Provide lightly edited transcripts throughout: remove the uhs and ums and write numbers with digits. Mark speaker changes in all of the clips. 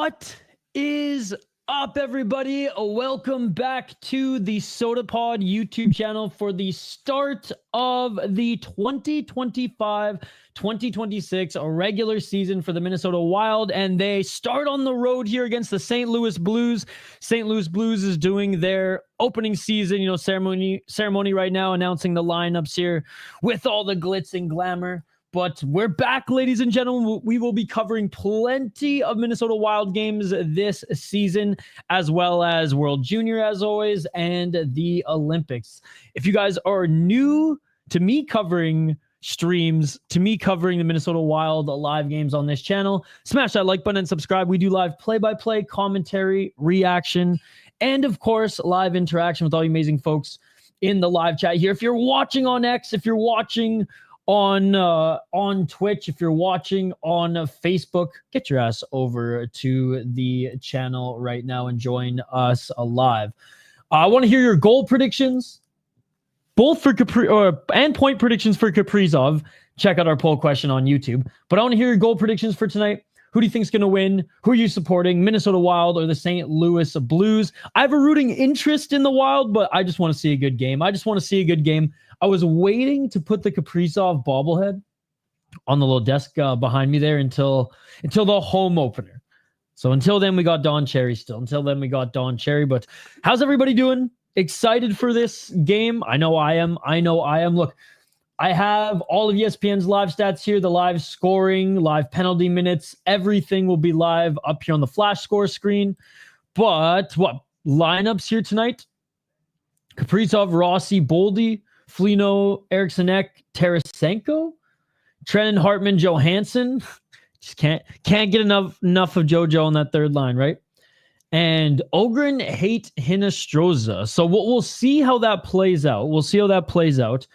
Speaker 1: What is up, everybody? Welcome back to the Sota Pod YouTube channel for the start of the 2025-2026 regular season for the Minnesota Wild, and they start on the road here against the St. Louis Blues. St. Louis Blues is doing their opening season, ceremony right now, announcing the lineups here with all the glitz and glamour. But we're back, ladies and gentlemen. We will be covering plenty of Minnesota Wild games this season, as well as World Junior, as always, and the Olympics. If you guys are new to me covering streams, to me covering the Minnesota Wild live games on this channel, smash that like button and subscribe. We do live play-by-play, commentary, reaction, and, of course, live interaction with all you amazing folks in the live chat here. If you're watching on X, if you're watching on Twitch, if you're watching on Facebook, get your ass over to the channel right now and join us live. I want to hear your goal predictions, both for and point predictions for Kaprizov. Check out our poll question on YouTube. But I want to hear your goal predictions for tonight. Who do you think is going to win? Who are you supporting? Minnesota Wild or the St. Louis Blues? I have a rooting interest in the Wild, but I just want to see a good game. I was waiting to put the Kaprizov bobblehead on the little desk behind me there until the home opener. So until then, we got Don Cherry still. But how's everybody doing? Excited for this game? I know I am. Look, I have all of ESPN's live stats here, the live scoring, live penalty minutes. Everything will be live up here on the flash score screen. But what lineups here tonight? Kaprizov, Rossi, Boldy, Flino, Eriksson, Tarasenko, Trennan, Hartman, Johansson. Just can't get enough of JoJo on that third line, right? And Ogren, Haight, Hinostroza. So we'll see how that plays out.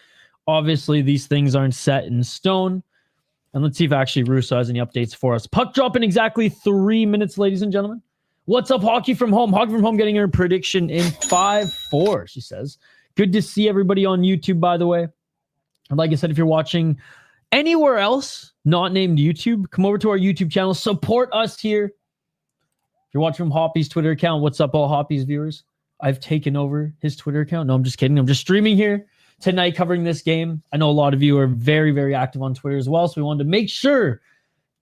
Speaker 1: Obviously, these things aren't set in stone. And let's see if actually Russo has any updates for us. Puck drop in exactly 3 minutes, ladies and gentlemen. What's up, Hockey from Home? Hockey from Home getting her prediction in 5-4, she says. Good to see everybody on YouTube, by the way. And like I said, if you're watching anywhere else not named YouTube, come over to our YouTube channel. Support us here. If you're watching from Hoppy's Twitter account, what's up, all Hoppy's viewers? I've taken over his Twitter account. No, I'm just kidding. I'm just streaming here tonight covering this game. I know a lot of you are very, very active on Twitter as well, so we wanted to make sure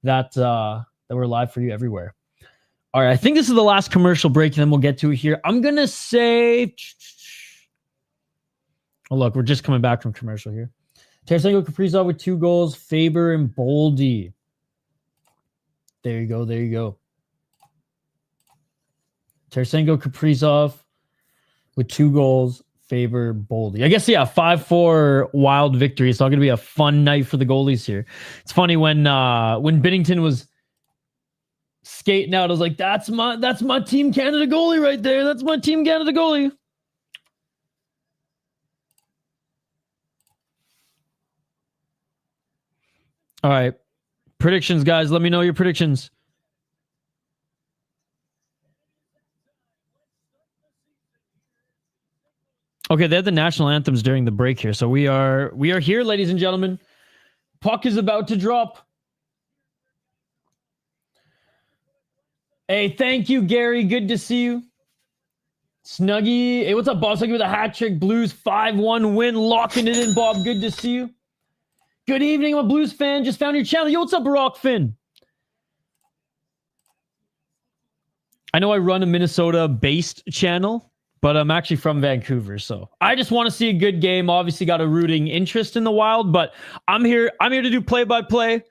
Speaker 1: that we're live for you everywhere. All right, I think this is the last commercial break, and then we'll get to it here. I'm going to say... Oh, look, we're just coming back from commercial here. Tarasenko, Kaprizov with 2 goals. Faber and Boldy. There you go. Tarasenko, Kaprizov with 2 goals. Faber, Boldy. I guess, yeah, 5-4 Wild victory. It's not going to be a fun night for the goalies here. It's funny when Binnington was skating out, I was like, that's my Team Canada goalie right there. That's my Team Canada goalie. All right. Predictions, guys. Let me know your predictions. Okay, they had the national anthems during the break here. So we are here, ladies and gentlemen. Puck is about to drop. Hey, thank you, Gary. Good to see you. Snuggie. Hey, what's up, Bob? Snuggie with a hat trick. Blues 5-1 win. Locking it in, Bob. Good to see you. Good evening, I'm a Blues fan. Just found your channel. Yo, what's up, Barack Finn? I know I run a Minnesota-based channel, but I'm actually from Vancouver, so I just want to see a good game. Obviously, got a rooting interest in the Wild, but I'm here to do play-by-play,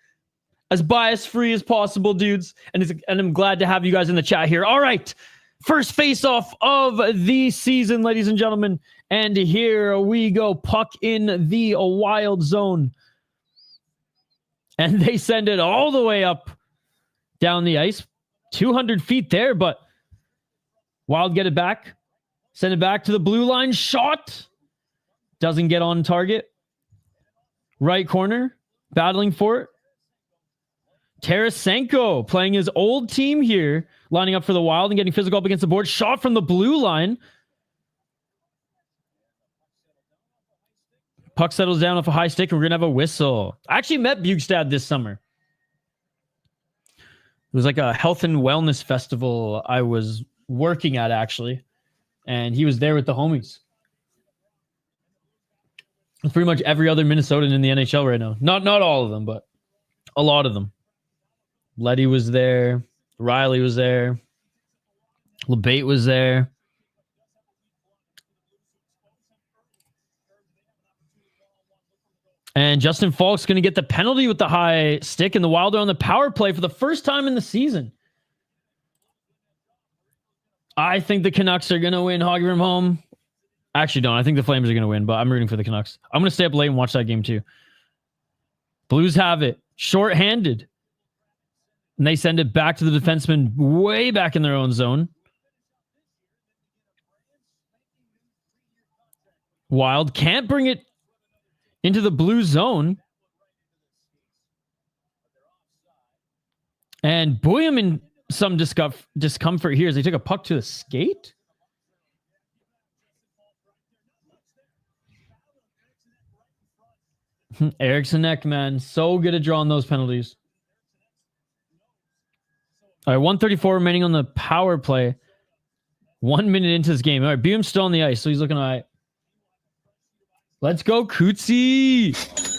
Speaker 1: as bias-free as possible, dudes. And I'm glad to have you guys in the chat here. All right, first face-off of the season, ladies and gentlemen, and here we go. Puck in the Wild zone. And they send it all the way up down the ice. 200 feet there, but Wild get it back. Send it back to the blue line. Shot. Doesn't get on target. Right corner. Battling for it. Tarasenko playing his old team here. Lining up for the Wild and getting physical up against the board. Shot from the blue line. Puck settles down off a high stick, and we're going to have a whistle. I actually met Bugstad this summer. was like a health and wellness festival I was working at, actually. And he was there with the homies. It's pretty much every other Minnesotan in the NHL right now. Not all of them, but a lot of them. Letty was there. Riley was there. LeBate was there. And Justin Falk's going to get the penalty with the high stick, and the Wild are on the power play for the first time in the season. I think the Canucks are going to win hockey from home. I actually don't. I think the Flames are going to win, but I'm rooting for the Canucks. I'm going to stay up late and watch that game too. Blues have it. Short-handed. And they send it back to the defenseman way back in their own zone. Wild can't bring it into the blue zone. And Bouillon in some discomfort here as they took a puck to the skate. Eriksson Ek, man. So good at drawing those penalties. All right, 134 remaining on the power play. 1 minute into this game. All right, Bouillon's still on the ice, so he's looking all right. Let's go, Cootsie.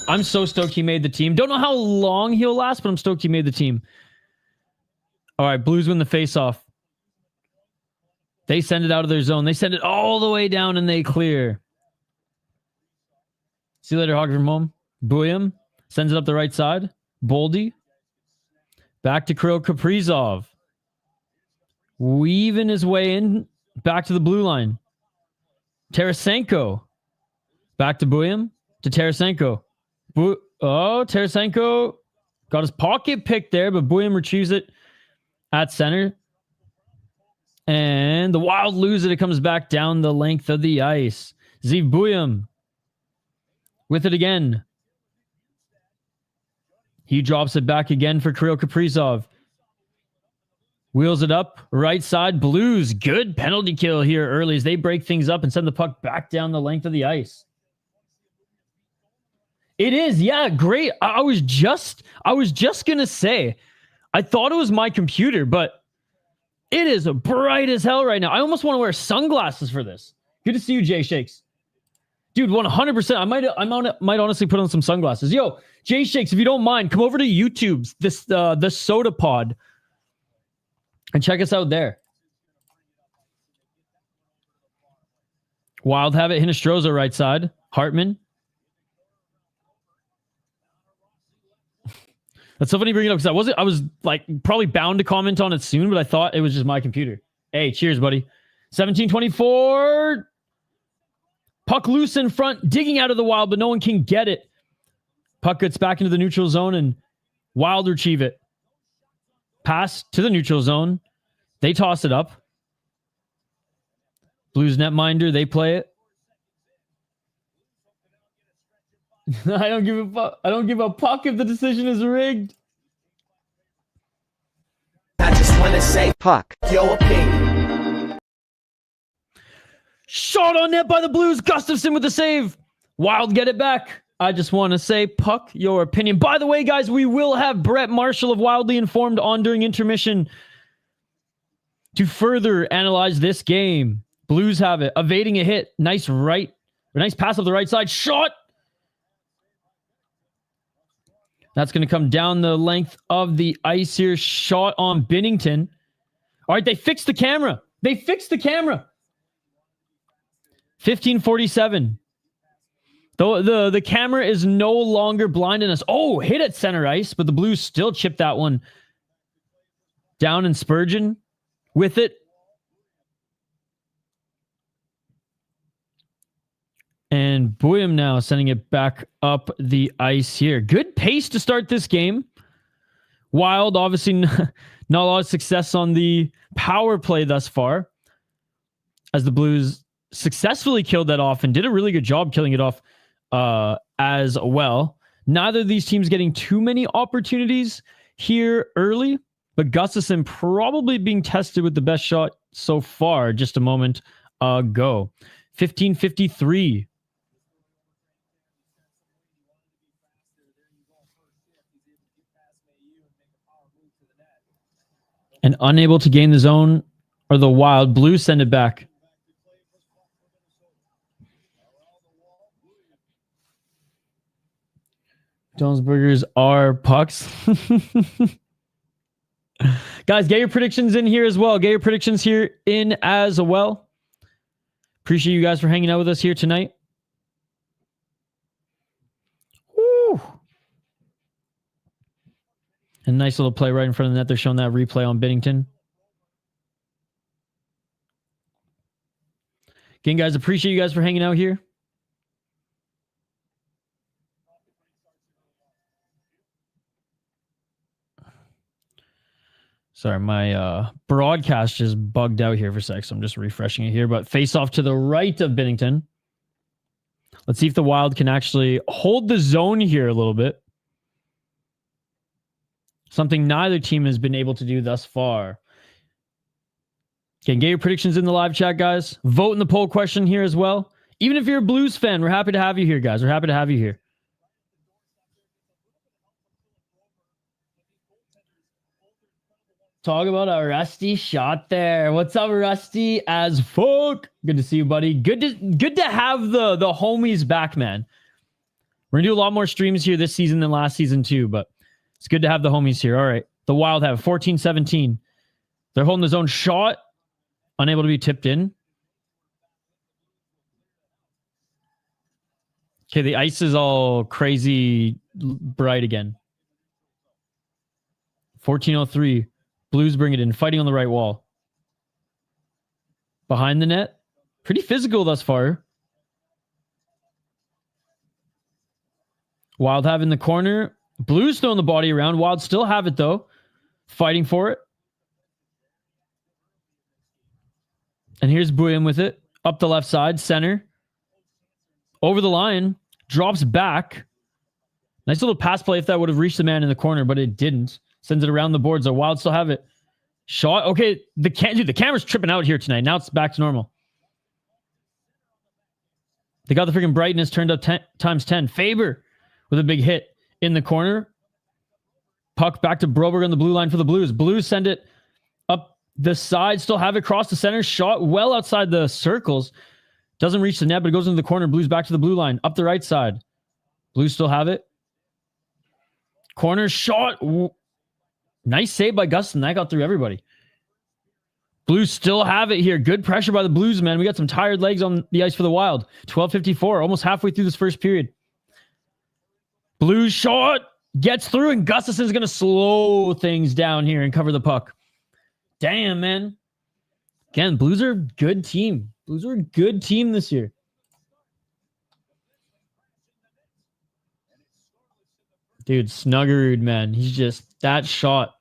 Speaker 1: I'm so stoked he made the team. Don't know how long he'll last, but I'm stoked he made the team. All right, Blues win the faceoff. They send it out of their zone. They send it all the way down, and they clear. See you later, hockey from home. Bouillon sends it up the right side. Boldy. Back to Kirill Kaprizov. Weaving his way in. Back to the blue line. Tarasenko. Back to Bouillon. To Tarasenko. Tarasenko got his pocket picked there, but Bouillon retrieves it at center. And the Wild lose it. It comes back down the length of the ice. Zeev Bouillon with it again. He drops it back again for Kirill Kaprizov. Wheels it up. Right side. Blues. Good penalty kill here early as they break things up and send the puck back down the length of the ice. It is. Yeah, great. I was just going to say, I thought it was my computer, but it is bright as hell right now. I almost want to wear sunglasses for this. Good to see you, Jay Shakes. Dude, 100%. I might honestly put on some sunglasses. Yo, Jay Shakes, if you don't mind, come over to YouTube's the Sota Pod and check us out there. Wild have it. Hinostroza right side. Hartman. That's so funny bringing it up because I was like probably bound to comment on it soon, but I thought it was just my computer. Hey, cheers, buddy. 17-24. Puck loose in front, digging out of the Wild, but no one can get it. Puck gets back into the neutral zone and Wild retrieve it. Pass to the neutral zone. They toss it up. Blues netminder, they play it. I don't give a puck if the decision is rigged.
Speaker 2: I just want to say, puck your opinion.
Speaker 1: Shot on net by the Blues. Gustafsson with the save. Wild get it back. I just want to say, puck your opinion. By the way, guys, we will have Brett Marshall of Wildly Informed on during intermission to further analyze this game. Blues have it. Evading a hit. Nice pass up the right side. Shot. That's going to come down the length of the ice here. Shot on Binnington. All right, they fixed the camera. 15:47. The camera is no longer blinding us. Oh, hit at center ice, but the Blues still chip that one down, and Spurgeon with it. And Bouillon now sending it back up the ice here. Good pace to start this game. Wild, obviously not a lot of success on the power play thus far, as the Blues successfully killed that off and did a really good job killing it off as well. Neither of these teams getting too many opportunities here early, but Gustafsson probably being tested with the best shot so far just a moment ago. 15:53. And unable to gain the zone or the Wild. Blues send it back. Jonesburgers are pucks. Guys, get your predictions in here as well. Get your predictions here in as well. Appreciate you guys for hanging out with us here tonight. Woo. A nice little play right in front of the net. They're showing that replay on Binnington. Again, guys, appreciate you guys for hanging out here. Sorry, my broadcast just bugged out here for a sec, so I'm just refreshing it here. But face off to the right of Binnington. Let's see if the Wild can actually hold the zone here a little bit. Something neither team has been able to do thus far. Again, get your predictions in the live chat, guys. Vote in the poll question here as well. Even if you're a Blues fan, we're happy to have you here, guys. We're happy to have you here. Talk about a Rusty shot there. What's up, Rusty? As fuck. Good to see you, buddy. Good to have the homies back, man. We're gonna do a lot more streams here this season than last season too, but it's good to have the homies here. All right. The Wild have 14-17. They're holding his own shot. Unable to be tipped in. Okay, the ice is all crazy bright again. 14:03. Blues bring it in, fighting on the right wall. Behind the net. Pretty physical thus far. Wild have in the corner. Blues throwing the body around. Wild still have it, though. Fighting for it. And here's Bouillon with it. Up the left side. Center. Over the line. Drops back. Nice little pass play if that would have reached the man in the corner, but it didn't. Sends it around the boards. The Wild still have it. Shot. Okay, the camera's tripping out here tonight. Now it's back to normal. They got the freaking brightness turned up times 10. Faber with a big hit in the corner. Puck back to Broberg on the blue line for the Blues. Blues send it up the side. Still have it across the center. Shot well outside the circles. Doesn't reach the net, but it goes into the corner. Blues back to the blue line. Up the right side. Blues still have it. Corner shot. Nice save by Gustin. That got through everybody. Blues still have it here. Good pressure by the Blues, man. We got some tired legs on the ice for the Wild. 12:54, almost halfway through this first period. Blues shot. Gets through, and Gustafson's going to slow things down here and cover the puck. Damn, man. Again, Blues are a good team. Blues are a good team this year. Dude, Snuggerud, man. He's just that shot.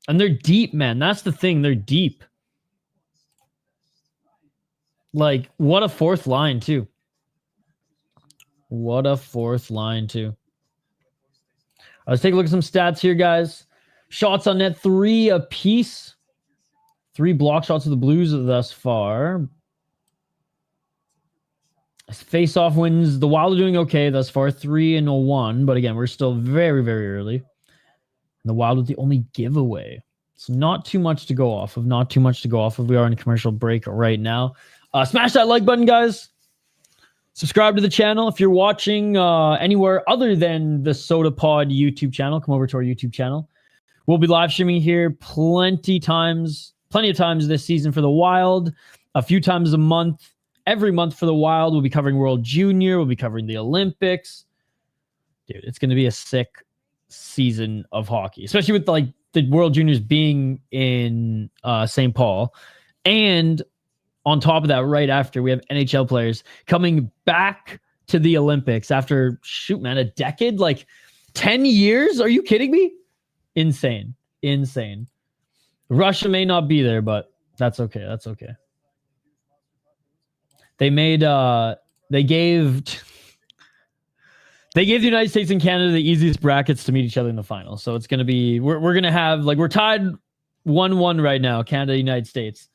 Speaker 1: And they're deep, man. That's the thing. They're deep. Like, what a fourth line, too. What a fourth line, too. Let's take a look at some stats here, guys. Shots on net, 3 apiece. 3 block shots of the Blues thus far. Face-off wins. The Wild are doing okay thus far. 3-1. But again, we're still very, very early. The Wild with the only giveaway. It's not too much to go off of. Not too much to go off of. We are in a commercial break right now. Smash that like button, guys. Subscribe to the channel. If you're watching anywhere other than the Sota Pod YouTube channel, come over to our YouTube channel. We'll be live streaming here plenty of times this season for the Wild. A few times a month. Every month for the Wild. We'll be covering World Junior. We'll be covering the Olympics. Dude, it's going to be a sick season of hockey, especially with like the World Juniors being in St. Paul. And on top of that, right after, we have NHL players coming back to the Olympics after, shoot, man, a decade? Like 10 years? Are you kidding me? Insane. Insane. Russia may not be there, but that's okay. That's okay. They made, they gave the United States and Canada the easiest brackets to meet each other in the final. So it's going to be, we're going to have, like, we're tied 1-1 right now, Canada, United States.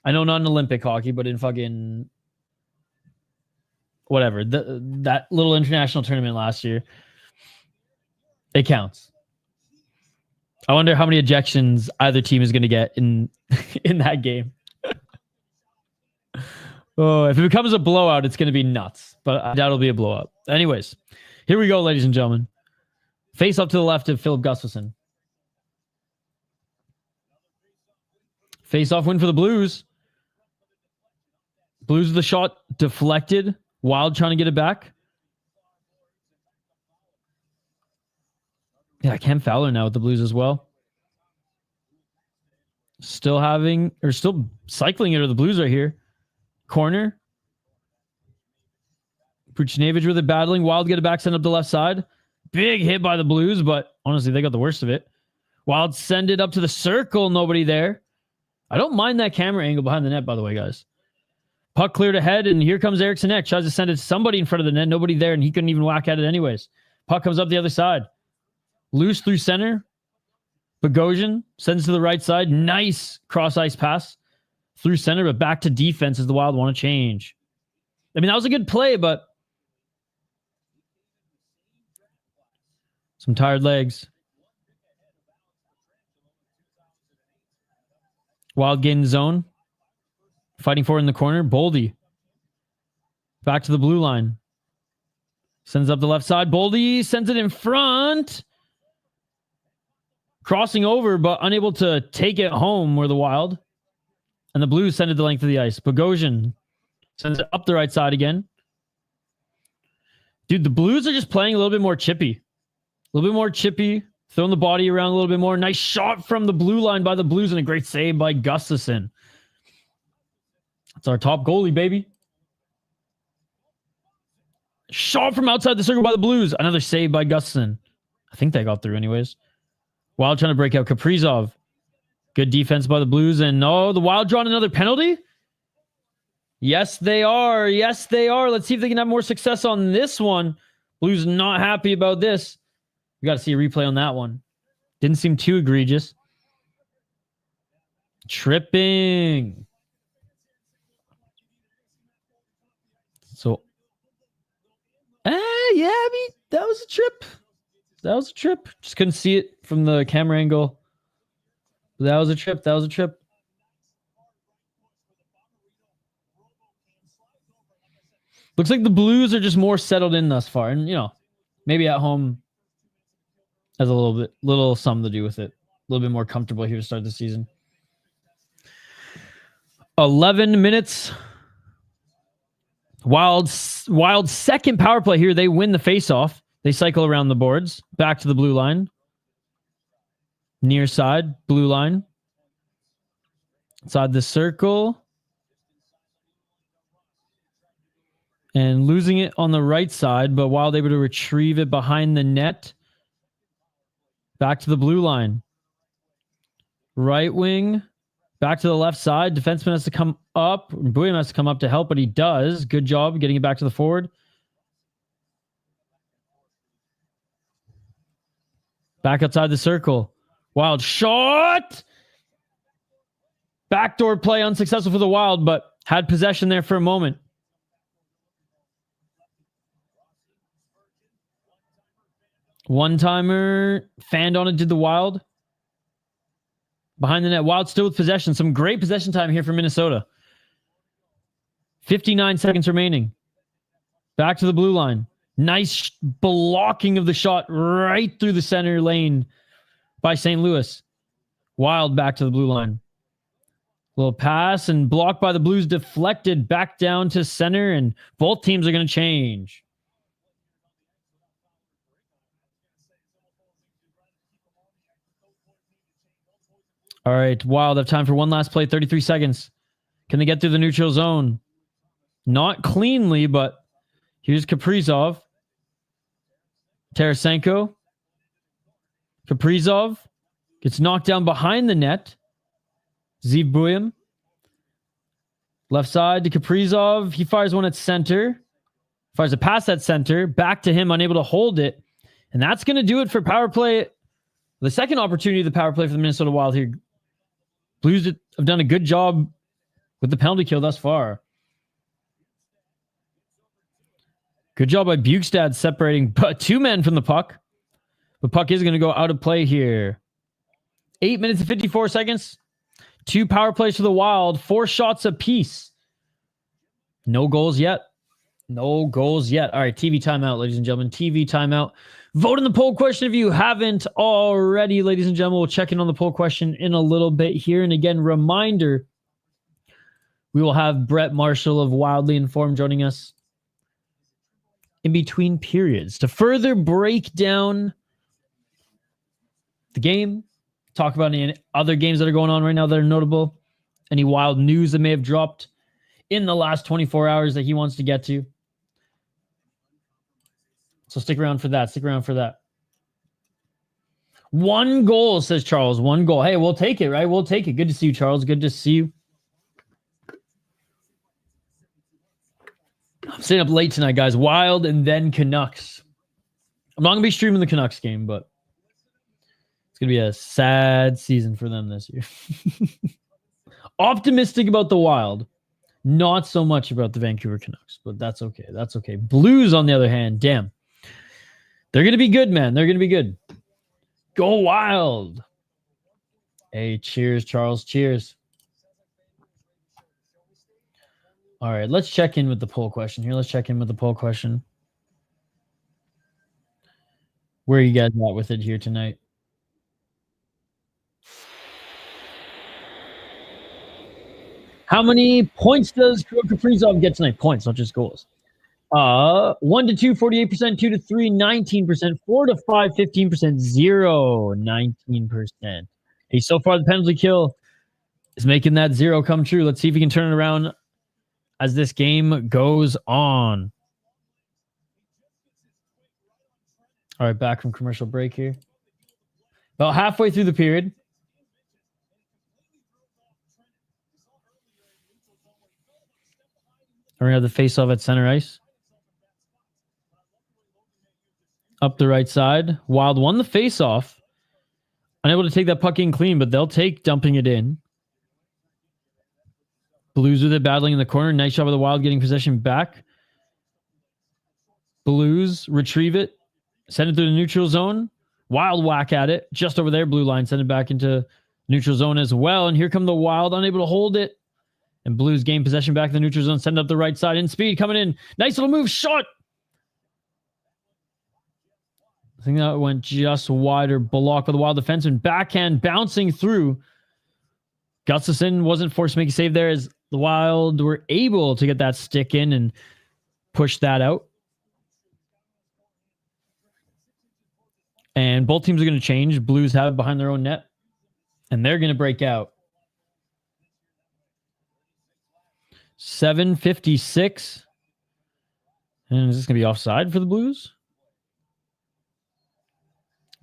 Speaker 1: I know not in Olympic hockey, but in fucking whatever. That little international tournament last year. It counts. I wonder how many ejections either team is going to get in in that game. Oh, if it becomes a blowout, it's going to be nuts. But I doubt it'll be a blowout. Anyways, here we go, ladies and gentlemen. Face up to the left of Philip Gustafson. Face off win for the Blues. Blues with the shot deflected. Wild trying to get it back. Yeah, Cam Fowler now with the Blues as well. Still cycling it, or the Blues right here. Corner. Puchnevich with it battling. Wild get it back, send up the left side. Big hit by the Blues, but honestly, they got the worst of it. Wild send it up to the circle. Nobody there. I don't mind that camera angle behind the net, by the way, guys. Puck cleared ahead, and here comes Eriksson Ek. Tries to send it to somebody in front of the net. Nobody there, and he couldn't even whack at it anyways. Puck comes up the other side. Loose through center. Bogosian sends to the right side. Nice cross-ice pass through center, but back to defense as the Wild want to change. I mean, that was a good play, but some tired legs. Wild gain zone. Fighting for it in the corner. Boldy. Back to the blue line. Sends up the left side. Boldy sends it in front. Crossing over, but unable to take it home were the Wild. And the Blues send it the length of the ice. Bogosian sends it up the right side again. Dude, the Blues are just playing a little bit more chippy. A little bit more chippy. Throwing the body around a little bit more. Nice shot from the blue line by the Blues and a great save by Gustafson. That's our top goalie, baby. Shot from outside the circle by the Blues. Another save by Gustafson. I think they got through anyways. Wild trying to break out Kaprizov. Good defense by the Blues. And the Wild drawing another penalty? Yes, they are. Yes, they are. Let's see if they can have more success on this one. Blues not happy about this. We got to see a replay on that one. Didn't seem too egregious. Tripping. So, yeah, I mean, that was a trip. That was a trip. Just couldn't see it from the camera angle. That was a trip. That was a trip. Looks like the Blues are just more settled in thus far. And, maybe at home has a little something to do with it. A little bit more comfortable here to start the season. 11 minutes. Wild's second power play here. They win the faceoff. They cycle around the boards. Back to the blue line. Near side, blue line. Inside the circle. And losing it on the right side, but Wild able to retrieve it behind the net. Back to the blue line. Right wing. Back to the left side. Defenseman has to come up. Buiam has to come up to help, but he does. Good job getting it back to the forward. Back outside the circle. Wild shot. Backdoor play unsuccessful for the Wild, but had possession there for a moment. One-timer. Fanned on it, did the Wild. Behind the net. Wild still with possession. Some great possession time here for Minnesota. 59 seconds remaining. Back to the blue line. Nice blocking of the shot right through the center lane by St. Louis. Wild back to the blue line. Little pass and blocked by the Blues. Deflected back down to center, and both teams are going to change. All right, Wild have time for one last play, 33 seconds. Can they get through the neutral zone? Not cleanly, but here's Kaprizov. Tarasenko. Kaprizov gets knocked down behind the net. Zeev Buiam. Left side to Kaprizov. He fires one at center. Fires a pass at center. Back to him, unable to hold it. And that's going to do it for power play. The second opportunity of the power play for the Minnesota Wild here. Blues have done a good job with the penalty kill thus far. Good job by Bukestad separating two men from the puck. The puck is going to go out of play here. 8 minutes and 54 seconds. 2 power plays for the Wild. 4 shots apiece. No goals yet. No goals yet. All right, TV timeout, ladies and gentlemen. TV timeout. Vote in the poll question if you haven't already, ladies and gentlemen. We'll check in on the poll question in a little bit here. And again, reminder, we will have Brett Marshall of Wildly Informed joining us in between periods to further break down the game, talk about any other games that are going on right now that are notable, any Wild news that may have dropped in the last 24 hours that he wants to get to. So stick around for that. Stick around for that. 1 goal, says Charles. 1 goal. Hey, we'll take it, right? We'll take it. Good to see you, Charles. Good to see you. I'm staying up late tonight, guys. Wild and then Canucks. I'm not going to be streaming the Canucks game, but it's going to be a sad season for them this year. Optimistic about the Wild. Not so much about the Vancouver Canucks, but that's okay. That's okay. Blues, on the other hand, damn. They're going to be good, man. They're going to be good. Go Wild. Hey, cheers, Charles. Cheers. All right, let's check in with the poll question here. Let's check in with the poll question. Where are you guys at with it here tonight? How many points does Kirill Kaprizov get tonight? Points, not just goals. 1 to 2, 48%, 2 to 3, 19%, 4 to 5, 15%, 0, 19%. Hey, so far the penalty kill is making that 0 come true. Let's see if we can turn it around as this game goes on. All right, back from commercial break here. About halfway through the period. We're going to have the face-off at center ice. Up the right side. Wild won the face-off. Unable to take that puck in clean, but they'll take dumping it in. Blues with it, battling in the corner. Nice job of the Wild getting possession back. Blues retrieve it. Send it through the neutral zone. Wild whack at it. Just over there, blue line. Send it back into neutral zone as well. And here come the Wild, unable to hold it. And Blues gain possession back in the neutral zone. Send up the right side. In speed, coming in. Nice little move. Shot. I think that went just wider. Block by the Wild defenseman. Backhand bouncing through. Gustafsson wasn't forced to make a save there as the Wild were able to get that stick in and push that out. And both teams are going to change. Blues have it behind their own net. And they're going to break out. 7:56. And is this going to be offside for the Blues?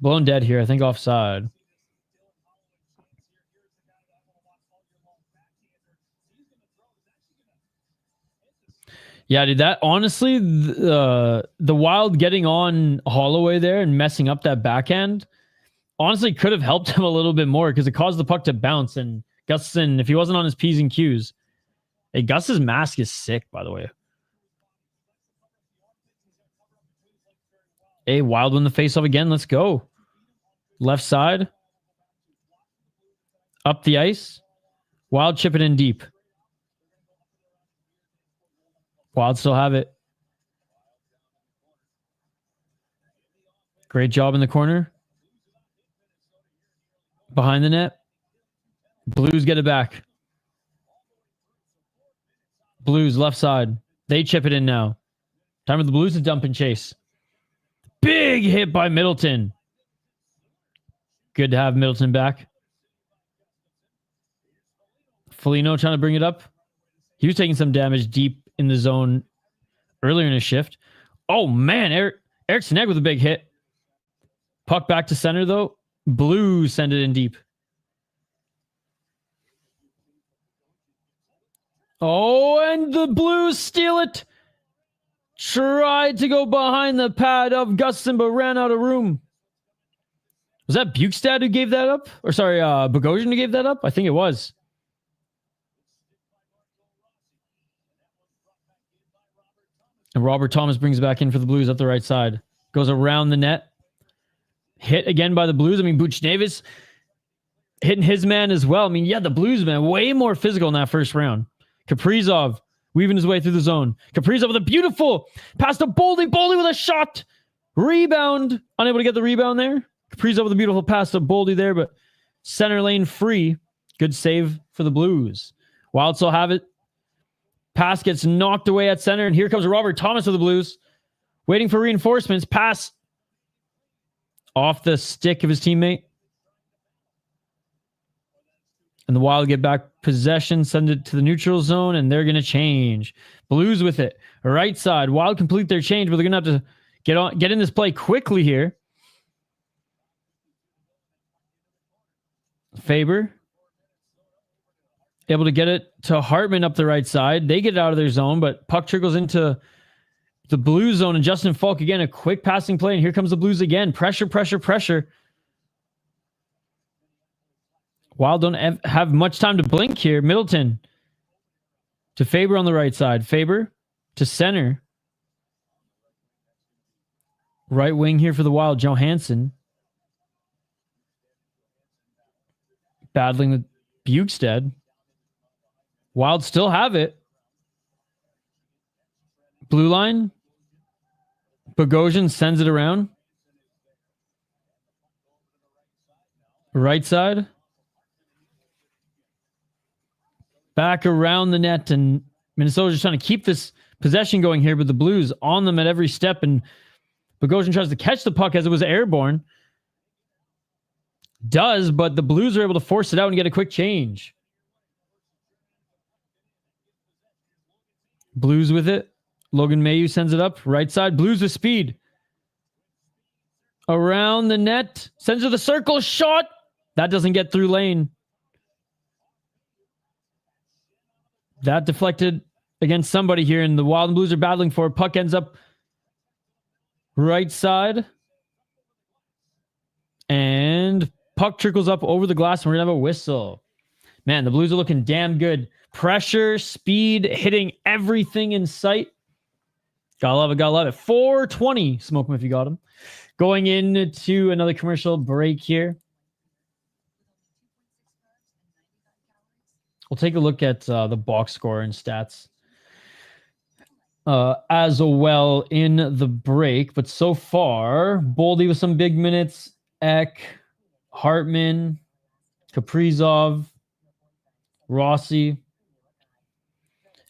Speaker 1: Blown dead here. I think offside. Yeah, dude, that honestly, the Wild getting on Holloway there and messing up that backhand honestly could have helped him a little bit more because it caused the puck to bounce. And Gustafsson, if he wasn't on his P's and Q's, hey, Gus's mask is sick, by the way. Hey, Wild win the faceoff again. Let's go. Left side. Up the ice. Wild chip it in deep. Wild still have it. Great job in the corner. Behind the net. Blues get it back. Blues left side. They chip it in now. Time for the Blues to dump and chase. Big hit by Middleton. Good to have Middleton back. Foligno trying to bring it up. He was taking some damage deep in the zone earlier in his shift. Oh, man. Eric Sneg with a big hit. Puck back to center, though. Blues send it in deep. Oh, and the Blues steal it. Tried to go behind the pad of Gustafsson, but ran out of room. Was that Bukestad who gave that up? Or sorry, Bogosian who gave that up? I think it was. And Robert Thomas brings it back in for the Blues up the right side. Goes around the net. Hit again by the Blues. I mean, Buchnevich hitting his man as well. I mean, yeah, the Blues, man, way more physical in that first round. Kaprizov weaving his way through the zone. Kaprizov with a beautiful pass to Boldy. Boldy with a shot. Rebound. Unable to get the rebound there. Kaprizov with a beautiful pass to Boldy there, but center lane free. Good save for the Blues. Wild still have it. Pass gets knocked away at center, and here comes Robert Thomas of the Blues. Waiting for reinforcements. Pass off the stick of his teammate. And the Wild get back possession, send it to the neutral zone, and they're going to change. Blues with it. Right side. Wild complete their change, but they're going to have to get in this play quickly here. Faber able to get it to Hartman up the right side. They get it out of their zone, but puck trickles into the Blues zone, and Justin Falk again, a quick passing play, and here comes the Blues again. Pressure, pressure, pressure. Wild don't have much time to blink here. Middleton to Faber on the right side. Faber to center. Right wing here for the Wild, Johansson. Battling with Bukestad. Wild still have it. Blue line. Bogosian sends it around. Right side. Back around the net, and Minnesota's just trying to keep this possession going here, but the Blues on them at every step, and Bogosian tries to catch the puck as it was airborne. Does, but the Blues are able to force it out and get a quick change. Blues with it. Logan Mayu sends it up. Right side. Blues with speed. Around the net. Sends to the circle. Shot. That doesn't get through lane. That deflected against somebody here, and the Wild and Blues are battling for it. Puck ends up right side. And puck trickles up over the glass, and we're going to have a whistle. Man, the Blues are looking damn good. Pressure, speed, hitting everything in sight. Gotta love it, gotta love it. 4:20. Smoke them if you got them. Going into another commercial break here. We'll take a look at the box score and stats as well in the break. But so far, Boldy with some big minutes. Eck, Hartman, Kaprizov, Rossi.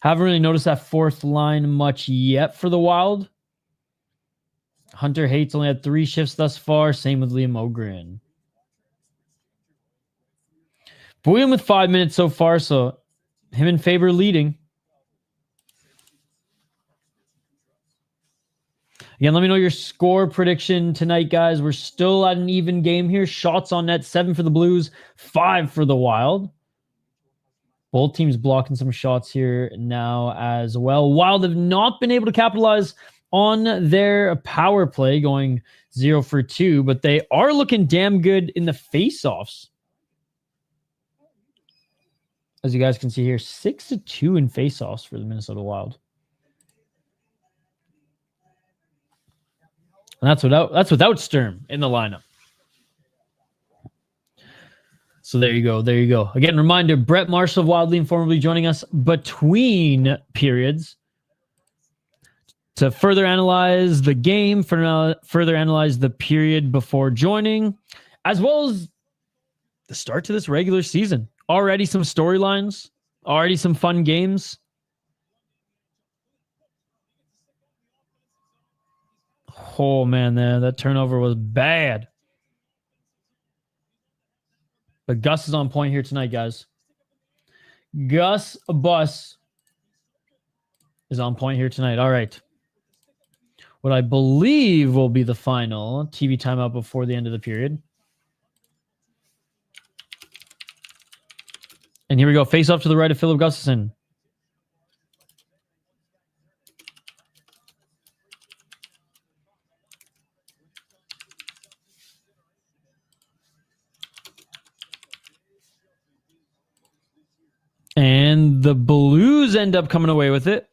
Speaker 1: Haven't really noticed that fourth line much yet for the Wild. Hunter Hates only had 3 shifts thus far. Same with Liam Ogren. Boylan with 5 minutes so far, so him and Faber leading. Again, let me know your score prediction tonight, guys. We're still at an even game here. Shots on net, 7 for the Blues, 5 for the Wild. Both teams blocking some shots here now as well. Wild have not been able to capitalize on their power play, going 0 for 2, but they are looking damn good in the face-offs. As you guys can see here, 6-2 in face-offs for the Minnesota Wild. And that's without Sturm in the lineup. So there you go. There you go. Again, reminder, Brett Marshall of Wildly Informally joining us between periods to further analyze the game, further analyze the period before joining, as well as the start to this regular season. Already some storylines, already some fun games. Oh, man, that turnover was bad. But Gus is on point here tonight, guys. Gus Bus is on point here tonight. All right. What I believe will be the final TV timeout before the end of the period. And here we go. Face off to the right of Philip Gustafsson. And the Blues end up coming away with it.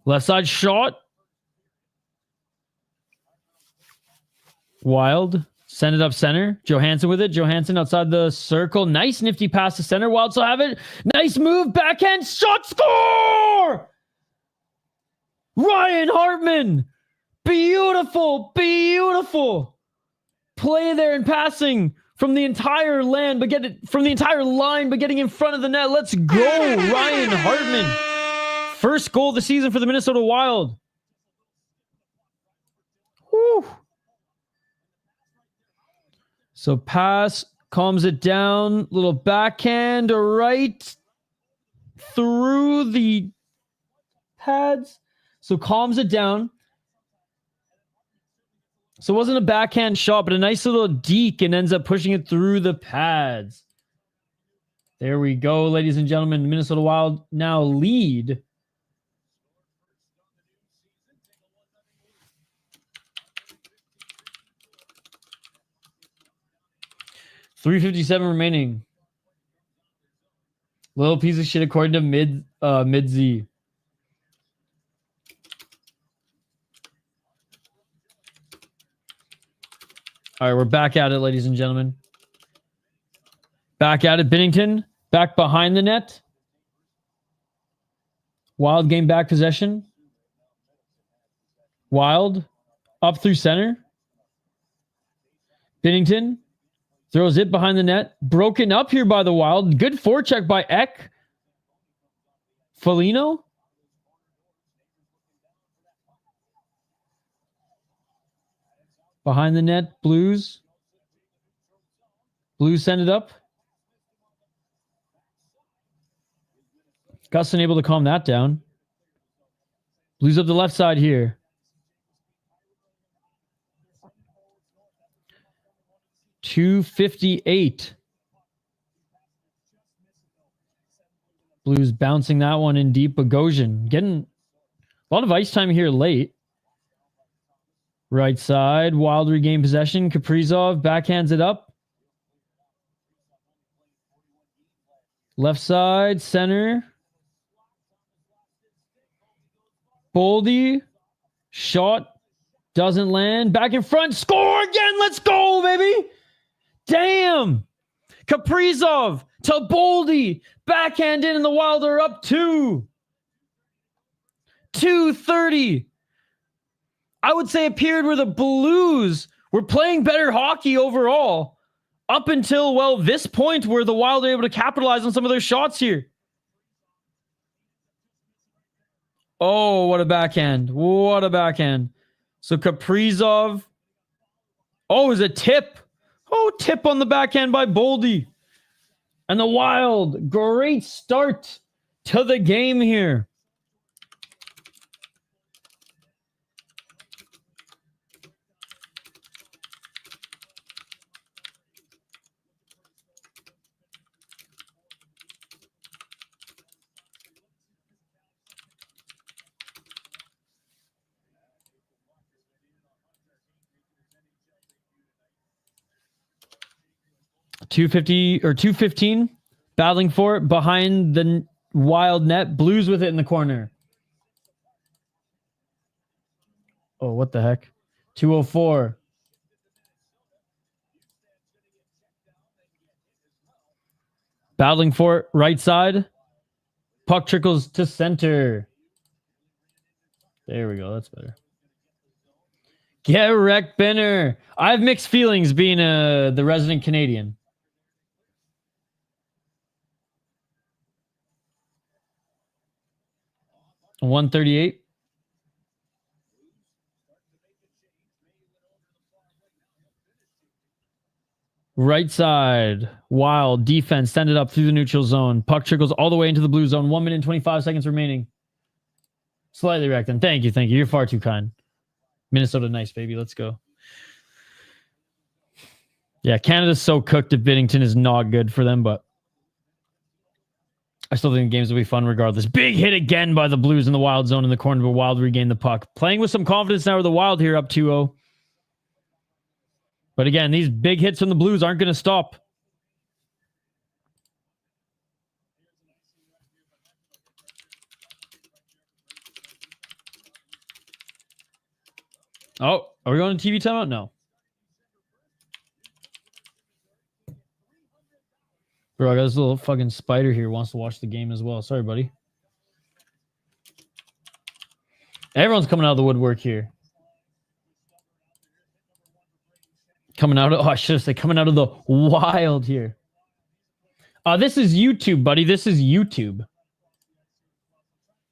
Speaker 1: Left side shot. Wild Send it up center. Johansson with it. Johansson outside the circle. Nice nifty pass to center. Wild still have it. Nice move. Backhand shot. Score! Ryan Hartman. Beautiful. Beautiful. Play there and passing from the entire land, but get it from the entire line, but getting in front of the net. Let's go, Ryan Hartman. First goal of the season for the Minnesota Wild. Whew. So pass, calms it down, little backhand right through the pads. So calms it down. So it wasn't a backhand shot, but a nice little deke and ends up pushing it through the pads. There we go, ladies and gentlemen. Minnesota Wild now lead. .357 remaining. Little piece of shit according to mid Z. All right, we're back at it, ladies and gentlemen. Back at it. Binnington back behind the net. Wild gain back possession. Wild up through center. Binnington throws it behind the net. Broken up here by the Wild. Good forecheck by Eck. Foligno. Behind the net, Blues. Blues send it up. Gus unable to calm that down. Blues up the left side here. .258. Blues bouncing that one in deep. Bogosian getting a lot of ice time here late. Right side, Wild regain possession. Kaprizov backhands it up. Left side, center. Boldy. Shot. Doesn't land. Back in front. Score again. Let's go, baby. Damn. Kaprizov to Boldy. Backhand in and the Wild are up 2. 2:30. I would say a period where the Blues were playing better hockey overall up until, well, this point where the Wild are able to capitalize on some of their shots here. Oh, what a backhand. What a backhand. So Kaprizov. Oh, is a tip. Oh, tip on the backhand by Boldy. And the Wild, great start to the game here. .250 or .215, battling for it behind the Wild net. Blues with it in the corner. Oh, what the heck? .204. Battling for it, right side. Puck trickles to center. There we go. That's better. Get wrecked, Benner. I have mixed feelings being the resident Canadian. .138. Right side. Wild defense. Send it up through the neutral zone. Puck trickles all the way into the blue zone. 1 minute and 25 seconds remaining. Slightly wrecked. And thank you. Thank you. You're far too kind. Minnesota nice, baby. Let's go. Yeah, Canada's so cooked if Binnington is not good for them, but I still think the games will be fun regardless. Big hit again by the Blues in the Wild zone in the corner, but Wild regain the puck. Playing with some confidence now with the Wild here up 2-0. But again, these big hits from the Blues aren't going to stop. Oh, are we going to TV timeout? No. Bro, I got this little fucking spider here who wants to watch the game as well. Sorry, buddy. Everyone's coming out of the woodwork here. Coming out of, I should have said coming out of the wild here. This is YouTube, buddy. This is YouTube.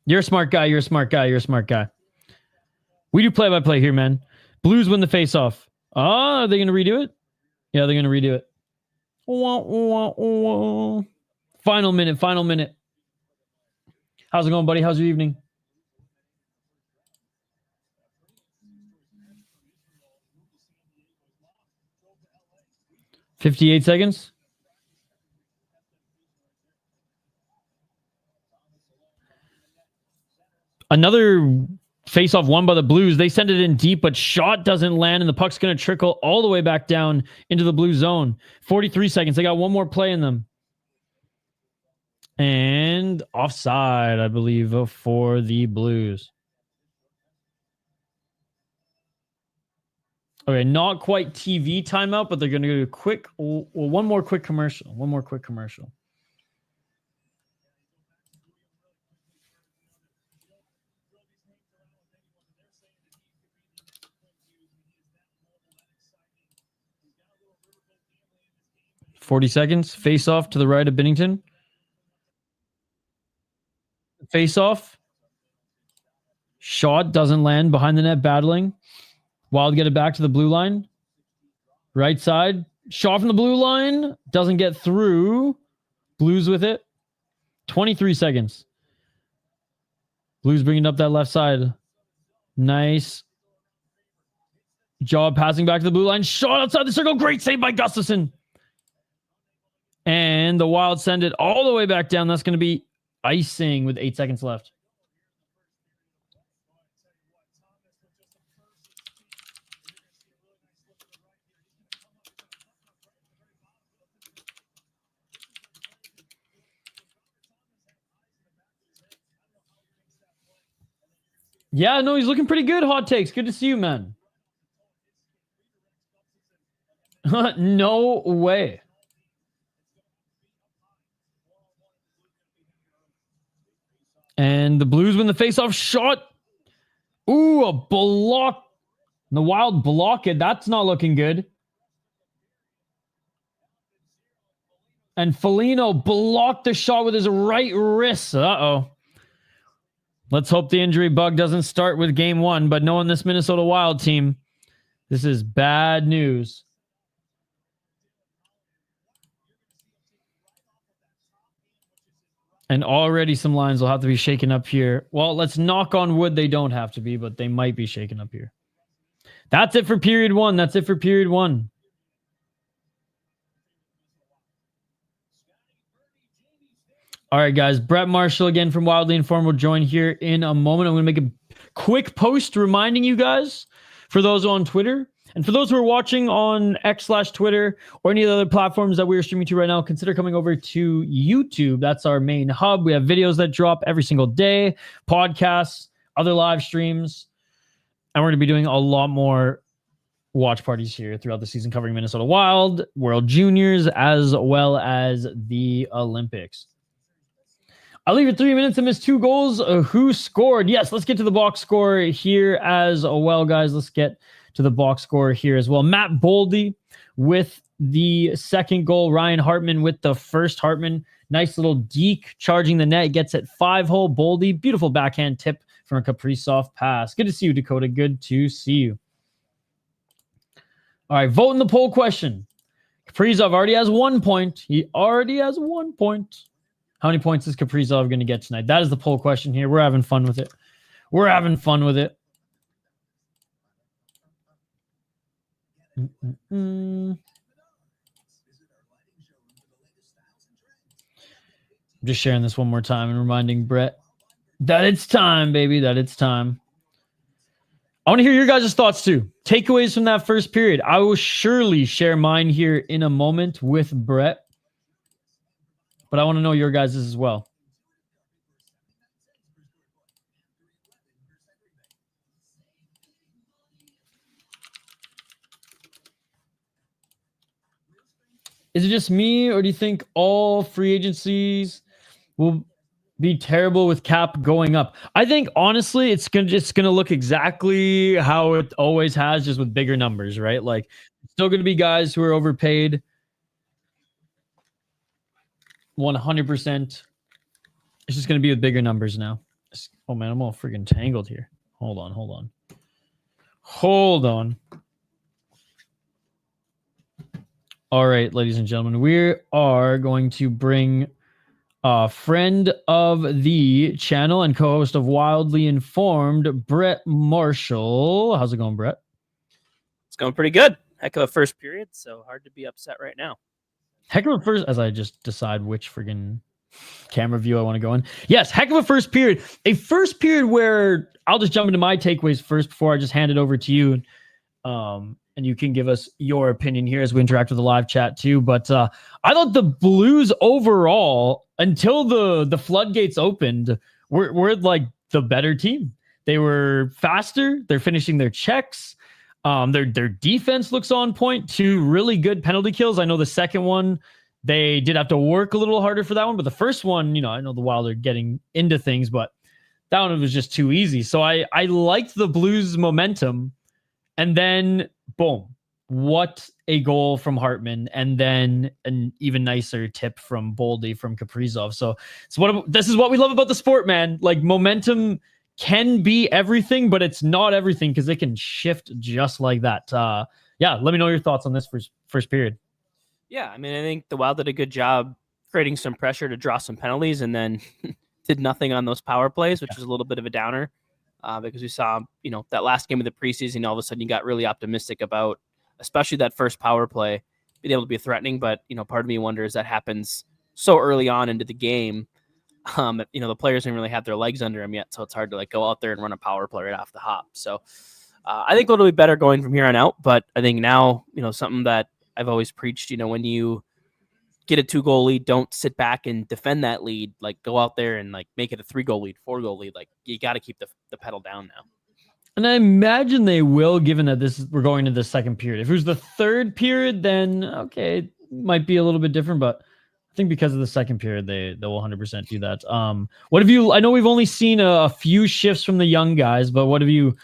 Speaker 1: You're a smart guy. You're a smart guy. You're a smart guy. We do play-by-play here, man. Blues win the face-off. Are they going to redo it? Yeah, they're going to redo it. Final minute, final minute. How's it going, buddy? How's your evening? $58 seconds. Another face-off won by the Blues. They send it in deep, but shot doesn't land, and the puck's going to trickle all the way back down into the Blue zone. 43 seconds. They got one more play in them. And offside, I believe, for the Blues. Okay, not quite TV timeout, but they're going to do a quick, one more quick commercial. One more quick commercial. $40 seconds. Face off to the right of Binnington. Face off. Shot doesn't land, behind the net battling. Wild get it back to the blue line. Right side. Shot from the blue line. Doesn't get through. Blues with it. 23 seconds. Blues bringing up that left side. Nice job passing back to the blue line. Shot outside the circle. Great save by Gustafsson. And the Wild send it all the way back down. That's going to be icing with 8 seconds left. Yeah, no, he's looking pretty good. Hot takes. Good to see you, man. No way. And the Blues win the faceoff. Shot. Ooh, a block. The Wild block it. That's not looking good. And Foligno blocked the shot with his right wrist. Uh-oh. Let's hope the injury bug doesn't start with game one. But knowing this Minnesota Wild team, this is bad news. And already some lines will have to be shaken up here. Well, let's knock on wood. They don't have to be, but they might be shaken up here. That's it for period one. That's it for period one. All right, guys. Brett Marshall again from Wildly Informed will join here in a moment. I'm going to make a quick post reminding you guys, for those on Twitter, and for those who are watching on X/Twitter or any of the other platforms that we're streaming to right now, consider coming over to YouTube. That's our main hub. We have videos that drop every single day, podcasts, other live streams, and we're going to be doing a lot more watch parties here throughout the season covering Minnesota Wild, World Juniors, as well as the Olympics. I'll leave it 3 minutes and miss 2 goals. Who scored? Yes, let's get to the box score here as well, guys. Let's get to the box score here as well. Matt Boldy with the second goal. Ryan Hartman with the first. Hartman, nice little deke charging the net. Gets it 5-hole. Boldy, beautiful backhand tip from a Kaprizov pass. Good to see you, Dakota. Good to see you. All right, vote in the poll question. Kaprizov already has 1 point. He already has 1 point. How many points is Kaprizov going to get tonight? That is the poll question here. We're having fun with it. We're having fun with it. I'm just sharing this one more time and reminding Brett that it's time, baby, that it's time. I want to hear your guys' thoughts too. Takeaways from that first period. I will surely share mine here in a moment with Brett, but I want to know your guys' as well. Is it just me, or do you think all free agencies will be terrible with cap going up? I think honestly, it's gonna look exactly how it always has, just with bigger numbers, right? Like, it's still gonna be guys who are overpaid, 100%. It's just gonna be with bigger numbers now. Oh man, I'm all freaking tangled here. Hold on. All right, ladies and gentlemen, we are going to bring a friend of the channel and co-host of Wildly Informed, Brett Marshall. How's it going, Brett?
Speaker 3: It's going pretty good. Heck of a first period, so hard to be upset right now.
Speaker 1: Heck of a first, as I just decide which friggin' camera view I want to go in. Yes, heck of a first period. A first period where I'll just jump into my takeaways first before I just hand it over to you. And you can give us your opinion here as we interact with the live chat too. But I thought the Blues overall, until the floodgates opened, were like the better team. They were faster. They're finishing their checks. Their defense looks on point. 2 really good penalty kills. I know the second one, they did have to work a little harder for that one. But the first one, I know the Wild are getting into things, but that one was just too easy. So I liked the Blues' momentum. And then, boom, what a goal from Hartman. And then an even nicer tip from Boldy from Kaprizov. So this is what we love about the sport, man. Like, momentum can be everything, but it's not everything because it can shift just like that. Let me know your thoughts on this first period.
Speaker 3: Yeah, I mean, I think the Wild did a good job creating some pressure to draw some penalties and then did nothing on those power plays, which was a little bit of a downer. Because we saw, that last game of the preseason, all of a sudden you got really optimistic about, especially that first power play, being able to be threatening. But, part of me wonders that happens so early on into the game. The players didn't really have their legs under them yet, so it's hard to go out there and run a power play right off the hop. So I think it'll be better going from here on out. But I think now, something that I've always preached, when you get a 2-goal lead, don't sit back and defend that lead. Go out there and make it a 3-goal lead, 4-goal lead. You got to keep the pedal down now.
Speaker 1: And I imagine they will, given that we're going into the second period. If it was the third period, then okay, it might be a little bit different. But I think because of the second period, they will 100% do that. What have you? I know we've only seen a few shifts from the young guys, but what have you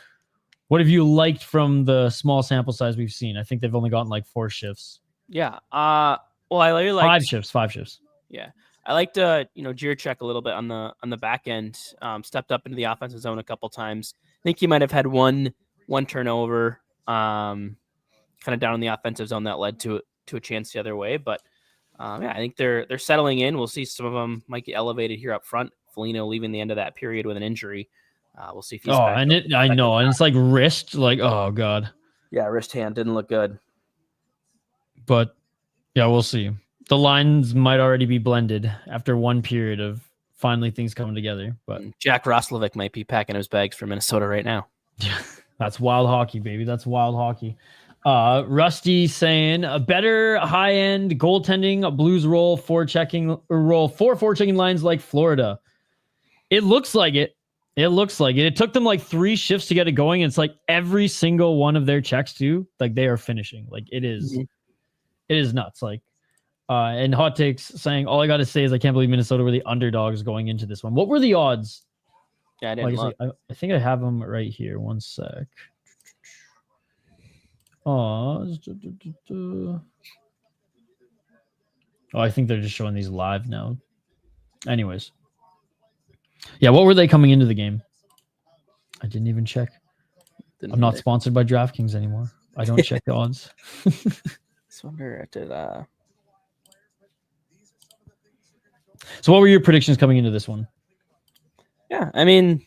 Speaker 1: liked from the small sample size we've seen? I think they've only gotten 4 shifts.
Speaker 3: Yeah. Well, I really like
Speaker 1: 5 shifts.
Speaker 3: Yeah, I liked Jiricek a little bit on the back end. Stepped up into the offensive zone a couple times. I think he might have had one turnover, kind of down in the offensive zone that led to a chance the other way. But I think they're settling in. We'll see some of them might get elevated here up front. Foligno leaving the end of that period with an injury. We'll see if he's back.
Speaker 1: I know, and it's wrist, oh god.
Speaker 3: Yeah, wrist hand didn't look good.
Speaker 1: But yeah, we'll see. The lines might already be blended after one period of finally things coming together. But
Speaker 3: Jack Roslovic might be packing his bags for Minnesota right now.
Speaker 1: Yeah, that's wild hockey, baby. That's wild hockey. Rusty saying a better high-end goaltending Blues roll for forechecking lines like Florida. It looks like it. It took them 3 shifts to get it going. It's every single one of their checks too. They are finishing. It is. Mm-hmm. It is nuts. And Hot Takes saying, all I got to say is I can't believe Minnesota were the underdogs going into this one. What were the odds?
Speaker 3: Yeah, I didn't look.
Speaker 1: I think I have them right here. One sec. Oh, I think they're just showing these live now. Anyways. Yeah, what were they coming into the game? I didn't even check. I'm not sponsored by DraftKings anymore. I don't check the odds.
Speaker 3: I wonder if it,
Speaker 1: So what were your predictions coming into this one?
Speaker 3: Yeah, I mean,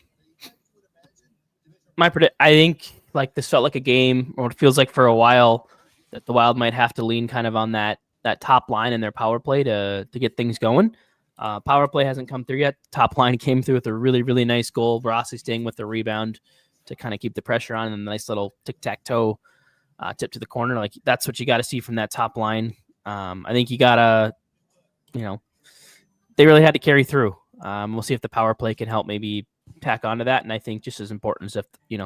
Speaker 3: I think this felt like a game, or it feels like for a while, that the Wild might have to lean kind of on that top line in their power play to get things going. Power play hasn't come through yet. Top line came through with a really, really nice goal. Rossi staying with the rebound to kind of keep the pressure on, and a nice little tic-tac-toe tip to the corner. That's what you got to see from that top line. I think you got to, they really had to carry through. We'll see if the power play can help maybe tack onto that. And I think just as important as if,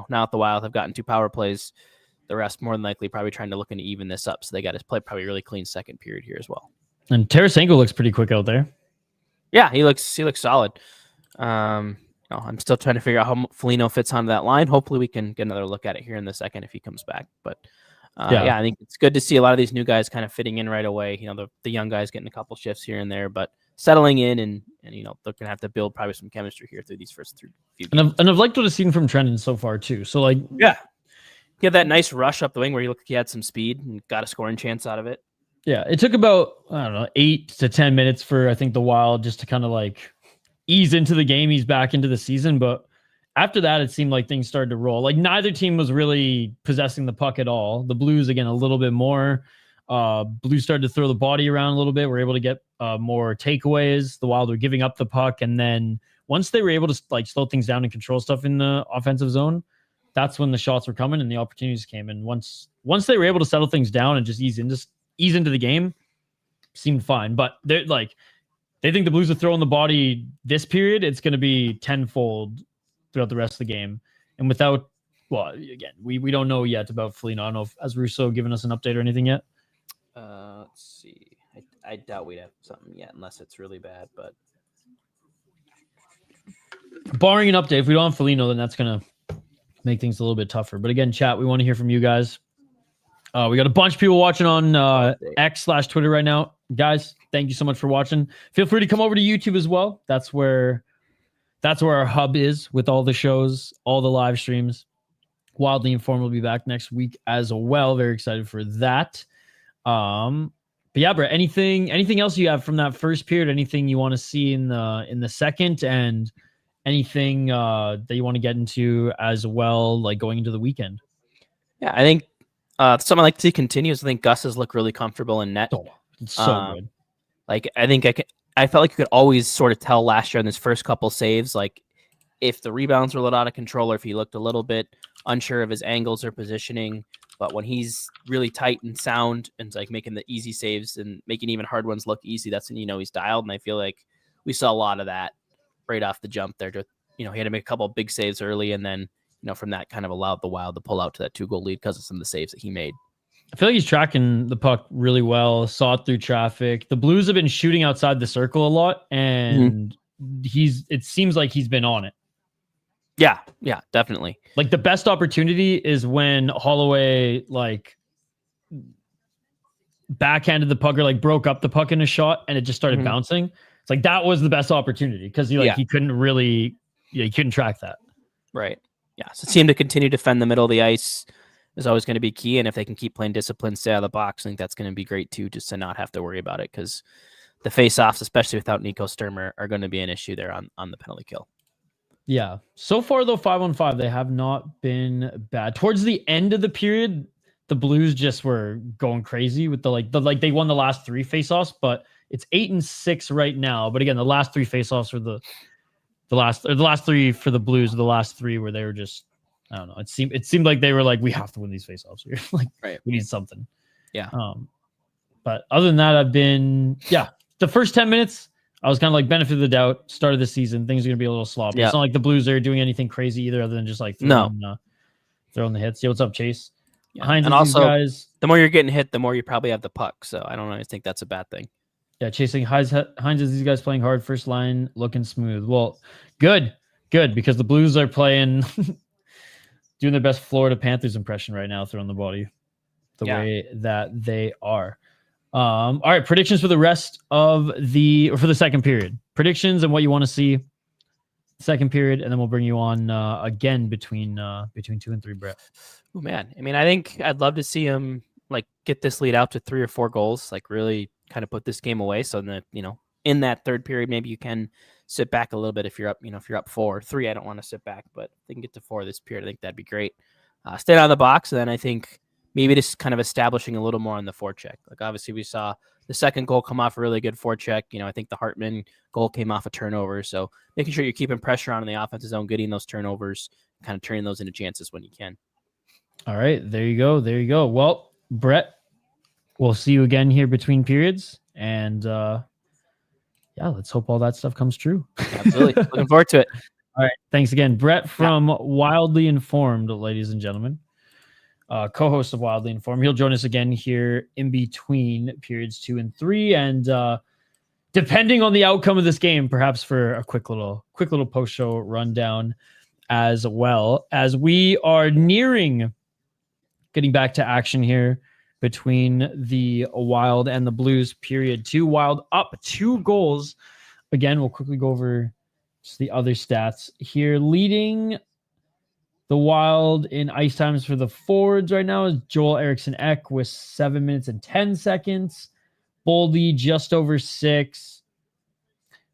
Speaker 3: now at the Wild have gotten 2 power plays, the rest more than likely probably trying to look into even this up. So they got to play probably a really clean second period here as well.
Speaker 1: And Tarasenko looks pretty quick out there.
Speaker 3: Yeah, he looks solid. I'm still trying to figure out how Foligno fits onto that line. Hopefully we can get another look at it here in the second if he comes back. But I think it's good to see a lot of these new guys kind of fitting in right away. The young guys getting a couple shifts here and there, but settling in and they're going to have to build probably some chemistry here through these first few games.
Speaker 1: And I've liked what I've seen from Trenton so far too. So he
Speaker 3: had that nice rush up the wing where he looked like he had some speed and got a scoring chance out of it.
Speaker 1: Yeah, it took about, 8 to 10 minutes for, I think, the Wild just to kind of ease into the game. He's back into the season. But after that, it seemed like things started to roll. Neither team was really possessing the puck at all. The Blues, again, a little bit more. Blues started to throw the body around a little bit. We're able to get more takeaways. The Wild were giving up the puck. And then once they were able to slow things down and control stuff in the offensive zone, that's when the shots were coming and the opportunities came. And once they were able to settle things down and just ease into the game, seemed fine. But they're they think the Blues are throwing the body this period, it's going to be tenfold throughout the rest of the game. And without, again, we don't know yet about Foligno. I don't know if has Russo given us an update or anything yet.
Speaker 3: Let's see. I doubt we'd have something yet unless it's really bad. But
Speaker 1: barring an update, if we don't have Foligno, then that's going to make things a little bit tougher. But again, chat, we want to hear from you guys. We got a bunch of people watching on X/Twitter right now. Guys, thank you so much for watching. Feel free to come over to YouTube as well. That's where our hub is with all the shows, all the live streams. Wildly Informed will be back next week as well. Very excited for that. But yeah, Brett, anything else you have from that first period? Anything you want to see in the second, and anything that you want to get into as well, going into the weekend?
Speaker 3: Yeah, I think something I like to see continues. I think Gus's look really comfortable in net.
Speaker 1: Oh, it's so good.
Speaker 3: I felt like you could always sort of tell last year in his first couple saves, if the rebounds were a little out of control or if he looked a little bit unsure of his angles or positioning. But when he's really tight and sound and making the easy saves and making even hard ones look easy, that's when he's dialed. And I feel like we saw a lot of that right off the jump there. He had to make a couple of big saves early, and then from that kind of allowed the Wild to pull out to that 2-goal lead because of some of the saves that he made.
Speaker 1: I feel like he's tracking the puck really well, saw it through traffic. The Blues have been shooting outside the circle a lot, and it seems like he's been on it.
Speaker 3: Yeah, definitely.
Speaker 1: The best opportunity is when Holloway backhanded the puck or broke up the puck in a shot and it just started bouncing. It's that was the best opportunity because he couldn't really, he couldn't track that.
Speaker 3: Right. Yeah. So seem to continue to defend the middle of the ice is always going to be key. And if they can keep playing discipline, stay out of the box, I think that's going to be great too, just to not have to worry about it, because the face-offs, especially without Nico Sturm, are going to be an issue there on the penalty kill.
Speaker 1: Yeah. So far, though, 5-on-5, they have not been bad. Towards the end of the period, the Blues just were going crazy with they won the last 3 face-offs, but it's 8-6 right now. But again, the last 3 face-offs were the last 3 for the Blues, the last 3 where they were just, I don't know. It seemed like they were we have to win these faceoffs here.
Speaker 3: Right.
Speaker 1: We need something.
Speaker 3: Yeah.
Speaker 1: But other than that, I've been, the first 10 minutes, I was kind of benefit of the doubt. Start of the season, things are going to be a little sloppy. Yeah. It's not like the Blues are doing anything crazy either, other than just throwing the hits. Yeah, what's up, Chase?
Speaker 3: Yeah. And also, guys, the more you're getting hit, the more you probably have the puck. So I don't always think that's a bad thing.
Speaker 1: Yeah, chasing Hines is these guys playing hard. First line looking smooth. Well, good, because the Blues are playing, doing their best Florida Panthers impression right now, throwing the body the way that they are. All right, predictions for the rest of for the second period. Predictions and what you want to see second period, and then we'll bring you on again between 2 and 3, Brett.
Speaker 3: Oh man, I mean, I think I'd love to see him get this lead out to 3 or 4 goals, really kind of put this game away, so that in that third period maybe you can sit back a little bit if you're up. If you're up 4-3, I don't want to sit back, but if they can get to 4 this period, I think that'd be great. Stay out of the box, and then I think maybe just kind of establishing a little more on the forecheck. Obviously we saw the second goal come off a really good forecheck. I think the Hartman goal came off a turnover. So making sure you're keeping pressure on in the offensive zone, getting those turnovers, kind of turning those into chances when you can.
Speaker 1: All right, there you go. Well, Brett, we'll see you again here between periods. And let's hope all that stuff comes true.
Speaker 3: Absolutely. Looking forward to it.
Speaker 1: All right. Thanks again, Brett from Wildly Informed, ladies and gentlemen. co-host of Wildly Informed. He'll join us again here in between periods 2 and 3, and depending on the outcome of this game, perhaps for a quick little post-show rundown as well, as we are nearing getting back to action here between the Wild and the Blues. Period 2. Wild up 2 goals. Again, we'll quickly go over just the other stats here. Leading the Wild in ice times for the forwards right now is Joel Eriksson Ek with 7 minutes and 10 seconds. Boldy just over 6.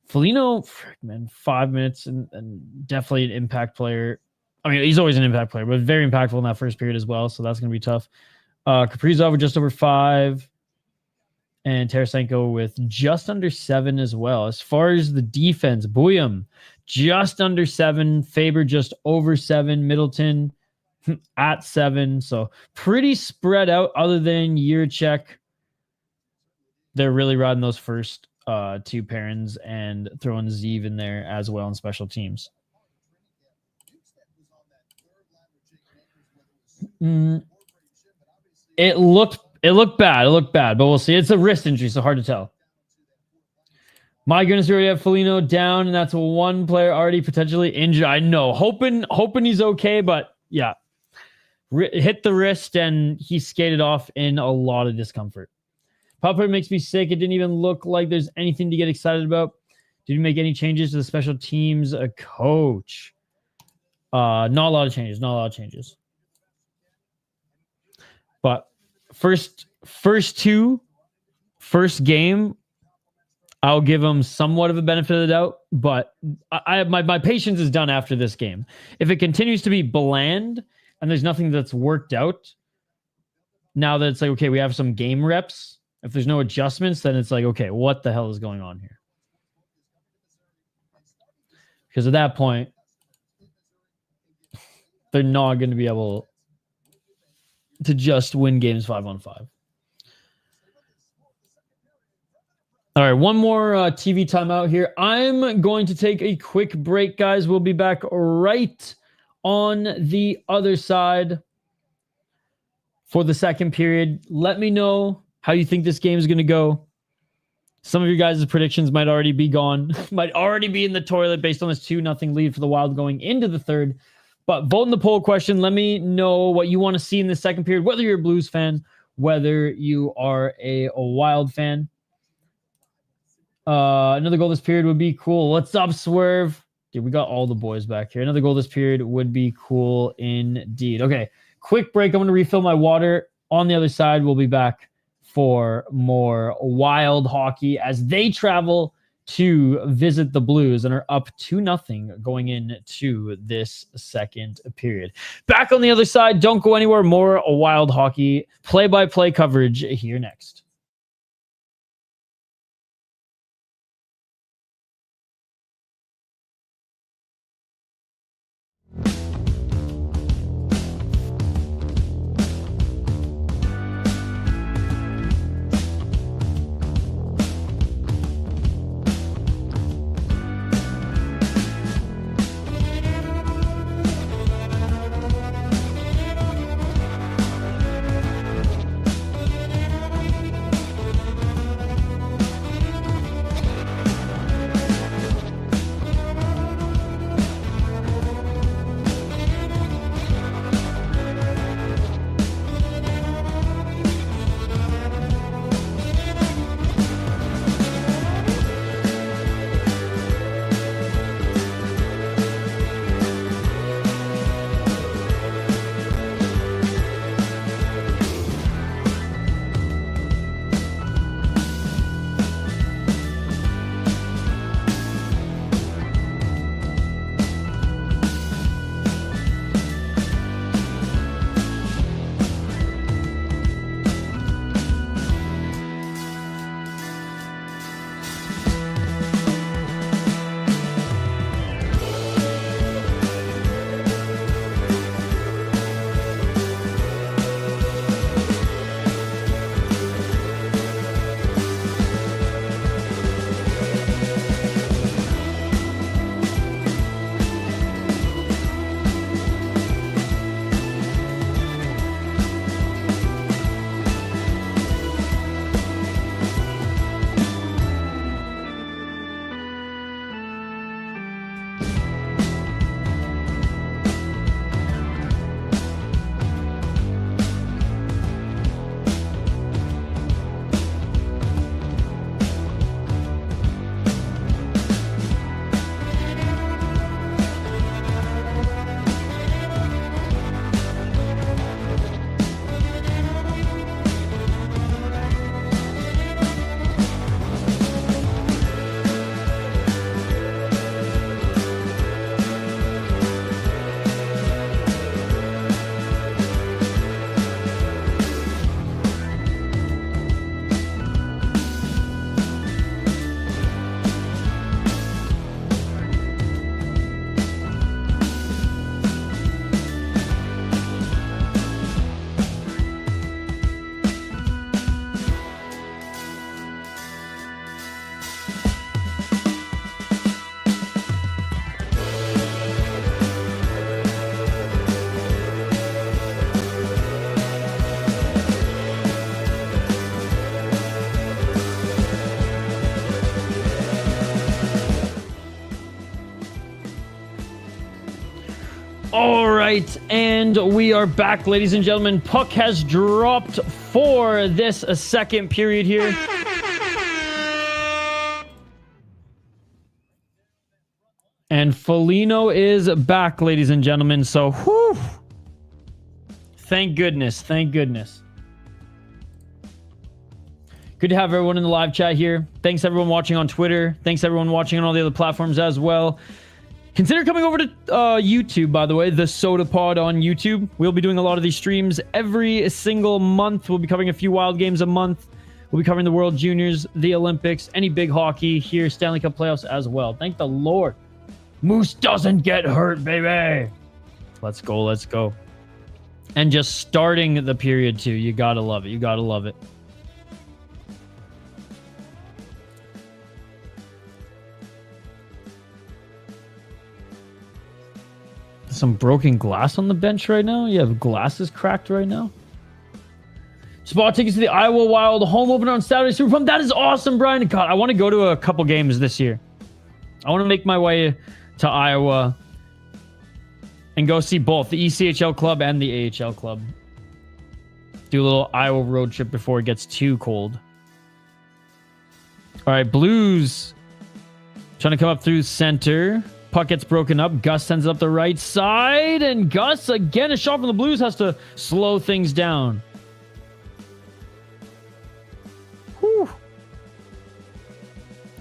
Speaker 1: Foligno, 5 minutes and definitely an impact player. I mean, he's always an impact player, but very impactful in that first period as well, so that's going to be tough. Kaprizov with just over 5. And Tarasenko with just under 7 as well. As far as the defense, Buyam just under 7. Faber just over 7. Middleton at 7. So pretty spread out other than Jiricek. They're really riding those first 2 pairings and throwing Zeev in there as well in special teams. It looked bad, but we'll see. It's a wrist injury, so hard to tell. My goodness, we already have Foligno down, and that's 1 player already potentially injured. I know, hoping he's okay, but yeah, hit the wrist and he skated off in a lot of discomfort. Popper makes me sick. It didn't even look like there's anything to get excited about. Did you make any changes to the special teams coach? Not a lot of changes. But first game, I'll give him somewhat of a benefit of the doubt, but my patience is done after this game. If it continues to be bland and there's nothing that's worked out, now that it's like, okay, we have some game reps. If there's no adjustments, then it's like, okay, what the hell is going on here? Because at that point, they're not going to be able to just win games 5-on-5. All right, one more TV timeout here. I'm going to take a quick break, guys. We'll be back right on the other side for the second period. Let me know how you think this game is going to go. Some of your guys' predictions might already be gone, might already be in the toilet based on this 2-0 lead for the Wild going into the third. But vote in the poll question. Let me know what you want to see in the second period, whether you're a Blues fan, whether you are a Wild fan. Another goal this period would be cool. What's up, Swerve? Dude, we got all the boys back here. Another goal this period would be cool indeed. Okay, quick break. I'm going to refill my water. On the other side, we'll be back for more Wild hockey as they travel to visit the Blues and are up 2-0 going into this second period. Back on the other side, don't go anywhere. More Wild hockey play-by-play coverage here next. right, and we are back, ladies and gentlemen. Puck has dropped for this second period here. And Foligno is back, ladies and gentlemen. So, whew. Thank goodness. Thank goodness. Good to have everyone in the live chat here. Thanks everyone watching on Twitter. Thanks everyone watching on all the other platforms as well. Consider coming over to YouTube, by the way, the Sota Pod on YouTube. We'll be doing a lot of these streams every single month. We'll be covering a few Wild games a month. We'll be covering the World Juniors, the Olympics, any big hockey here, Stanley Cup playoffs as well. Thank the Lord. Moose doesn't get hurt, baby. Let's go, let's go. And just starting the period too. You gotta love it. You gotta love it. Some broken glass on the bench right now. You have glasses cracked right now. Spot tickets to the Iowa Wild home opener on Saturday. Super fun. That is awesome, Brian. God, I want to go to a couple games this year. I want to make my way to Iowa and go see both the ECHL club and the AHL club. Do a little Iowa road trip before it gets too cold. All right, Blues trying to come up through center. Puck gets broken up. Gus sends it up the right side. And Gus, again, a shot from the Blues, has to slow things down. Whew.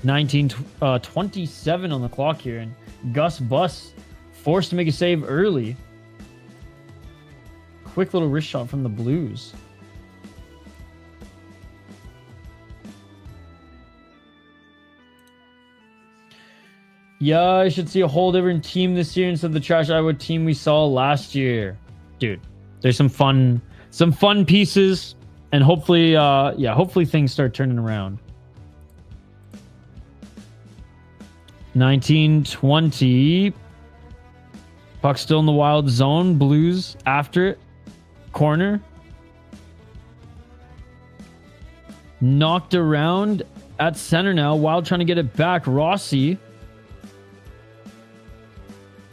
Speaker 1: 19:27 on the clock here. And Gus Bus forced to make a save early. Quick little wrist shot from the Blues. Yeah, I should see a whole different team this year instead of the trash Iowa team we saw last year. Dude, there's some fun pieces, and hopefully, hopefully things start turning around. 19:20. Puck still in the Wild zone. Blues after it. Corner. Knocked around at center now. Wild trying to get it back. Rossi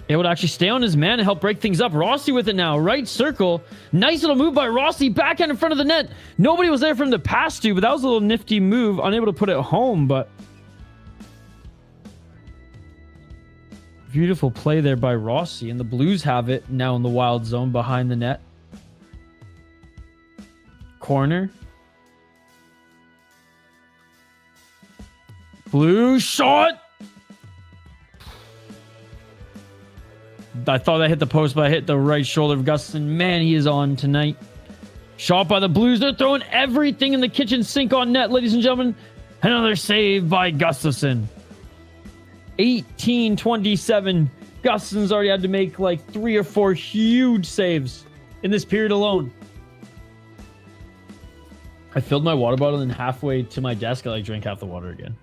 Speaker 1: able to actually stay on his man and help break things up. Rossi with it now. Right circle. Nice little move by Rossi. Backhand in front of the net. Nobody was there for him to pass to, but that was a little nifty move. Unable to put it home, but beautiful play there by Rossi. And the Blues have it now in the Wild zone behind the net. Corner. Blue shot. I thought I hit the post, but I hit the right shoulder of Gustafson. Man, he is on tonight. Shot by the Blues. They're throwing everything in the kitchen sink on net, ladies and gentlemen. Another save by Gustafson. 18:27. Gustafson's already had to make like 3 or 4 huge saves in this period alone. I filled my water bottle and halfway to my desk, I like drank half the water again.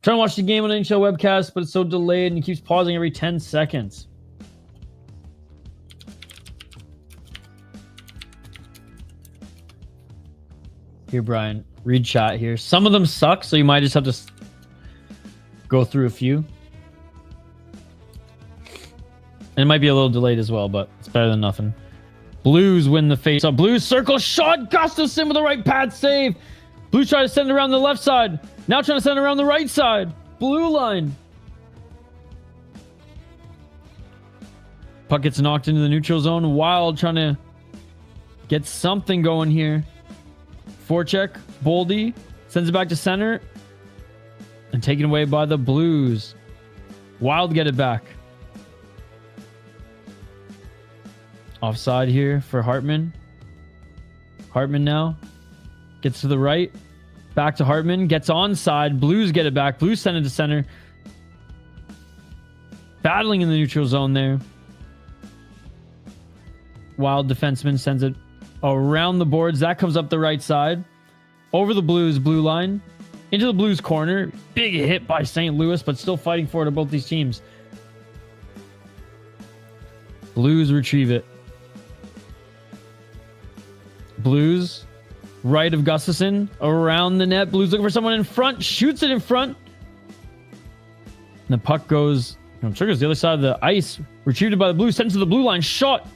Speaker 1: Trying to watch the game on NHL webcast, but it's so delayed and it keeps pausing every 10 seconds. Here, Brian, read chat here. Some of them suck, so you might just have to go through a few. And it might be a little delayed as well, but it's better than nothing. Blues win the face-off. Blues circle shot. Gustafson with the right pad save. Blues try to send it around the left side. Now trying to send it around the right side. Blue line. Puck gets knocked into the neutral zone. Wild trying to get something going here. Forecheck. Boldy sends it back to center. And taken away by the Blues. Wild get it back. Offside here for Hartman. Hartman now gets to the right. Back to Hartman. Gets onside. Blues get it back. Blues send it to center. Battling in the neutral zone there. Wild defenseman sends it around the boards. That comes up the right side. Over the Blues blue line. Into the Blues corner. Big hit by St. Louis, but still fighting for it to both these teams. Blues retrieve it. Blues, right of Gustafson, around the net. Blues looking for someone in front, shoots it in front. And the puck goes Triggers the other side of the ice. Retrieved by the Blues. Sent to the blue line. Shot.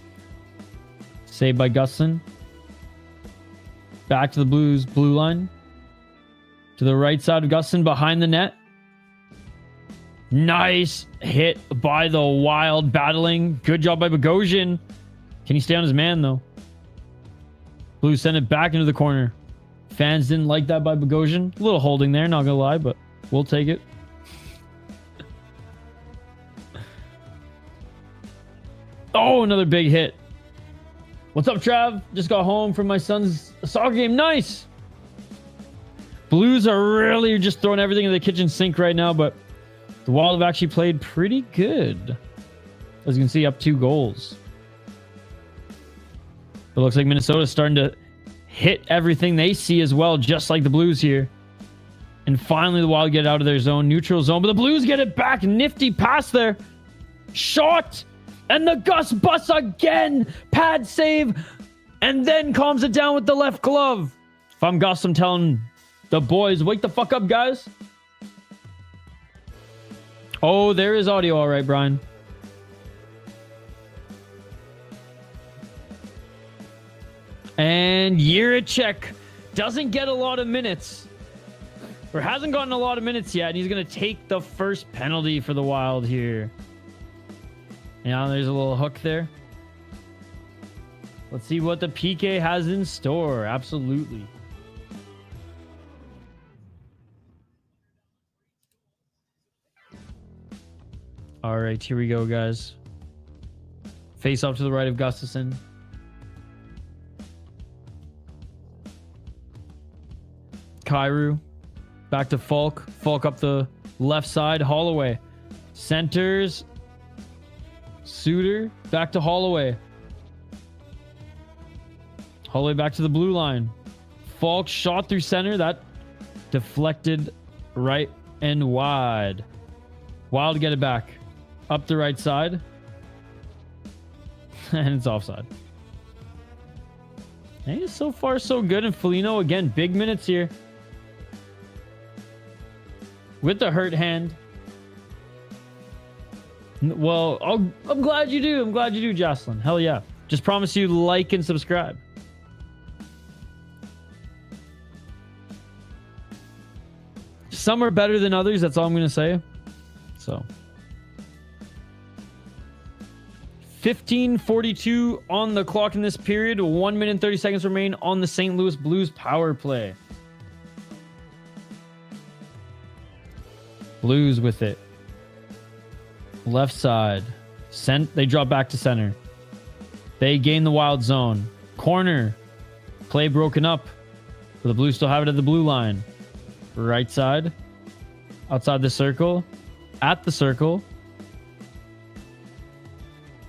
Speaker 1: Saved by Gustin. Back to the Blues blue line. To the right side of Gustin behind the net. Nice hit by the Wild battling. Good job by Bogosian. Can he stay on his man though? Blues send it back into the corner. Fans didn't like that by Bogosian. A little holding there, not gonna lie, but we'll take it. Oh, another big hit. What's up, Trav? Just got home from my son's soccer game. Nice. Blues are really just throwing everything in the kitchen sink right now, but the Wild have actually played pretty good. As you can see, up 2 goals. It looks like Minnesota's starting to hit everything they see as well, just like the Blues here. And finally, the Wild get out of their zone, neutral zone, but the Blues get it back. Nifty pass there. Shot. And the Gus busts again. Pad save. And then calms it down with the left glove. If I'm Gus, I'm telling the boys, wake the fuck up, guys. Oh, there is audio. All right, Brian. And Jiricek doesn't get a lot of minutes. Or hasn't gotten a lot of minutes yet. And he's going to take the first penalty for the Wild here. Yeah, there's a little hook there. Let's see what the PK has in store. Absolutely. All right, here we go, guys. Face off to the right of Gustafsson. Kyrou. Back to Falk. Falk up the left side. Holloway. Centers. Suter. Back to Holloway. Holloway back to the blue line. Falk shot through center. That deflected right and wide. Wild get it back. Up the right side. And it's offside. Hey, so far so good. And Foligno, again, big minutes here. With the hurt hand. Well, I'm glad you do. I'm glad you do, Jocelyn. Hell yeah. Just promise you like and subscribe. Some are better than others. That's all I'm going to say. So. 15:42 on the clock in this period. 1 minute and 30 seconds remain on the St. Louis Blues power play. Blues with it. Left side. They drop back to center. They gain the Wild zone. Corner. Play broken up. But the Blues still have it at the blue line. Right side. Outside the circle. At the circle.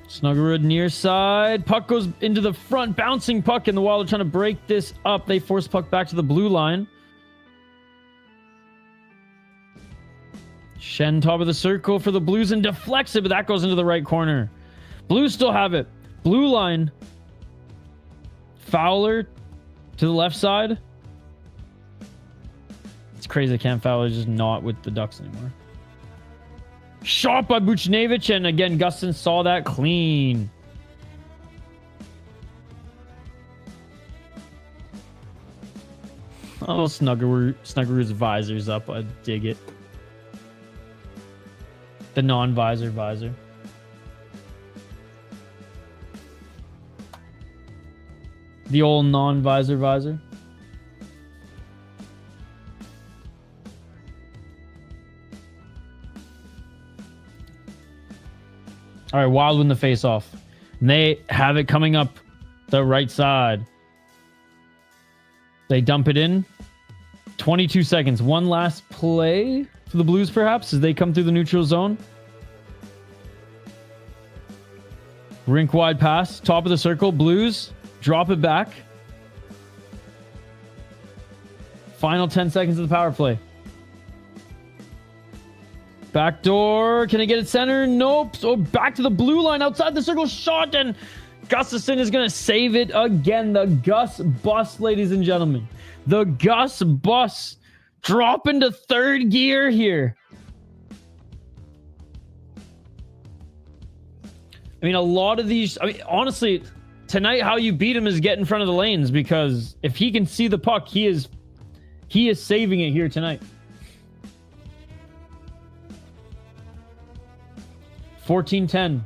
Speaker 1: Snuggerud near side. Puck goes into the front. Bouncing puck, and the Wild are trying to break this up. They force puck back to the blue line. Shen top of the circle for the Blues and deflects it, but that goes into the right corner. Blues still have it. Blue line. Fowler to the left side. It's crazy Cam Fowler is just not with the Ducks anymore. Shot by Buchnevich, and again, Gustin saw that clean. Oh, Snuggerud's visor's up. I dig it. The non-visor visor. The old non-visor visor. All right, Wild win the face-off. And they have it coming up the right side. They dump it in. 22 seconds. One last play for the Blues, perhaps, as they come through the neutral zone. Rink-wide pass. Top of the circle. Blues drop it back. Final 10 seconds of the power play. Backdoor. Can I get it center? Nope. So back to the blue line outside the circle. Shot, and Gustafsson is going to save it again. The Gus bus, ladies and gentlemen. The Gus bus. Drop into third gear here. I mean, a lot of these, I mean, honestly, tonight, how you beat him is get in front of the lanes, because if he can see the puck, he is saving it here tonight. 14-10.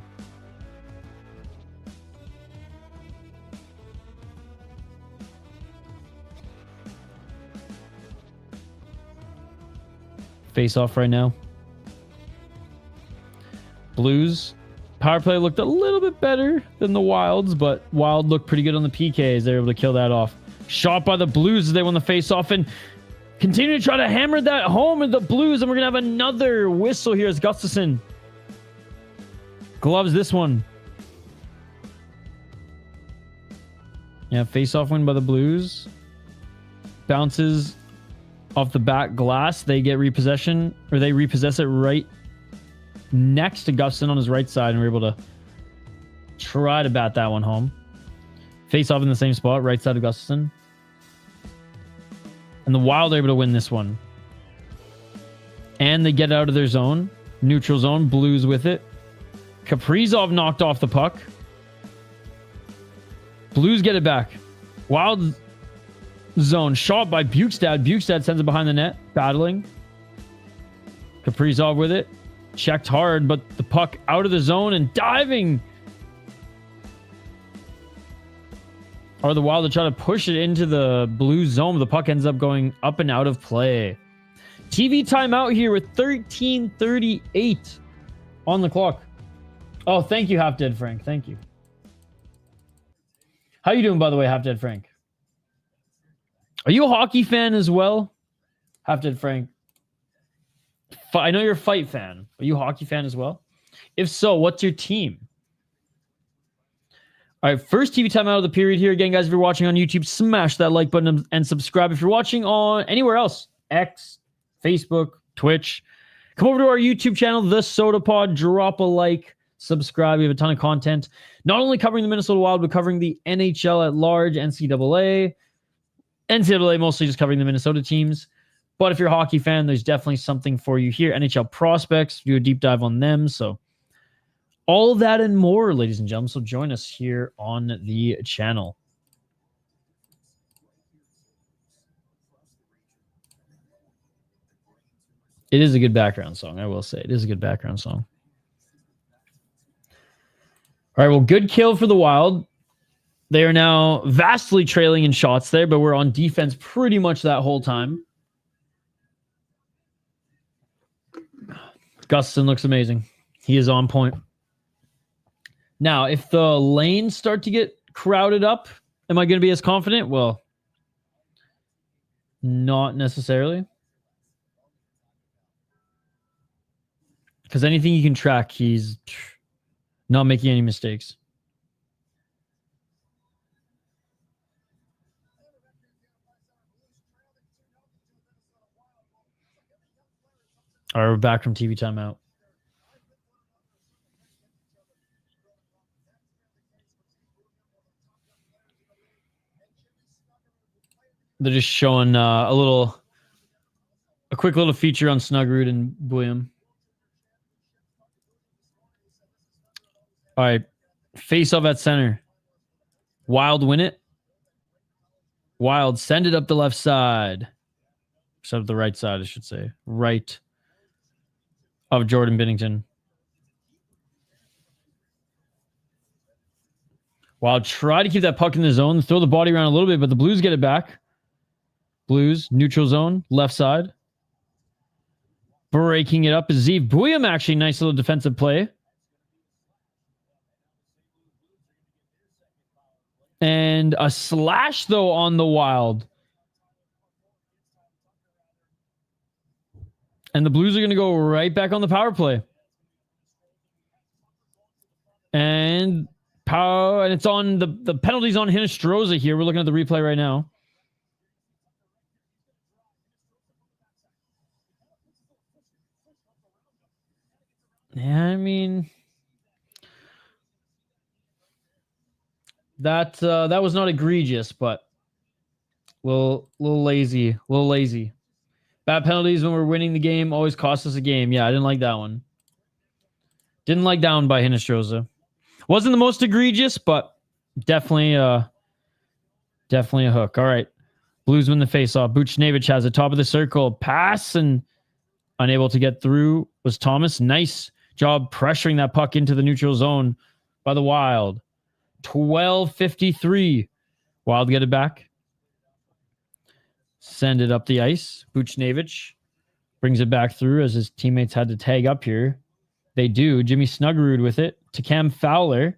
Speaker 1: Face off right now. Blues. Power play looked a little bit better than the Wilds, but Wild looked pretty good on the PKs. They were able to kill that off. Shot by the Blues as they won the face-off and continue to try to hammer that home at the Blues. And we're going to have another whistle here as Gustafsson gloves this one. Yeah, face-off win by the Blues. Bounces off the back glass. They get repossession, or they repossess it right next to Gustafsson on his right side, and we're able to try to bat that one home. Face off in the same spot, right side of Gustafsson. And the Wild are able to win this one. And they get out of their zone. Neutral zone, Blues with it. Kaprizov knocked off the puck. Blues get it back. Wild zone, shot by Bukestad. Bukestad sends it behind the net, battling. Kaprizov with it. Checked hard, but the puck out of the zone and diving. Or the Wild to try to push it into the Blue zone. The puck ends up going up and out of play. TV timeout here with 13:38 on the clock. Oh, thank you, Half Dead Frank. Thank you. How you doing, by the way, Half Dead Frank? Are you a hockey fan as well? Half Dead Frank. I know you're a fight fan. Are you a hockey fan as well? If so, what's your team? All right, first TV time out of the period here. Again, guys, if you're watching on YouTube, smash that like button and subscribe. If you're watching on anywhere else, X, Facebook, Twitch, come over to our YouTube channel, The Sota Pod. Drop a like, subscribe. We have a ton of content. Not only covering the Minnesota Wild, but covering the NHL at large, NCAA. NCAA mostly just covering the Minnesota teams. But if you're a hockey fan, there's definitely something for you here. NHL prospects, do a deep dive on them. So all that and more, ladies and gentlemen. So join us here on the channel. It is a good background song, I will say. It is a good background song. All right, well, good kill for the Wild. They are now vastly trailing in shots there, but we're on defense pretty much that whole time. Gustafsson looks amazing. He is on point. Now, if the lanes start to get crowded up, am I going to be as confident? Well, not necessarily. Because anything you can track, he's not making any mistakes. All right, we're back from TV timeout. They're just showing a quick little feature on Snuggerud and William. All right, face off at center. Wild win it. Wild send it up the left side. Except the right side, I should say. Right of Jordan Binnington. Wild try to keep that puck in the zone, throw the body around a little bit, but the Blues get it back. Blues, neutral zone, left side. Breaking it up is Zeev Buium, actually. Nice little defensive play. And a slash, though, on the Wild. And the Blues are going to go right back on the power play. And it's on the penalty's on Hinostroza here. We're looking at the replay right now. Yeah, I mean, that was not egregious, but a little lazy. Bad penalties when we're winning the game always cost us a game. Yeah, I didn't like that one. Didn't like that one by Hinostroza. Wasn't the most egregious, but definitely a hook. All right. Blues win the faceoff. Buchnevich has it. Top of the circle. Pass and unable to get through was Thomas. Nice job pressuring that puck into the neutral zone by the Wild. 12:53. Wild get it back. Send it up the ice. Buchnevich brings it back through as his teammates had to tag up here. They do. Jimmy Snuggerud with it to Cam Fowler.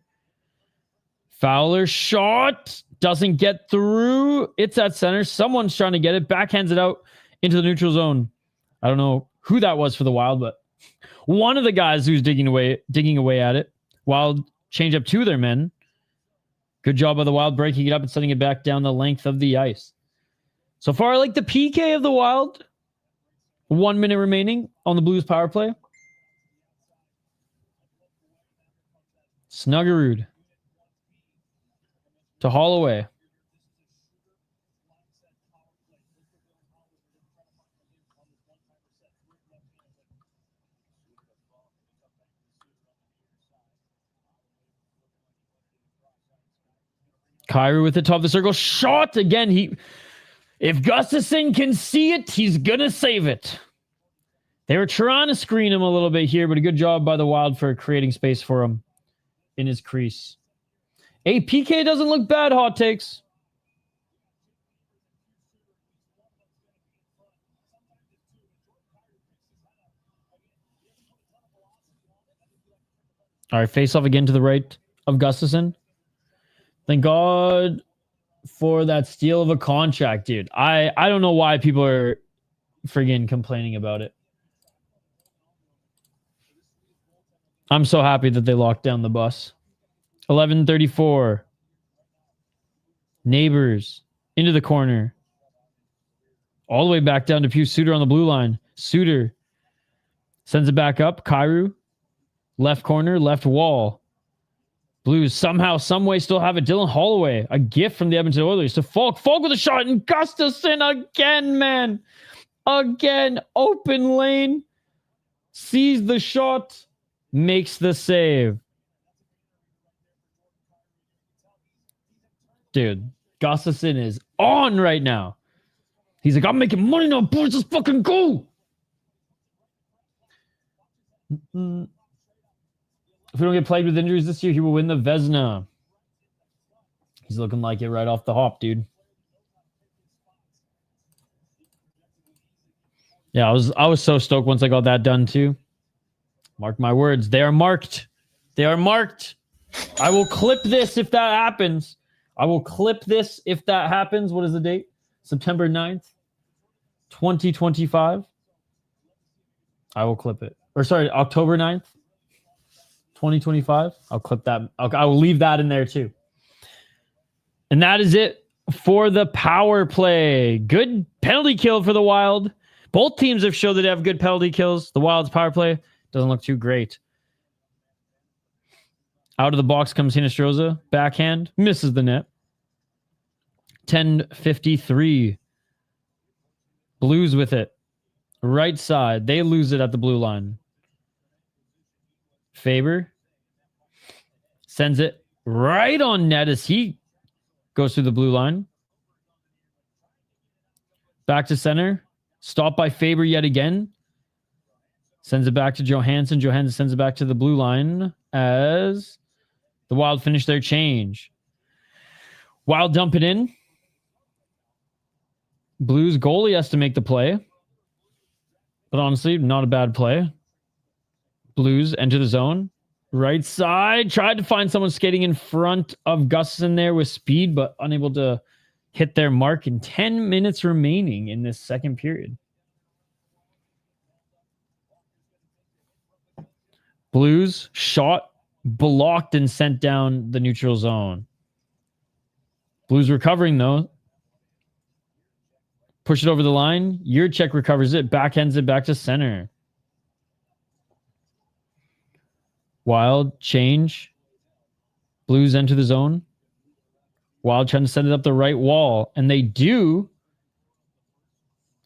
Speaker 1: Fowler shot. Doesn't get through. It's at center. Someone's trying to get it. Backhands it out into the neutral zone. I don't know who that was for the Wild, but one of the guys who's digging away at it. Wild change up 2 of their men. Good job by the Wild breaking it up and sending it back down the length of the ice. So far, I like the PK of the Wild. 1 minute remaining on the Blues power play. Snuggerud to Holloway. Kyrou with the top of the circle. Shot again. If Gustafson can see it, he's going to save it. They were trying to screen him a little bit here, but a good job by the Wild for creating space for him in his crease. Hey, PK doesn't look bad, hot takes. All right, face off again to the right of Gustafson. Thank God for that steal of a contract, dude. I don't know why people are friggin' complaining about it. I'm so happy that they locked down the bus. 11:34. Neighbors into the corner. All the way back down to Pew Suter on the blue line. Suter sends it back up. Kyrou. Left corner, left wall. Blues somehow, some way still have it. Dylan Holloway, a gift from the Edmonton Oilers to Falk. Falk with a shot and Gustafson again, man. Again, open lane. Sees the shot. Makes the save. Dude, Gustafson is on right now. He's like, I'm making money now, boys. Let's fucking go. If we don't get plagued with injuries this year, he will win the Vezina. He's looking like it right off the hop, dude. Yeah, I was so stoked once I got that done too. Mark my words. They are marked. They are marked. I will clip this if that happens. I will clip this if that happens. What is the date? September 9th, 2025. I will clip it. Or sorry, October 9th, 2025. I'll clip that. I will leave that in there too. And that is it for the power play. Good penalty kill for the Wild. Both teams have showed that they have good penalty kills. The Wild's power play doesn't look too great. Out of the box comes Hinostroza. Backhand. Misses the net. 10:53. Blues with it. Right side. They lose it at the blue line. Faber sends it right on net as he goes through the blue line. Back to center. Stopped by Faber yet again. Sends it back to Johansson. Johansson sends it back to the blue line as the Wild finish their change. Wild dump it in. Blues goalie has to make the play. But honestly, not a bad play. Blues enter the zone. Right side. Tried to find someone skating in front of Gustafson there with speed, but unable to hit their mark in 10 minutes remaining in this second period. Blues shot, blocked, and sent down the neutral zone. Blues recovering, though. Push it over the line. Yurchek recovers it. Backhands it back to center. Wild change. Blues enter the zone. Wild trying to send it up the right wall. And they do.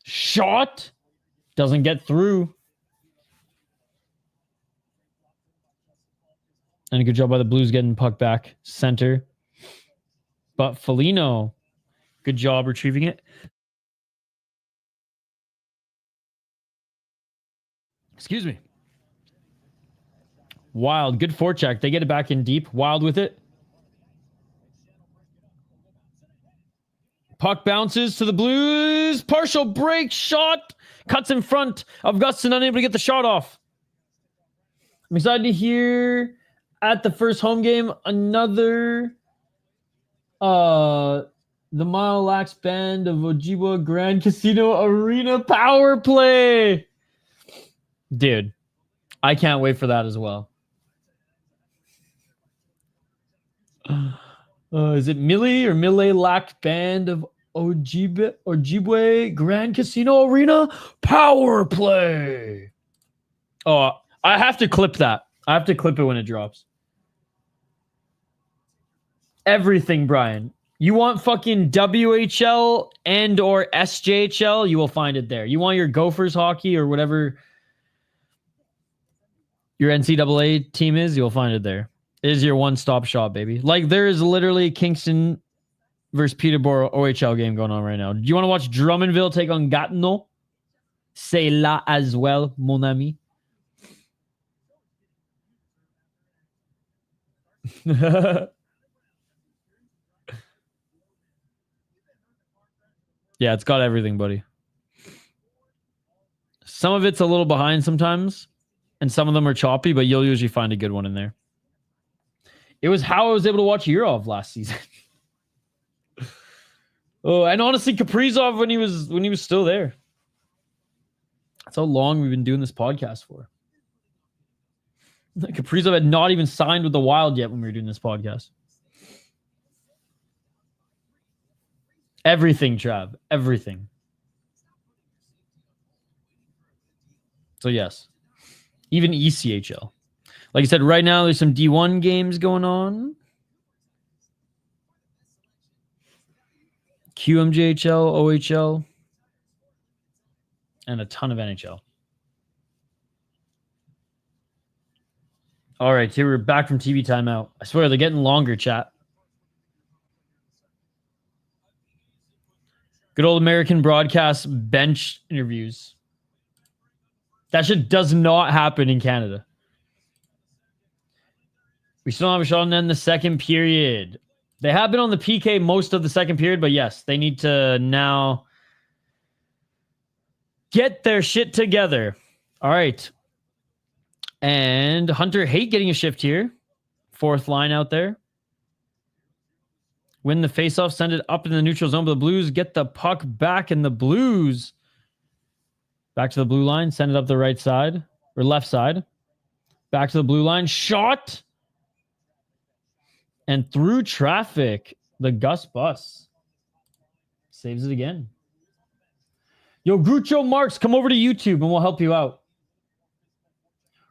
Speaker 1: Shot. Doesn't get through. And a good job by the Blues getting puck back center. But Foligno, good job retrieving it. Excuse me. Wild, good forecheck. They get it back in deep. Wild with it. Puck bounces to the Blues. Partial break shot. Cuts in front of Gustin, unable to get the shot off. I'm excited to hear at the first home game another the Mile Lax Band of Ojibwa Grand Casino Arena power play. Dude, I can't wait for that as well. Is it Millie or Mille Lac Band of Ojibwe Grand Casino Arena power play? Oh, I have to clip that. I have to clip it when it drops. Everything, Brian. You want fucking WHL and or SJHL, you will find it there. You want your Gophers hockey or whatever your NCAA team is, you'll find it there. It is your one-stop shop, baby. Like, there is literally Kingston versus Peterborough OHL game going on right now. Do you want to watch Drummondville take on Gatineau? C'est là as well, mon ami. Yeah, it's got everything, buddy. Some of it's a little behind sometimes, and some of them are choppy, but you'll usually find a good one in there. It was how I was able to watch Yurov last season. Oh, and honestly, Kaprizov when he was still there. That's how long we've been doing this podcast for. Kaprizov had not even signed with the Wild yet when we were doing this podcast. Everything, Trav. Everything. So, yes. Even ECHL. Like I said, right now there's some D1 games going on. QMJHL, OHL. And a ton of NHL. All right, here we're back from TV timeout. I swear, they're getting longer, chat. Good old American broadcast bench interviews. That shit does not happen in Canada. We still don't have a shot on end the second period. They have been on the PK most of the second period, but yes, they need to now get their shit together. All right. And Hunter Haight getting a shift here. Fourth line out there. Win the faceoff, send it up in the neutral zone, but the Blues get the puck back, and the Blues back to the blue line, send it up the right side, or left side. Back to the blue line, shot! And through traffic, the Gus Bus saves it again. Yo, Groucho Marx, come over to YouTube and we'll help you out.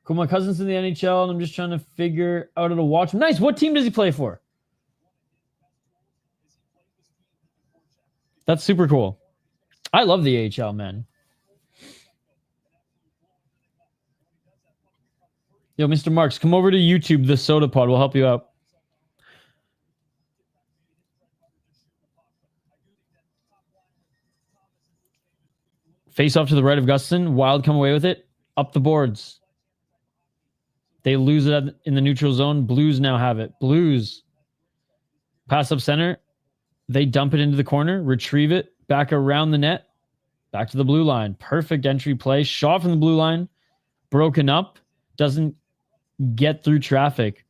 Speaker 1: Cool, my cousin's in the NHL and I'm just trying to figure out how to watch him. Nice, what team does he play for? That's super cool. I love the AHL, man. Yo, Mr. Marks, come over to YouTube, the Sota Pod. We'll help you out. Face off to the right of Gustin. Wild come away with it. Up the boards. They lose it in the neutral zone. Blues now have it. Blues. Pass up center. They dump it into the corner, retrieve it, back around the net, back to the blue line. Perfect entry play. Shot from the blue line. Broken up. Doesn't get through traffic.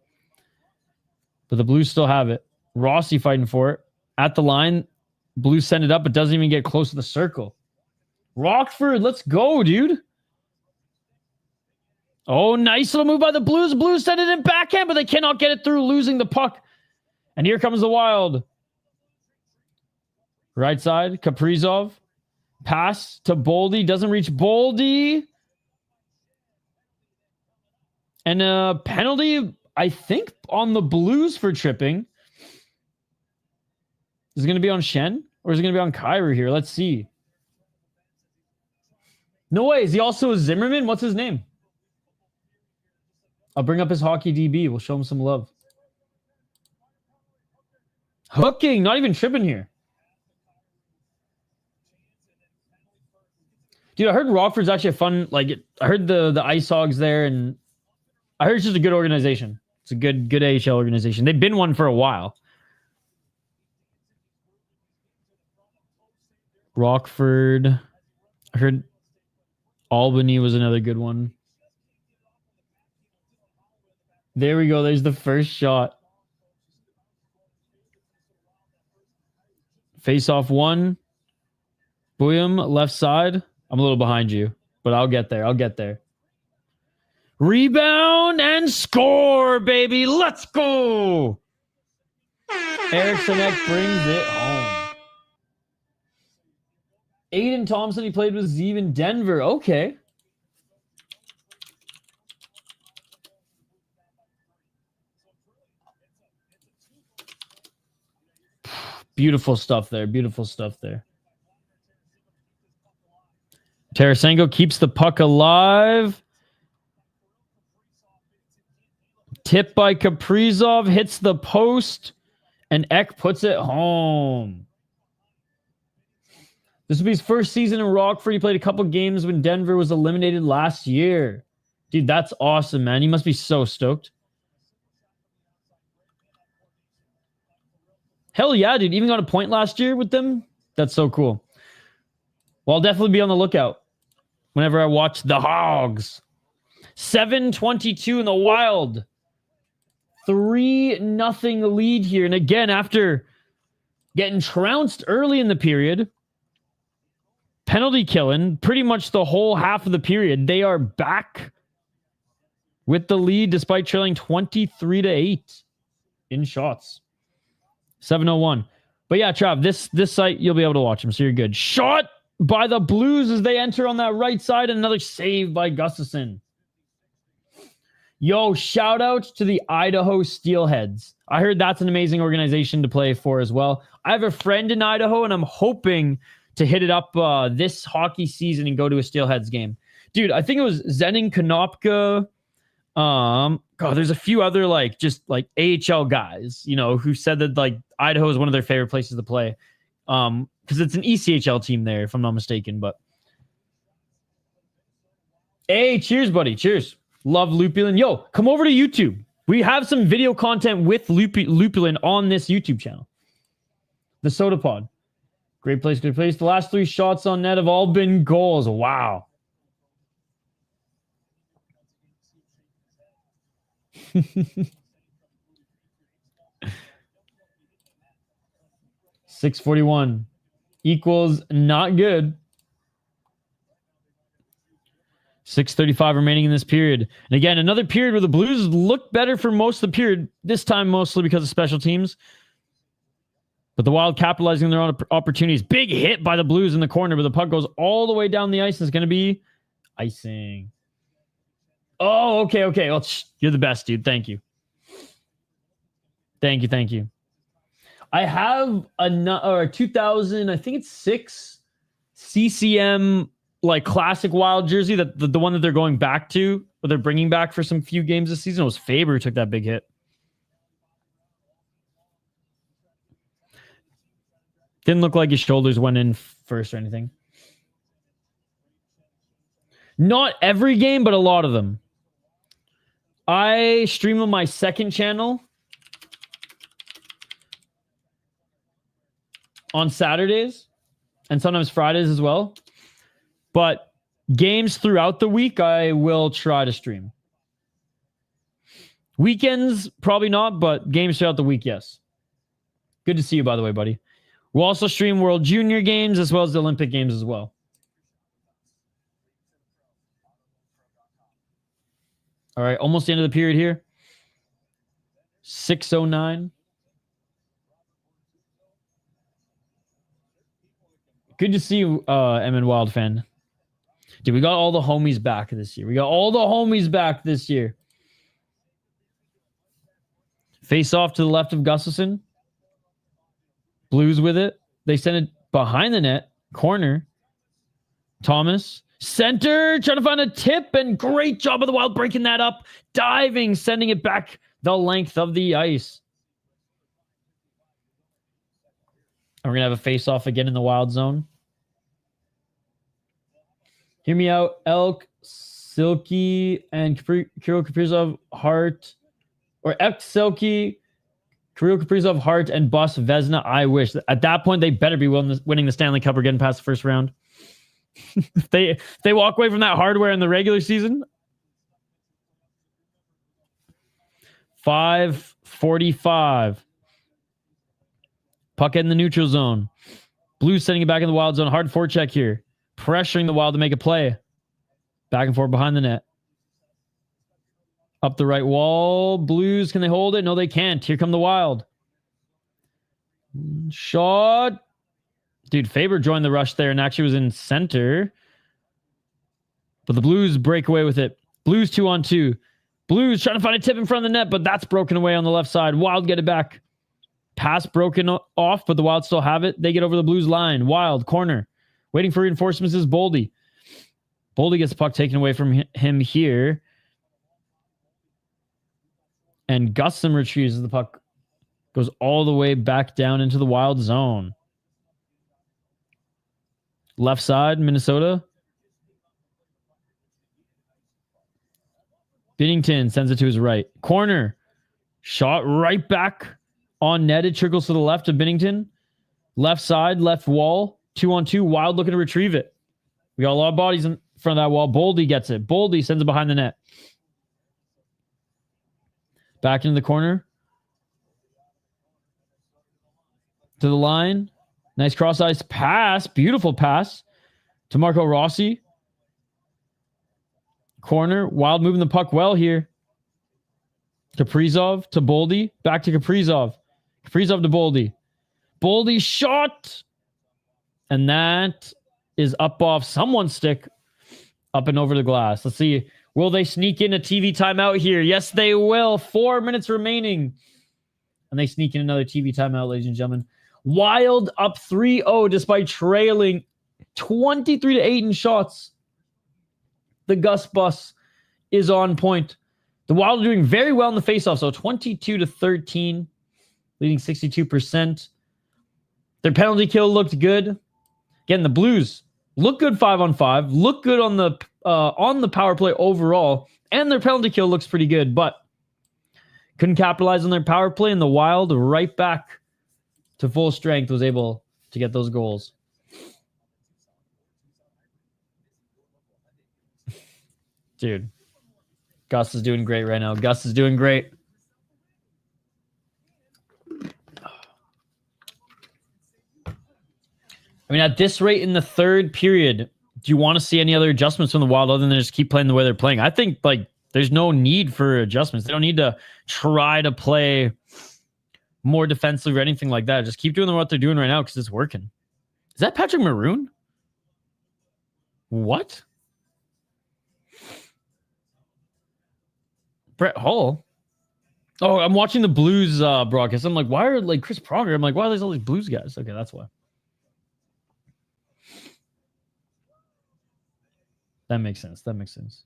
Speaker 1: But the Blues still have it. Rossi fighting for it. At the line. Blues send it up, but doesn't even get close to the circle. Rockford, let's go, dude. Oh, nice little move by the Blues. Blues send it in backhand, but they cannot get it through, losing the puck. And here comes the Wild. Right side, Kaprizov. Pass to Boldy. Doesn't reach Boldy. And a penalty, I think, on the Blues for tripping. Is it going to be on Shen? Or is it going to be on Kyrie here? Let's see. No way. Is he also a Zimmerman? What's his name? I'll bring up his hockey DB. We'll show him some love. Hooking, not even tripping here. Dude, I heard Rockford's actually a fun, I heard the Ice Hogs there, and I heard it's just a good organization. It's a good AHL organization. They've been one for a while. Rockford. I heard Albany was another good one. There we go. There's the first shot. Face off one. Boom, left side. I'm a little behind you, but I'll get there. I'll get there. Rebound and score, baby. Let's go. Eriksson brings it home. Aiden Thompson, he played with Zeev in Denver. Okay. Beautiful stuff there. Beautiful stuff there. Tarasenko keeps the puck alive. Tip by Kaprizov, hits the post, and Ek puts it home. This will be his first season in Rockford. He played a couple games when Denver was eliminated last year. Dude, that's awesome, man. He must be so stoked. Hell yeah, dude. Even got a point last year with them. That's so cool. Well, I'll definitely be on the lookout whenever I watch the Hogs. 7:22 in the Wild. 3-0 lead here. And again, after getting trounced early in the period, penalty killing pretty much the whole half of the period, they are back with the lead despite trailing 23-8 in shots. 7:01. But yeah, Trav, this site, you'll be able to watch them, so you're good. Shot by the Blues as they enter on that right side, and another save by Gustafson. Yo, shout out to the Idaho Steelheads. I heard that's an amazing organization to play for as well. I have a friend in Idaho, and I'm hoping to hit it up this hockey season and go to a Steelheads game. Dude, I think it was Zenon Konopka. God, there's a few other just AHL guys, who said that Idaho is one of their favorite places to play. Because it's an ECHL team there, if I'm not mistaken. But hey, cheers, buddy. Cheers. Love Lupulin. Yo, come over to YouTube. We have some video content with Lupulin on this YouTube channel. The Sota Pod. Great place, good place. The last 3 shots on net have all been goals. Wow. $6.41 equals not good. 6:35 remaining in this period. And again, another period where the Blues looked better for most of the period, this time mostly because of special teams. But the Wild capitalizing on their own opportunities. Big hit by the Blues in the corner, but the puck goes all the way down the ice. It's going to be icing. Oh, okay. Well, you're the best, dude. Thank you. Thank you. I have a 2000, I think it's 6 CCM classic Wild jersey, that the one that they're going back to, or they're bringing back for some few games this season. It was Faber who took that big hit. Didn't look like his shoulders went in first or anything. Not every game, but a lot of them. I stream on my second channel on Saturdays and sometimes Fridays as well. But games throughout the week, I will try to stream. Weekends, probably not, but games throughout the week, yes. Good to see you, by the way, buddy. We'll also stream World Junior games as well as the Olympic games as well. All right, almost the end of the period here. 6:09. Good to see you, mnwild fan. Dude, we got all the homies back this year. Face off to the left of Gustafson. Blues with it. They send it behind the net. Corner. Thomas. Center, trying to find a tip, and great job of the Wild breaking that up. Diving, sending it back the length of the ice. And we're going to have a face-off again in the Wild zone. Hear me out. Elk, Silky, and Kirill Kaprizov, Hart. Or Elk, Silky, Kirill Kaprizov, Hart, and Bus Vezina. I wish. At that point, they better be winning the Stanley Cup or getting past the first round. If they walk away from that hardware in the regular season. 5:45. Puck in the neutral zone. Blues sending it back in the Wild zone. Hard forecheck here. Pressuring the Wild to make a play. Back and forth behind the net. Up the right wall. Blues, can they hold it? No, they can't. Here come the Wild. Shot. Dude, Faber joined the rush there and actually was in center. But the Blues break away with it. Blues 2-on-2. Blues trying to find a tip in front of the net, but that's broken away on the left side. Wild get it back. Pass broken off, but the Wild still have it. They get over the Blues line. Wild, corner. Waiting for reinforcements is Boldy. Boldy gets the puck taken away from him here. And Gussom retrieves the puck. Goes all the way back down into the Wild zone. Left side, Minnesota. Binnington sends it to his right. Corner. Shot right back on net. It trickles to the left of Binnington. Left side, left wall. 2-on-2. Wild looking to retrieve it. We got a lot of bodies in front of that wall. Boldy gets it. Boldy sends it behind the net. Back into the corner. To the line. Nice cross-ice pass. Beautiful pass to Marco Rossi. Corner. Wild moving the puck well here. Kaprizov to Boldy. Back to Kaprizov. Kaprizov to Boldy. Boldy shot. And that is up off someone's stick. Up and over the glass. Let's see. Will they sneak in a TV timeout here? Yes, they will. 4 minutes remaining. And they sneak in another TV timeout, ladies and gentlemen. Wild up 3-0 despite trailing 23-8 in shots. The Gus Bus is on point. The Wild are doing very well in the faceoff, so 22-13, leading 62%. Their penalty kill looked good. Again, the Blues look good 5-on-5, look good on the power play overall, and their penalty kill looks pretty good, but couldn't capitalize on their power play, and the Wild right back to full strength was able to get those goals. Dude, Gus is doing great right now. Gus is doing great. I mean, at this rate in the third period, do you want to see any other adjustments from the Wild other than just keep playing the way they're playing? I think there's no need for adjustments. They don't need to try to play more defensively or anything like that. Just keep doing what they're doing right now because it's working. Is that Patrick Maroon? What? Brett Hull? Oh, I'm watching the Blues broadcast. I'm like, why are Chris Pronger? I'm like, why are there all these Blues guys? Okay, that's why. That makes sense.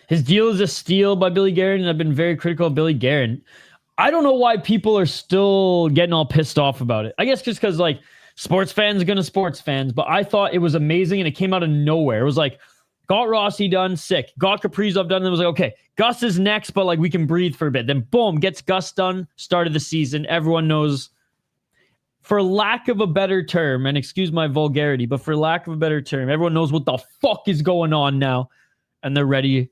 Speaker 1: His deal is a steal by Billy Guerin, and I've been very critical of Billy Guerin. I don't know why people are still getting all pissed off about it. I guess just because sports fans are gonna sports fans, but I thought it was amazing and it came out of nowhere. It was got Rossi done, sick. Got Kaprizov done, and it was okay, Gus is next, but we can breathe for a bit. Then boom, gets Gus done, start of the season. Everyone knows, for lack of a better term, and excuse my vulgarity, but for lack of a better term, everyone knows what the fuck is going on now, and they're ready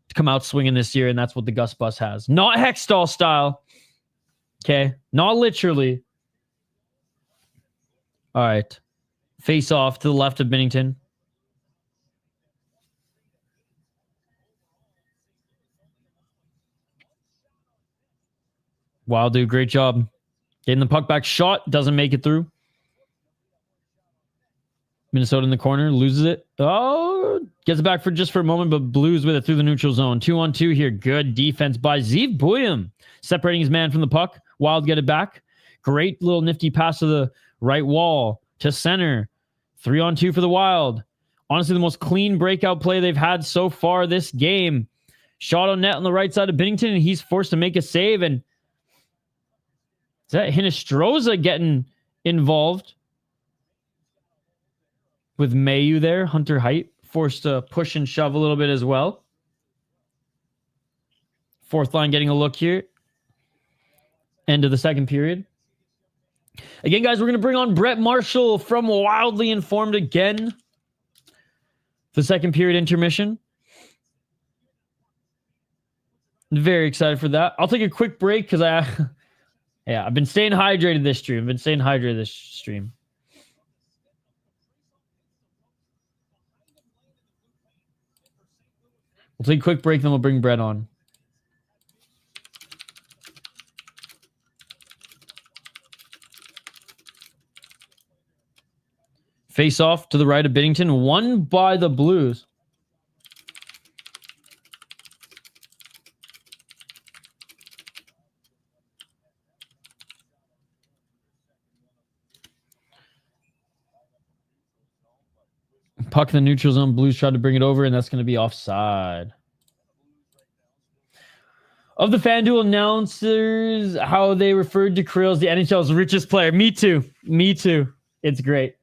Speaker 1: to come out swinging this year, and that's what the Gus Bus has. Not Hextall style, okay? Not literally. All right. Face off to the left of Binnington. Wild do great job getting the puck back. Shot doesn't make it through. Minnesota in the corner loses it. Oh, gets it back for a moment, but Blues with it through the neutral zone. 2-on-2 here. Good defense by Zeev Buyam, separating his man from the puck. Wild get it back. Great little nifty pass to the right wall to center. 3-on-2 for the Wild. Honestly, the most clean breakout play they've had so far this game. Shot on net on the right side of Binnington, and he's forced to make a save. And is that Hinostroza getting involved with Mayu there? Hunter Height forced to push and shove a little bit as well. Fourth line getting a look here. End of the second period. Again, guys, we're going to bring on Brett Marshall from Wildly Informed again. The second period intermission. Very excited for that. I'll take a quick break because I've been staying hydrated this stream. We'll take a quick break, then we'll bring Brett on. Face off to the right of Binnington, won by the Blues. Puck in the neutral zone. Blues tried to bring it over, and that's going to be offside. Of the FanDuel announcers, how they referred to Krill as the NHL's richest player. Me too. It's great.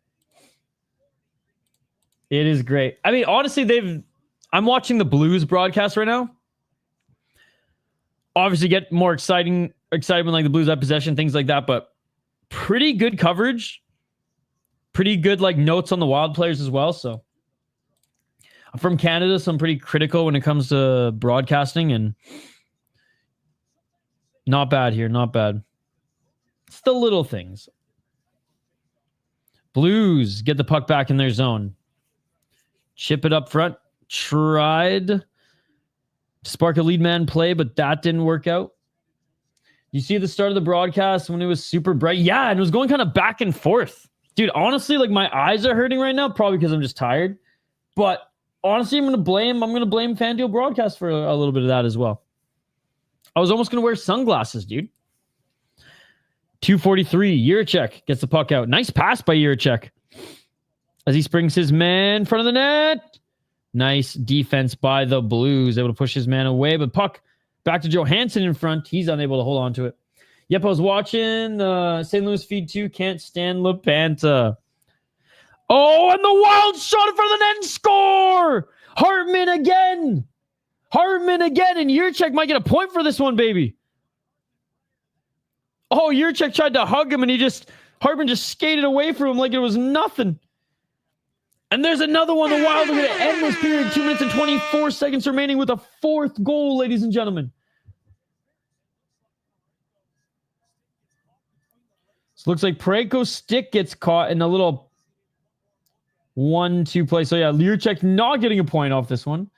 Speaker 1: It is great. I mean, honestly, I'm watching the Blues broadcast right now. Obviously, get more excitement like the Blues have possession, things like that, but pretty good coverage. Pretty good like notes on the Wild players as well. So I'm from Canada, so I'm pretty critical when it comes to broadcasting, and not bad here. Not bad. It's the little things. Blues get the puck back in their zone. Chip it up front. Tried to spark a lead man play, but that didn't work out. You see at the start of the broadcast when it was super bright? Yeah, and it was going kind of back and forth. Dude, honestly, like my eyes are hurting right now, probably because I'm just tired. But honestly, I'm gonna blame FanDuel broadcast for a little bit of that as well. I was almost gonna wear sunglasses, dude. 2:43. Jiricek gets the puck out. Nice pass by Jiricek as he springs his man in front of the net. Nice defense by the Blues, able to push his man away, but puck back to Johansson in front. He's unable to hold on to it. Yep, I was watching St. Louis feed 2. Can't stand LaPanta. Oh, and the Wild shot it for the net and score! Hartman again! And Jiricek might get a point for this one, baby. Oh, Jiricek tried to hug him, and Hartman just skated away from him like it was nothing. And there's another one. The Wild are going to end this period. 2 minutes and 24 seconds remaining with a fourth goal, ladies and gentlemen. So looks like Parayko's stick gets caught in a little 1-2 play. So yeah, Jiricek not getting a point off this one.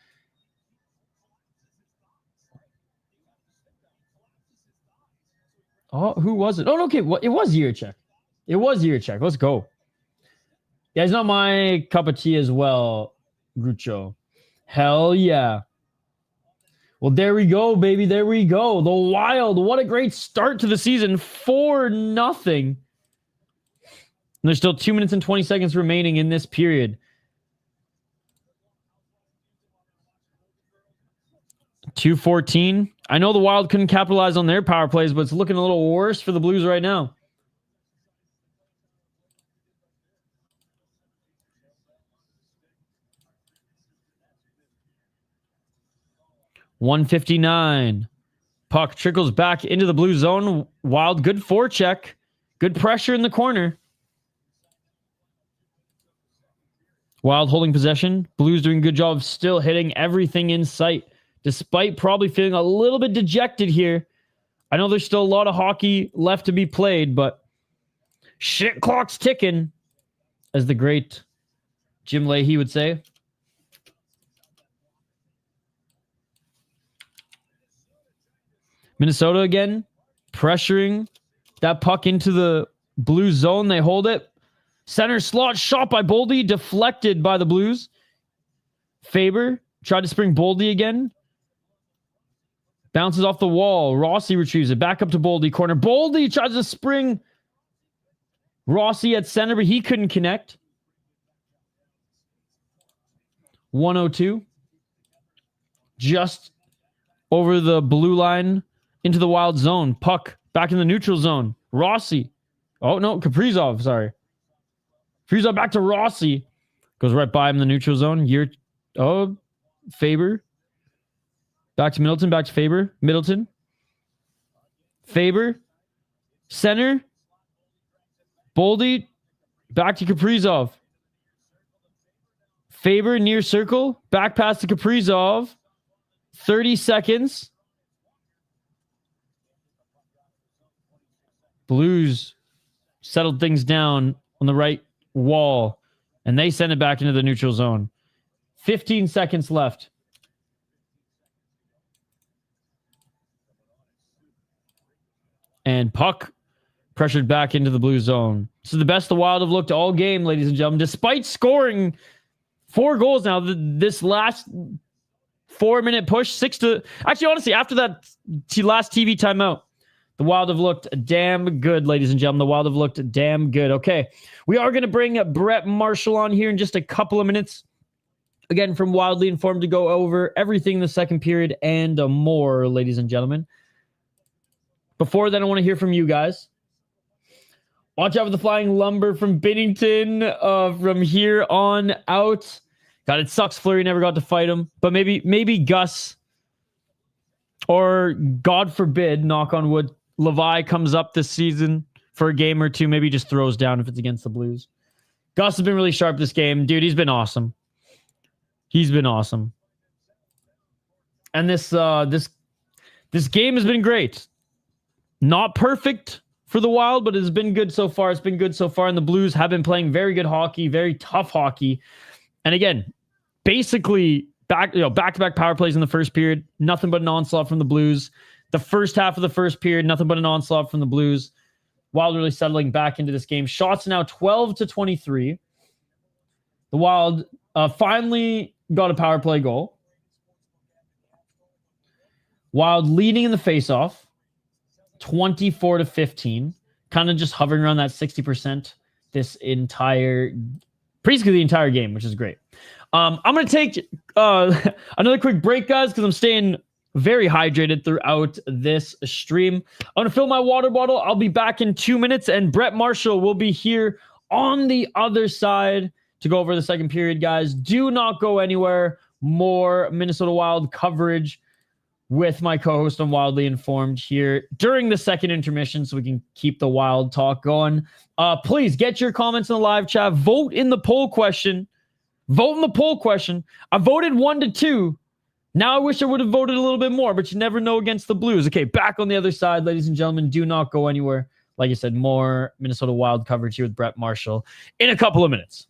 Speaker 1: Oh, who was it? Oh, okay. Well, it was Jiricek. Let's go. Yeah, it's not my cup of tea as well, Grucho. Hell yeah. Well, there we go, baby. There we go. The Wild. What a great start to the season. 4-0. And there's still 2 minutes and 20 seconds remaining in this period. 2:14. I know the Wild couldn't capitalize on their power plays, but it's looking a little worse for the Blues right now. .159. Puck trickles back into the blue zone. Wild, good forecheck. Good pressure in the corner. Wild holding possession. Blues doing a good job of still hitting everything in sight, despite probably feeling a little bit dejected here. I know there's still a lot of hockey left to be played, but shit clock's ticking, as the great Jim Leahy would say. Minnesota again, pressuring that puck into the blue zone. They hold it. Center slot shot by Boldy, deflected by the Blues. Faber tried to spring Boldy again. Bounces off the wall. Rossi retrieves it. Back up to Boldy. Corner. Boldy tries to spring Rossi at center, but he couldn't connect. 102. Just over the blue line into the Wild zone. Puck back in the neutral zone. Rossi. Oh, no, Kaprizov, sorry. Kaprizov back to Rossi. Goes right by him in the neutral zone. Faber. Back to Middleton, back to Faber. Middleton. Faber. Center. Boldy. Back to Kaprizov. Faber near circle. Back pass to Kaprizov. 30 seconds. Blues settled things down on the right wall, and they send it back into the neutral zone. 15 seconds left. And puck pressured back into the blue zone. This is the best the Wild have looked all game, ladies and gentlemen. Despite scoring 4 goals now, this last 4-minute push, actually, honestly, after that last TV timeout, the Wild have looked damn good, ladies and gentlemen. The Wild have looked damn good. Okay, we are going to bring Brett Marshall on here in just a couple of minutes. Again, from Wildly Informed to go over everything in the second period and more, ladies and gentlemen. Before then, I want to hear from you guys. Watch out for the flying lumber from Binnington from here on out. God, it sucks Fleury never got to fight him. But maybe Gus, or God forbid, knock on wood, Levi comes up this season for a game or two. Maybe just throws down if it's against the Blues. Gus has been really sharp this game. Dude, he's been awesome. He's been awesome. And this game has been great. Not perfect for the Wild, but it's been good so far. It's been good so far. And the Blues have been playing very good hockey, very tough hockey. And again, basically back-to-back power plays in the first period. Nothing but an onslaught from the Blues. The first half of the first period, nothing but an onslaught from the Blues. Wild really settling back into this game. Shots now 12-23. The Wild finally got a power play goal. Wild leading in the faceoff. 24-15. Kind of just hovering around that 60% basically the entire game, which is great. I'm going to take another quick break, guys, because I'm staying very hydrated throughout this stream. I'm going to fill my water bottle. I'll be back in 2 minutes, and Brett Marshall will be here on the other side to go over the second period, guys. Do not go anywhere. More Minnesota Wild coverage with my co-host on Wildly Informed here during the second intermission so we can keep the Wild talk going. Please get your comments in the live chat. Vote in the poll question. Vote in the poll question. I voted 1-2. Now I wish I would have voted a little bit more, but you never know against the Blues. Okay, back on the other side, ladies and gentlemen. Do not go anywhere. Like I said, more Minnesota Wild coverage here with Brett Marshall in a couple of minutes.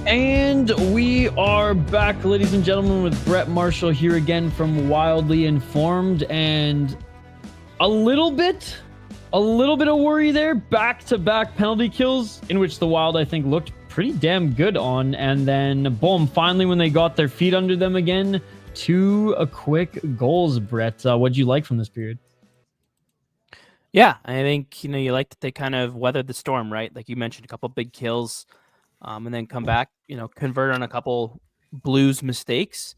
Speaker 1: And we are back, ladies and gentlemen, with Brett Marshall here again from Wildly Informed, and a little bit of worry there. Back-to-back penalty kills in which the Wild, I think, looked pretty damn good on, and then boom, finally when they got their feet under them again, 2 quick goals. Brett, what'd you like from this period?
Speaker 3: Yeah, I think, you like that they kind of weathered the storm, right? Like you mentioned, a couple big kills. And then come back, convert on a couple Blues mistakes.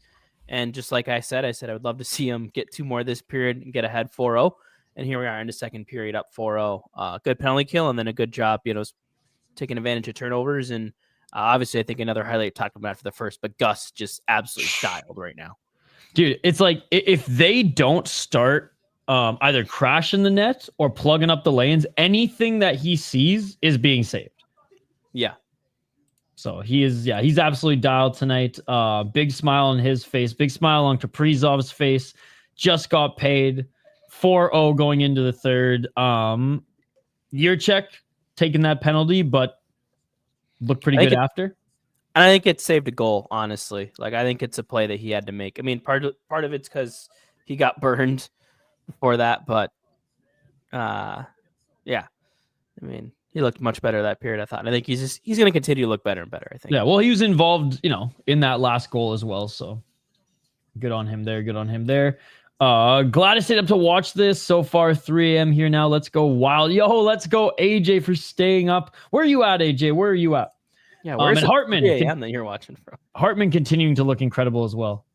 Speaker 3: And just like I said I would love to see them get 2 more this period and get ahead 4-0. And here we are in the second period up 4-0. Good penalty kill and then a good job, taking advantage of turnovers. And obviously, I think another highlight talked about for the first, but Gus just absolutely dialed right now.
Speaker 1: Dude, it's like if they don't start either crashing the net or plugging up the lanes, anything that he sees is being saved.
Speaker 3: Yeah.
Speaker 1: So he's absolutely dialed tonight. Big smile on his face, big smile on Kaprizov's face. Just got paid. 4-0 going into the third. Yurchek taking that penalty, but looked pretty good after.
Speaker 3: And I think it saved a goal, honestly. Like, I think it's a play that he had to make. I mean, part of it's because he got burned before that, but yeah. I mean, he looked much better that period, I thought. And I think he's going to continue to look better and better, I think.
Speaker 1: Yeah, well, he was involved, in that last goal as well. So good on him there. Glad to stay up to watch this. So far, 3 a.m. here now. Let's go Wild. Yo, let's go AJ for staying up. Where are you at, AJ? Where are you at?
Speaker 3: Yeah, where's
Speaker 1: Hartman?
Speaker 3: that you're watching from?
Speaker 1: Hartman continuing to look incredible as well.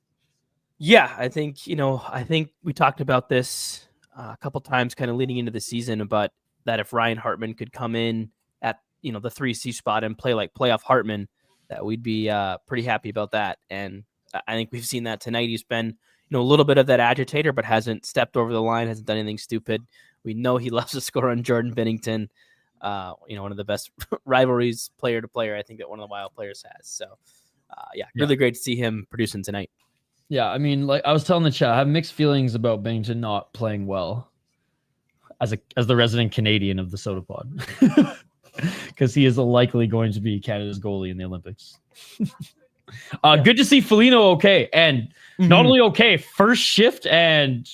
Speaker 3: Yeah, I think, we talked about this a couple times kind of leading into the season, but that if Ryan Hartman could come in at, the 3C spot and play like playoff Hartman, that we'd be pretty happy about that. And I think we've seen that tonight. He's been, a little bit of that agitator, but hasn't stepped over the line, hasn't done anything stupid. We know he loves to score on Jordan Binnington. One of the best rivalries player to player, I think, that one of the Wild players has. So, really great to see him producing tonight.
Speaker 1: Yeah, I mean, like I was telling the chat, I have mixed feelings about Binnington not playing well as the resident Canadian of the Sota pod, because he is likely going to be Canada's goalie in the Olympics. Good to see Foligno okay, and not only okay, first shift and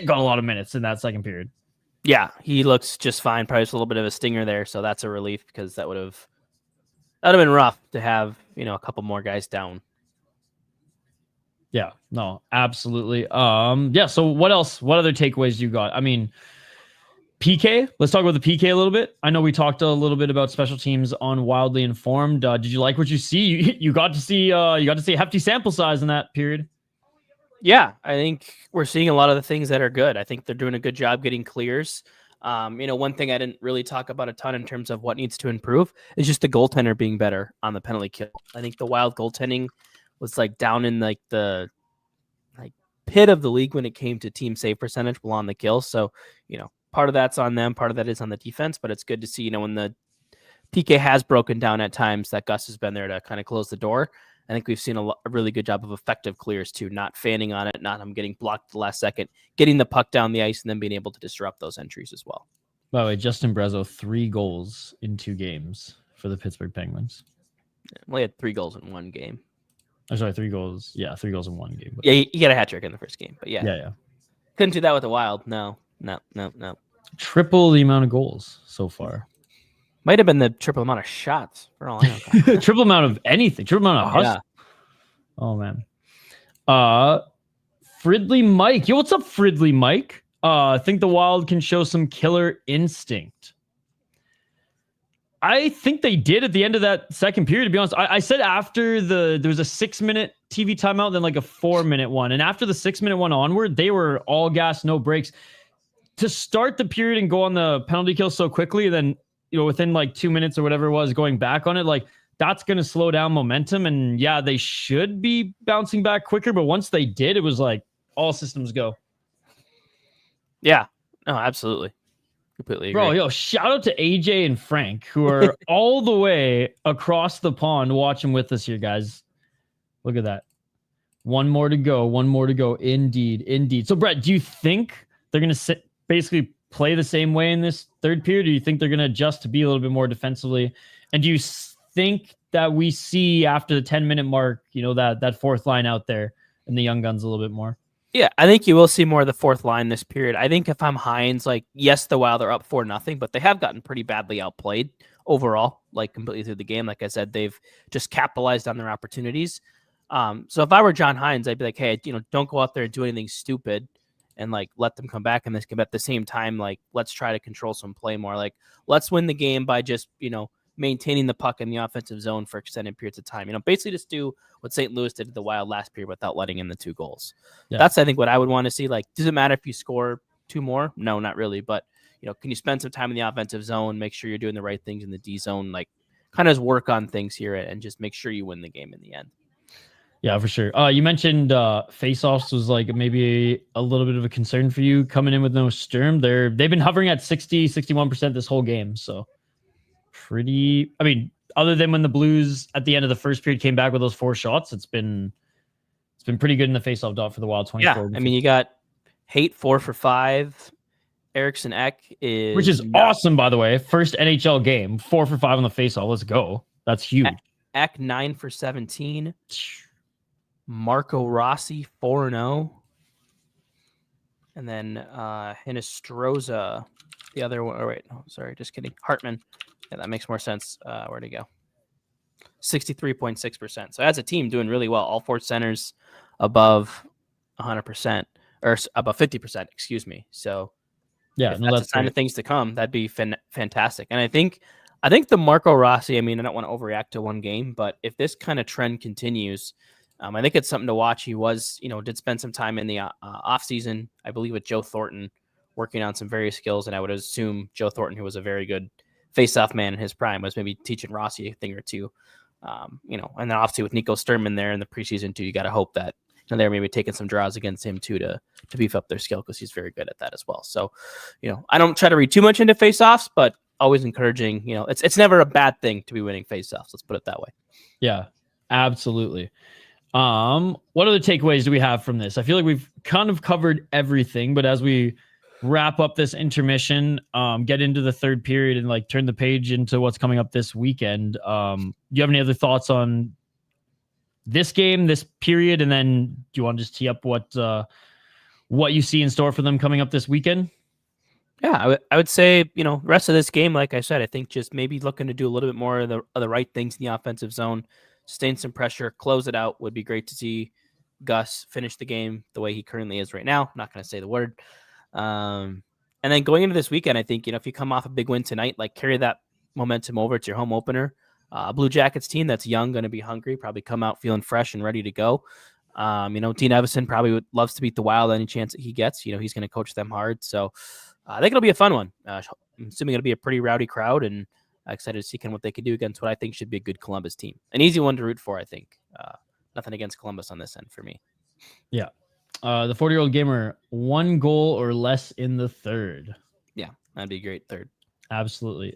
Speaker 1: got a lot of minutes in that second period.
Speaker 3: Yeah, he looks just fine. Probably just a little bit of a stinger there, so that's a relief because that would have been rough to have a couple more guys down.
Speaker 1: Yeah, no, absolutely. So what else? What other takeaways you got? I mean, PK. Let's talk about the PK a little bit. I know we talked a little bit about special teams on Wildly Informed. Did you like what you see? You got to see a hefty sample size in that period.
Speaker 3: Yeah, I think we're seeing a lot of the things that are good. I think they're doing a good job getting clears. One thing I didn't really talk about a ton in terms of what needs to improve is just the goaltender being better on the penalty kill. I think the Wild goaltending was down in the pit of the league when it came to team save percentage while on the kill. So, part of that's on them, part of that is on the defense, but it's good to see, when the PK has broken down at times, that Gus has been there to kind of close the door. I think we've seen a really good job of effective clears too, not fanning on it, not getting blocked at the last second, getting the puck down the ice, and then being able to disrupt those entries as well.
Speaker 1: By the way, Justin Brezzo, 3 goals in 2 games for the Pittsburgh Penguins.
Speaker 3: Yeah, well, he had 3 goals in 1 game.
Speaker 1: I'm sorry, 3 goals. Yeah, 3 goals in 1 game. But...
Speaker 3: Yeah, he got a hat trick in the first game, but
Speaker 1: yeah.
Speaker 3: Couldn't do that with the Wild. No.
Speaker 1: Triple the amount of goals so far.
Speaker 3: Might have been the triple amount of shots for all I know.
Speaker 1: Triple amount of anything. Triple amount of hustle.
Speaker 3: Yeah.
Speaker 1: Oh man. Fridley Mike. Yo, what's up, Fridley Mike? I think the Wild can show some killer instinct. I think they did at the end of that second period, to be honest. I said after there was a 6-minute TV timeout, then like a 4-minute one. And after the 6-minute one onward, they were all gas, no breaks. To start the period and go on the penalty kill so quickly, and then within like 2 minutes or whatever it was, going back on it, that's going to slow down momentum. And yeah, they should be bouncing back quicker. But once they did, it was like all systems go.
Speaker 3: Yeah, no, absolutely. Completely agree.
Speaker 1: Bro, yo, shout out to AJ and Frank, who are all the way across the pond watching with us here, guys. Look at that. One more to go. Indeed. So, Brett, do you think they're going to basically play the same way in this third period? Or do you think they're going to adjust to be a little bit more defensively? And do you think that we see after the 10-minute mark, that fourth line out there and the young guns a little bit more?
Speaker 3: Yeah, I think you will see more of the fourth line this period. I think if I'm Hines, like, yes, the Wild are up 4-0, but they have gotten pretty badly outplayed overall, like completely through the game. Like I said, they've just capitalized on their opportunities. So if I were John Hines, I'd be like, hey, don't go out there and do anything stupid and like let them come back in this game. At the same time, like, let's try to control some play more. Like, let's win the game by just, maintaining the puck in the offensive zone for extended periods of time. Basically just do what St. Louis did to the Wild last period without letting in the 2 goals. Yeah. That's, I think, what I would want to see. Like, does it matter if you score 2 more? No, not really. But, can you spend some time in the offensive zone, make sure you're doing the right things in the D zone, like kind of work on things here and just make sure you win the game in the end.
Speaker 1: Yeah, for sure. You mentioned faceoffs was like maybe a little bit of a concern for you coming in with no Sturm. They've been hovering at 61% this whole game. So other than when the Blues at the end of the first period came back with those 4 shots, it's been pretty good in the faceoff dot for the Wild. 24.
Speaker 3: Yeah, you got Haight 4 for 5. Eriksson Ek
Speaker 1: which is awesome, by the way. First NHL game, 4 for 5 on the faceoff. Let's go. That's huge.
Speaker 3: Ek 9 for 17. Marco Rossi 4-0. And then Hinostroza, the other one. Oh, wait, no, sorry, just kidding. Hartman. Yeah, that makes more sense. Where'd he go? 63.6%. So as a team, doing really well. All 4 centers above 100% or above 50%. Excuse me. So
Speaker 1: yeah,
Speaker 3: that's a sign of things to come. That'd be fantastic. And I think the Marco Rossi. I don't want to overreact to one game, but if this kind of trend continues, I think it's something to watch. He was, did spend some time in the off season, I believe, with Joe Thornton, working on some various skills. And I would assume Joe Thornton, who was a very good face-off man in his prime, was maybe teaching Rossi a thing or two, and then obviously with Nico Sturm there in the preseason too, you got to hope that they're maybe taking some draws against him too to beef up their skill, because he's very good at that as well. So, I don't try to read too much into face-offs, but always encouraging. It's never a bad thing to be winning face-offs. Let's put it that way.
Speaker 1: Yeah, absolutely. What other takeaways do we have from this? I feel like we've kind of covered everything, but as we wrap up this intermission, get into the third period and like turn the page into what's coming up this weekend. Do you have any other thoughts on this game, this period? And then do you want to just tee up what you see in store for them coming up this weekend?
Speaker 3: Yeah, I would say, rest of this game, like I said, I think just maybe looking to do a little bit more of the right things in the offensive zone, sustain some pressure, close it out. Would be great to see Gus finish the game the way he currently is right now. I'm not going to say the word. And then going into this weekend, I think, if you come off a big win tonight, like carry that momentum over to your home opener. Blue Jackets team that's young, going to be hungry, probably come out feeling fresh and ready to go. Dean Evison probably loves to beat the Wild any chance that he gets. He's going to coach them hard. So I think it'll be a fun one. I'm assuming it'll be a pretty rowdy crowd, and excited to see what they can do against what I think should be a good Columbus team. An easy one to root for, I think. Nothing against Columbus on this end for me. Yeah.
Speaker 1: The 40-year-old gamer, 1 goal or less in the third.
Speaker 3: Yeah, that'd be a great third.
Speaker 1: Absolutely.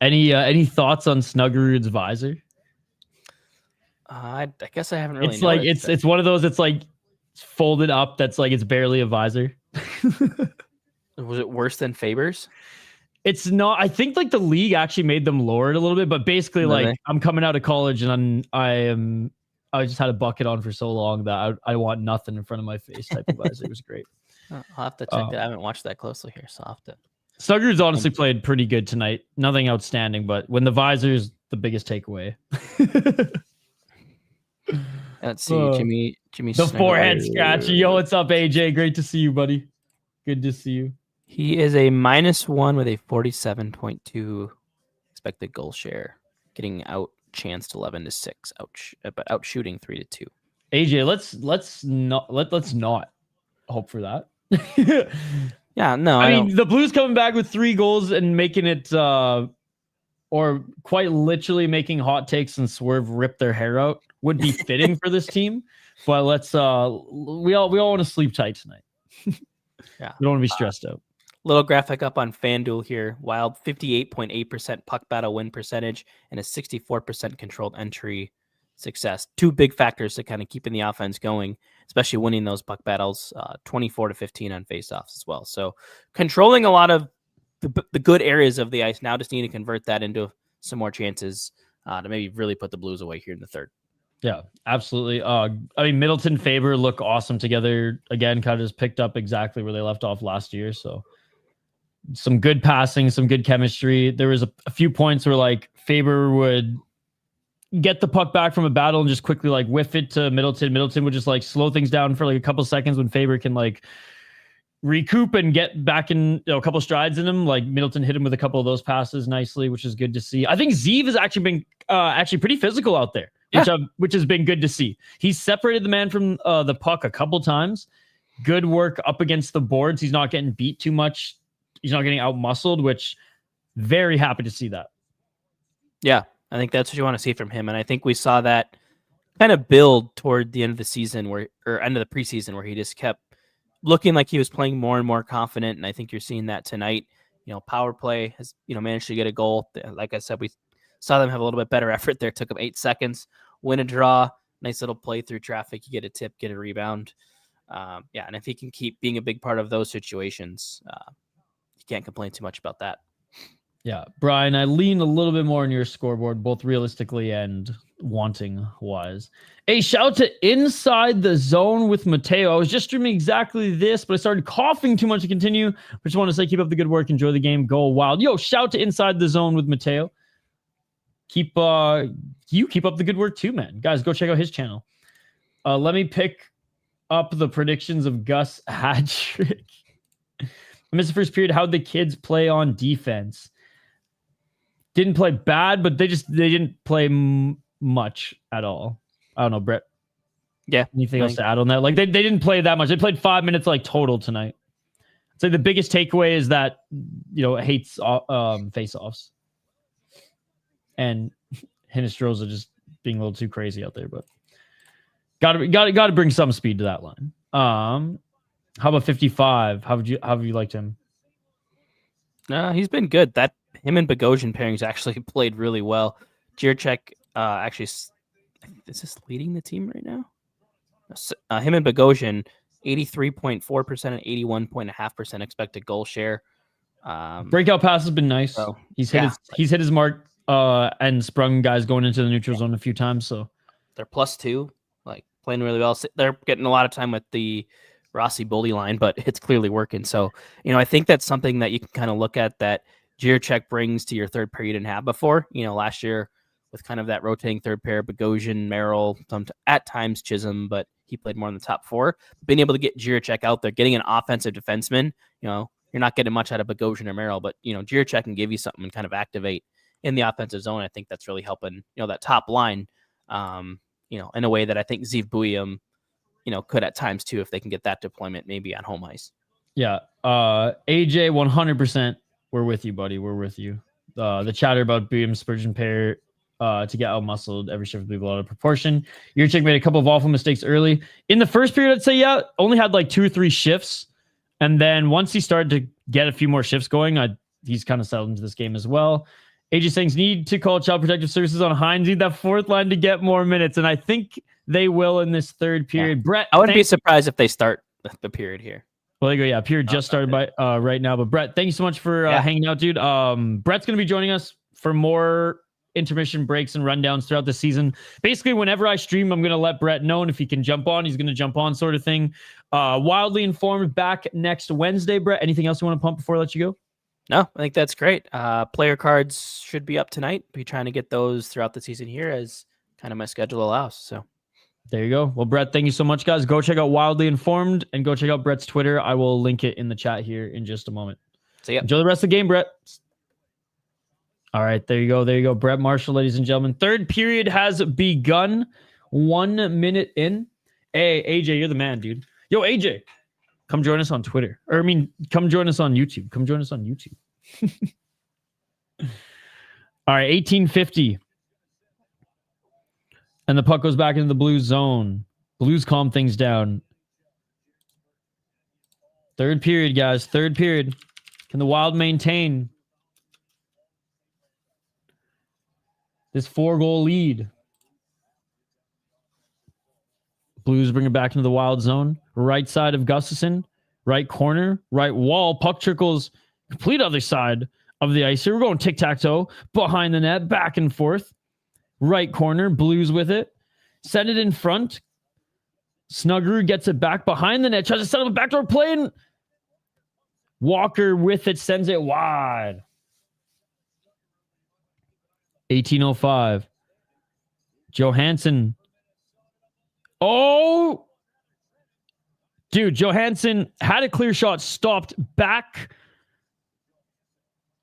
Speaker 1: Any thoughts on Snuggerud's visor?
Speaker 3: I guess I haven't really.
Speaker 1: It's like it's one of those. It's like folded up. That's like it's barely a visor.
Speaker 3: Was it worse than Faber's?
Speaker 1: It's not. I think like the league actually made them lower it a little bit, but basically like I'm coming out of college and I just had a bucket on for so long that I want nothing in front of my face type of visor. It was great.
Speaker 3: I'll have to check that. I haven't watched that closely here, so I'll have to.
Speaker 1: Snuggerud's honestly played pretty good tonight. Nothing outstanding, but when the visor's the biggest takeaway.
Speaker 3: Let's see, Jimmy.
Speaker 1: The forehead scratch. Yo, what's up, AJ? Great to see you, buddy. Good to see you.
Speaker 3: He is a -1 with a 47.2 expected goal share, getting out chanced 11-6, but out shooting 3-2.
Speaker 1: AJ, let's not hope for that.
Speaker 3: Yeah, no.
Speaker 1: I mean, the Blues coming back with 3 goals and making it, or quite literally making hot takes and Swerve rip their hair out would be fitting for this team. But we all want to sleep tight tonight.
Speaker 3: Yeah,
Speaker 1: we don't want to be stressed out.
Speaker 3: Little graphic up on FanDuel here. Wild 58.8% puck battle win percentage and a 64% controlled entry success. 2 big factors to kind of keeping the offense going, especially winning those puck battles. 24-15 on faceoffs as well. So controlling a lot of the good areas of the ice. Now just need to convert that into some more chances to maybe really put the Blues away here in the third.
Speaker 1: Yeah, absolutely. I mean, Middleton, Faber look awesome together. Again, kind of just picked up exactly where they left off last year. So some good passing, some good chemistry. There was a few points where like Faber would get the puck back from a battle and just quickly like whiff it to Middleton. Middleton would just like slow things down for like a couple seconds when Faber can like recoup and get back in, a couple strides in him. Like Middleton hit him with a couple of those passes nicely, which is good to see. I think Zeev has actually been actually pretty physical out there, which has been good to see. He's separated the man from the puck a couple times. Good work up against the boards. He's not getting beat too much. He's not getting out muscled, which very happy to see that.
Speaker 3: Yeah, I think that's what you want to see from him. And I think we saw that kind of build toward the end of the season or end of the preseason where he just kept looking like he was playing more and more confident. And I think you're seeing that tonight. Power play has, managed to get a goal. Like I said, we saw them have a little bit better effort there. It took them 8 seconds, win a draw, nice little play through traffic. You get a tip, get a rebound. And if he can keep being a big part of those situations, you can't complain too much about that.
Speaker 1: Yeah, Brian, I lean a little bit more on your scoreboard, both realistically and wanting wise. Hey, shout to Inside the Zone with Mateo. I was just streaming exactly this, but I started coughing too much to continue. I just want to say keep up the good work, enjoy the game, go wild. Yo, shout to Inside the Zone with Mateo. Keep up the good work too, man. Guys, go check out his channel. Let me pick up the predictions of Gus hat trick. I missed the first period. How'd the kids play on defense? Didn't play bad, but they didn't play much at all. I don't know, Brett.
Speaker 3: Yeah.
Speaker 1: Anything else to add on that? Like they didn't play that much. They played 5 minutes like total tonight. So the biggest takeaway is that hates face-offs, and Hinestroza just being a little too crazy out there. But got to bring some speed to that line. How about 55? How have you liked him?
Speaker 3: He's been good. Him and Bogosian pairings actually played really well. Jiricek actually, is this leading the team right now? Him and Bogosian, 83.4% and 81.5% expected goal share.
Speaker 1: Breakout pass has been nice.
Speaker 3: So,
Speaker 1: he's hit his mark and sprung guys going into the neutral zone a few times. So
Speaker 3: they're +2, like playing really well. They're getting a lot of time with the Rossi Bully line, but it's clearly working. So, I think that's something that you can kind of look at that Jiricek brings to your third pair you didn't have before. Last year with kind of that rotating third pair, Bogosian, Merrill, at times Chisholm, but he played more in the top 4. Being able to get Jiricek out there, getting an offensive defenseman, you're not getting much out of Bogosian or Merrill, but, Jiricek can give you something and kind of activate in the offensive zone. I think that's really helping, that top line, in a way that I think Zeev Buium, could at times too, if they can get that deployment maybe on home ice.
Speaker 1: Yeah. AJ, 100%. We're with you, buddy. We're with you. The chatter about Buium Spurgeon pair to get out muscled every shift will be out of proportion. Jiricek made a couple of awful mistakes early. In the first period, I'd say, only had like 2 or 3 shifts. And then once he started to get a few more shifts going, he's kind of settled into this game as well. AJ Sings need to call Child Protective Services on Hines. Need that fourth line to get more minutes. And I think they will in this third period. Yeah. Brett,
Speaker 3: I wouldn't be surprised if they start the period here.
Speaker 1: Well, there you go. Yeah, period just started right now. But Brett, thank you so much for hanging out, dude. Brett's going to be joining us for more intermission breaks and rundowns throughout the season. Basically, whenever I stream, I'm going to let Brett know, and if he can jump on, he's going to jump on, sort of thing. Wildly Informed back next Wednesday. Brett, anything else you want to pump before I let you go?
Speaker 3: No, I think that's great. Player cards should be up tonight. Be trying to get those throughout the season here as kind of my schedule allows. So
Speaker 1: there you go. Well, Brett, thank you so much, guys. Go check out Wildly Informed and go check out Brett's Twitter. I will link it in the chat here in just a moment.
Speaker 3: See ya.
Speaker 1: Enjoy the rest of the game, Brett. All right, there you go. There you go. Brett Marshall, ladies and gentlemen. Third period has begun. 1 minute in. Hey, AJ, you're the man, dude. Yo, AJ, come join us on Twitter. Come join us on YouTube. Come join us on YouTube. All right, 1850. And the puck goes back into the Blues zone. Blues calm things down. Third period, guys. Third period. Can the Wild maintain this 4-goal lead? Blues bring it back into the Wild zone. Right side of Gustafson. Right corner. Right wall. Puck trickles complete other side of the ice here. We're going tic-tac-toe. Behind the net. Back and forth. Right corner, Blues with it. Send it in front. Snuggerud gets it back behind the net. Tries to set up a backdoor play. And Walker with it sends it wide. 18:05. Johansson. Oh! Dude, Johansson had a clear shot, stopped back.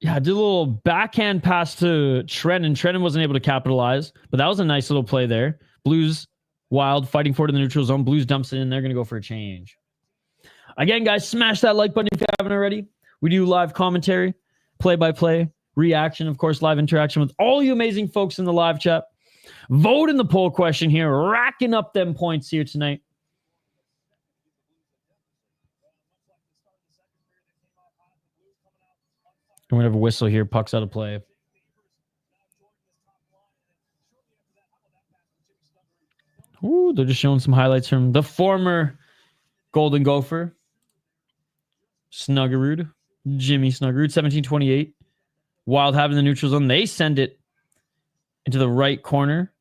Speaker 1: Yeah, did a little backhand pass to Trennan. Trennan wasn't able to capitalize, but that was a nice little play there. Blues, Wild, fighting for it in the neutral zone. Blues dumps it in. They're going to go for a change. Again, guys, smash that like button if you haven't already. We do live commentary, play-by-play, reaction, of course, live interaction with all you amazing folks in the live chat. Vote in the poll question here, racking up them points here tonight. And we have a whistle here. Puck's out of play. Ooh, they're just showing some highlights from the former Golden Gopher. Snuggerud. Jimmy Snuggerud. 17:28. Wild having the neutral zone. They send it into the right corner.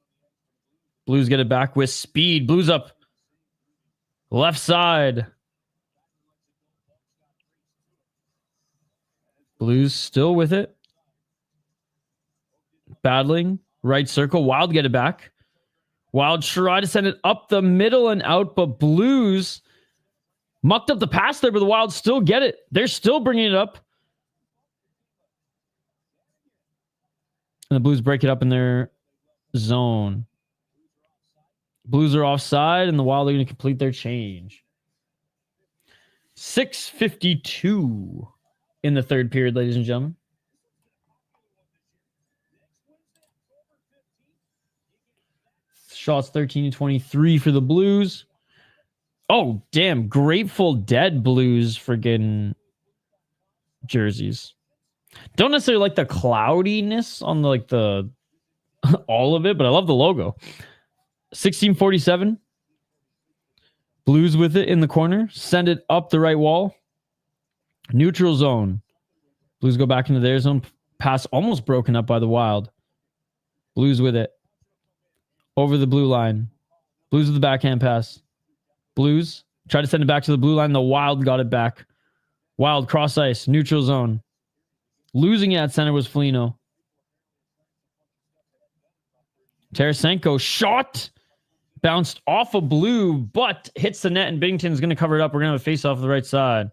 Speaker 1: Blues get it back with speed. Blues up. Left side. Blues still with it. Battling. Right circle. Wild get it back. Wild try to send it up the middle and out, but Blues mucked up the pass there, but the Wild still get it. They're still bringing it up. And the Blues break it up in their zone. Blues are offside, and the Wild are going to complete their change. 6:52 in the third period, ladies and gentlemen. Shots 13-23 for the Blues. Oh, damn. Grateful Dead Blues friggin' jerseys. Don't necessarily like the cloudiness on the all of it, but I love the logo. 16:47. Blues with it in the corner. Send it up the right wall. Neutral zone. Blues go back into their zone. Pass almost broken up by the Wild. Blues with it. Over the blue line. Blues with the backhand pass. Blues try to send it back to the blue line. The Wild got it back. Wild cross ice. Neutral zone. Losing it at center was Foligno. Tarasenko shot. Bounced off a Blue, but hits the net, and Binnington's going to cover it up. We're going to have a face off the right side.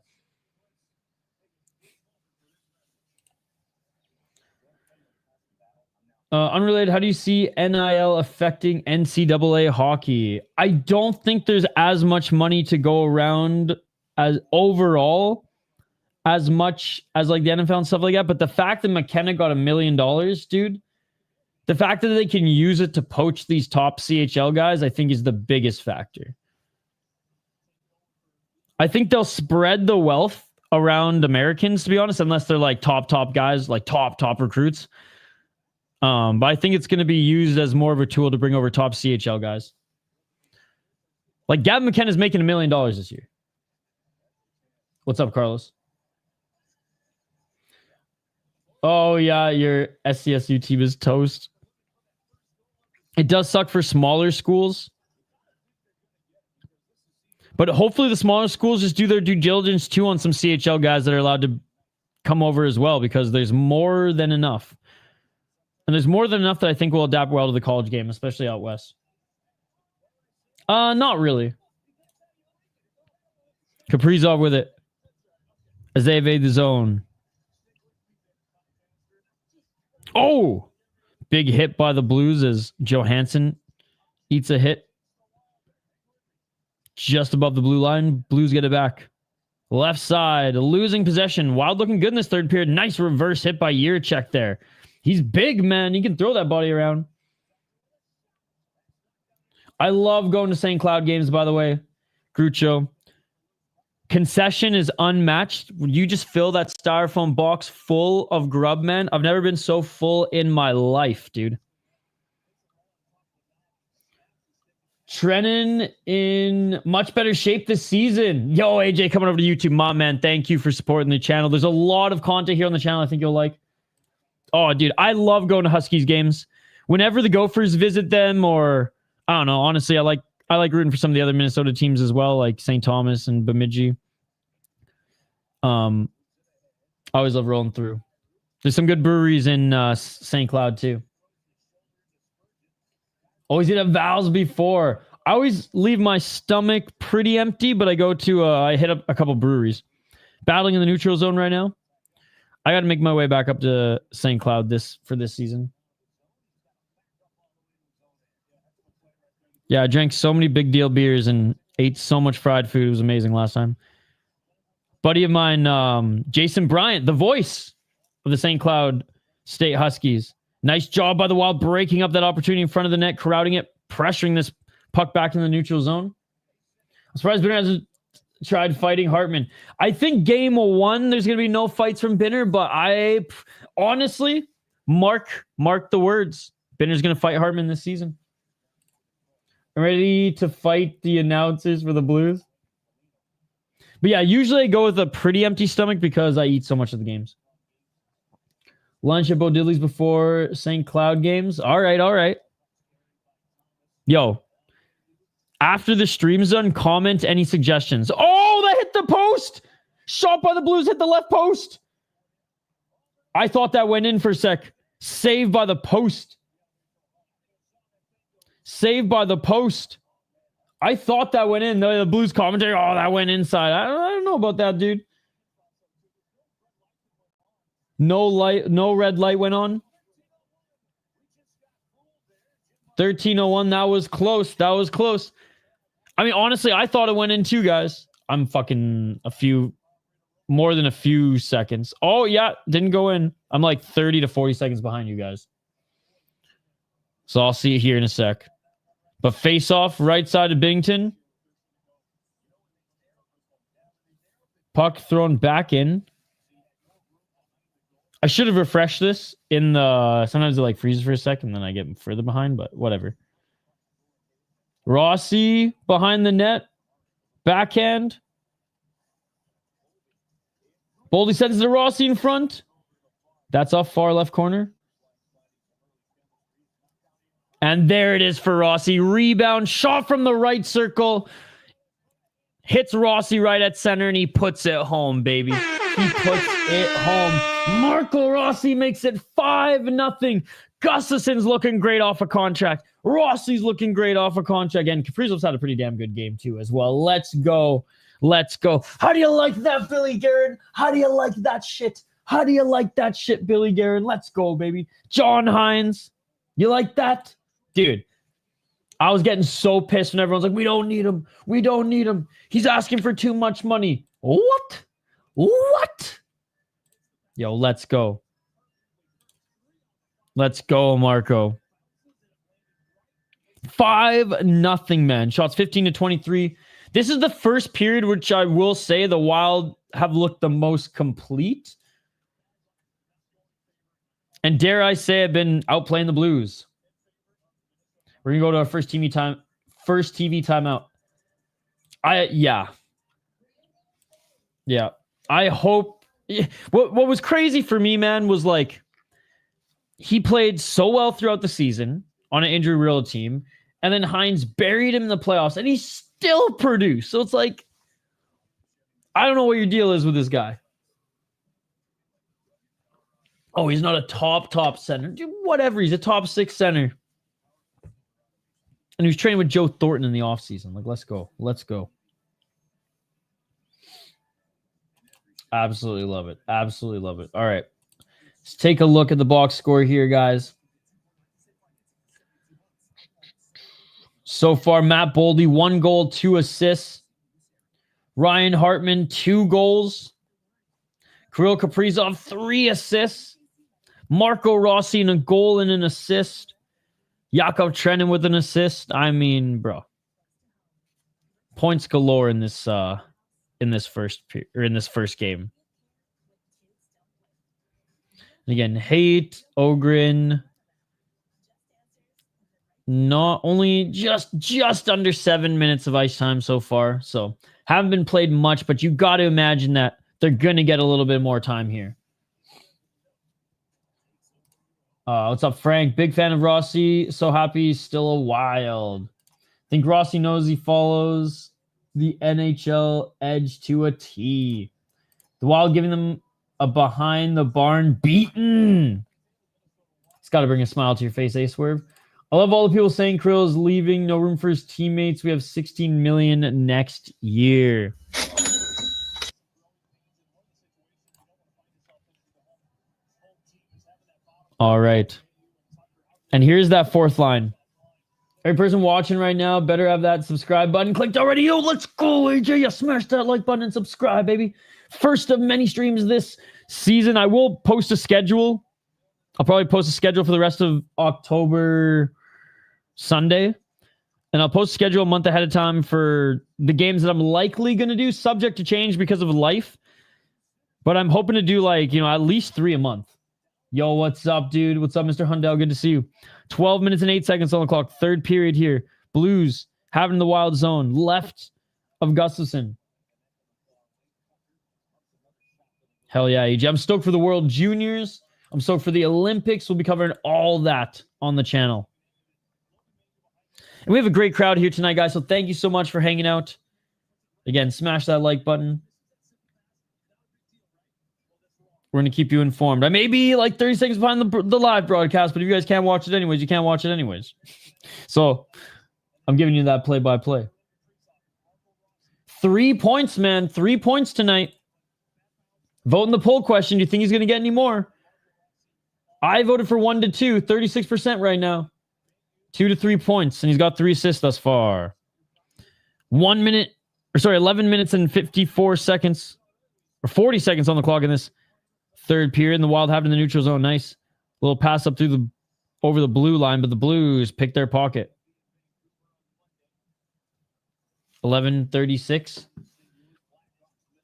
Speaker 1: Unrelated, how do you see NIL affecting NCAA hockey? I don't think there's as much money to go around as overall, as much as like the NFL and stuff like that. But the fact that McKenna got $1 million, dude, the fact that they can use it to poach these top CHL guys, I think is the biggest factor. I think they'll spread the wealth around Americans, to be honest, unless they're like top guys, like top recruits. But I think it's going to be used as more of a tool to bring over top CHL guys. Like Gavin McKenna's making $1 million this year. What's up, Carlos? Oh, yeah, your SCSU team is toast. It does suck for smaller schools. But hopefully the smaller schools just do their due diligence too on some CHL guys that are allowed to come over as well, because there's more than enough. And there's more than enough that I think will adapt well to the college game, especially out west. Not really. Kaprizov with it as they evade the zone. Oh! Big hit by the Blues as Johansson eats a hit just above the blue line. Blues get it back. Left side, losing possession. Wild looking good in this third period. Nice reverse hit by Yurchek there. He's big, man. He can throw that body around. I love going to St. Cloud games, by the way. Grucho. Concession is unmatched. You just fill that styrofoam box full of grub, man. I've never been so full in my life, dude. Trennan in much better shape this season. Yo, AJ, coming over to YouTube. My man, thank you for supporting the channel. There's a lot of content here on the channel I think you'll like. Oh, dude, I love going to Huskies games. whenever the Gophers visit them, or I don't know, honestly, I like rooting for some of the other Minnesota teams as well, like St. Thomas and Bemidji. I always love rolling through. There's some good breweries in St. Cloud too. Always eat at Val's before. I always leave my stomach pretty empty, but I hit up a couple breweries. Battling in the neutral zone right now. I got to make my way back up to St. Cloud for this season. Yeah, I drank so many big deal beers and ate so much fried food. It was amazing last time. Buddy of mine, Jason Bryant, the voice of the St. Cloud State Huskies. Nice job by the Wild breaking up that opportunity in front of the net, crowding it, pressuring this puck back in the neutral zone. I'm surprised Binner hasn't tried fighting Hartman. I think game 1, there's going to be no fights from Binner, but I honestly, mark the words. Binner's going to fight Hartman this season. Ready to fight the announcers for the Blues? But yeah, usually I go with a pretty empty stomach because I eat so much of the games. Lunch at Bo Diddley's before St. Cloud games. All right. Yo, after the stream's done, comment any suggestions. Oh, that hit the post! Shot by the Blues, hit the left post. I thought that went in for a sec. Saved by the post. I thought that went in. The Blues commentary, oh, that went inside. I don't know about that, dude. No red light went on. 13:01. That was close. I mean, honestly, I thought it went in too, guys. I'm fucking more than a few seconds. Oh, yeah, didn't go in. I'm like 30 to 40 seconds behind you guys. So I'll see it here in a sec. But face off, right side of Bington. Puck thrown back in. I should have refreshed this in the... Sometimes it like freezes for a second, then I get further behind, but whatever. Rossi behind the net. Backhand. Boldy sends it to Rossi in front. That's off far left corner. And there it is for Rossi. Rebound, shot from the right circle. Hits Rossi right at center, and he puts it home, baby. He puts it home. Marco Rossi makes it 5-0. Gustafson's looking great off a contract. Rossi's looking great off a contract. And Kaprizov's had a pretty damn good game, too, as well. Let's go. How do you like that, Billy Guerin? How do you like that shit? Billy Guerin? Let's go, baby. John Hines. You like that? Dude, I was getting so pissed when everyone's like, we don't need him. He's asking for too much money. What? Yo, let's go. Marco. 5-0, man. Shots 15 to 23. This is the first period which I will say the Wild have looked the most complete. And dare I say, I've been outplaying the Blues. We're going to go to our first TV timeout. Yeah. I hope... What was crazy for me, man, was like, he played so well throughout the season on an injury riddle team, and then Hines buried him in the playoffs, and he still produced. So it's like, I don't know what your deal is with this guy. Oh, he's not a top center. Dude, whatever. He's a top 6 center. And he was training with Joe Thornton in the offseason. Like, let's go. Absolutely love it. All right. Let's take a look at the box score here, guys. So far, Matt Boldy, 1 goal, 2 assists. Ryan Hartman, 2 goals. Kirill Kaprizov, 3 assists. Marco Rossi, a goal and an assist. Yakov Trenin with an assist. I mean, bro. Points galore in this first game. And again, Haight, Ogren, not only just under 7 minutes of ice time so far. So haven't been played much, but you got to imagine that they're going to get a little bit more time here. What's up, Frank? Big fan of Rossi. So happy he's still a Wild. Think Rossi knows he follows the NHL edge to a T. The Wild giving them a behind the barn beaten. It's got to bring a smile to your face, eh, Swerve? I love all the people saying Krill is leaving. No room for his teammates. We have 16 million next year. All right. And here's that fourth line. Every person watching right now better have that subscribe button clicked already. Yo, let's go, AJ. You smash that like button and subscribe, baby. First of many streams this season. I will post a schedule. I'll probably post a schedule for the rest of October Sunday. And I'll post a schedule a month ahead of time for the games that I'm likely going to do, subject to change because of life. But I'm hoping to do like, at least 3 a month. Yo, what's up, dude? What's up, Mr. Hundell? Good to see you. 12 minutes and 8 seconds on the clock. Third period here. Blues having the Wild zone. Left of Gustafson. Hell yeah, AJ. I'm stoked for the World Juniors. I'm stoked for the Olympics. We'll be covering all that on the channel. And we have a great crowd here tonight, guys. So thank you so much for hanging out. Again, smash that like button. We're going to keep you informed. I may be like 30 seconds behind the live broadcast, but if you guys can't watch it anyways, you can't watch it anyways. So I'm giving you that play-by-play. 3 points, man. 3 points tonight. Vote in the poll question. Do you think he's going to get any more? I voted for 1 to 2, 36% right now. 2 to 3 points, and he's got 3 assists thus far. 11 minutes and 54 seconds, or 40 seconds on the clock in this third period, and the Wild have it in the neutral zone. Nice little pass up over the blue line, but the Blues pick their pocket. 11:36.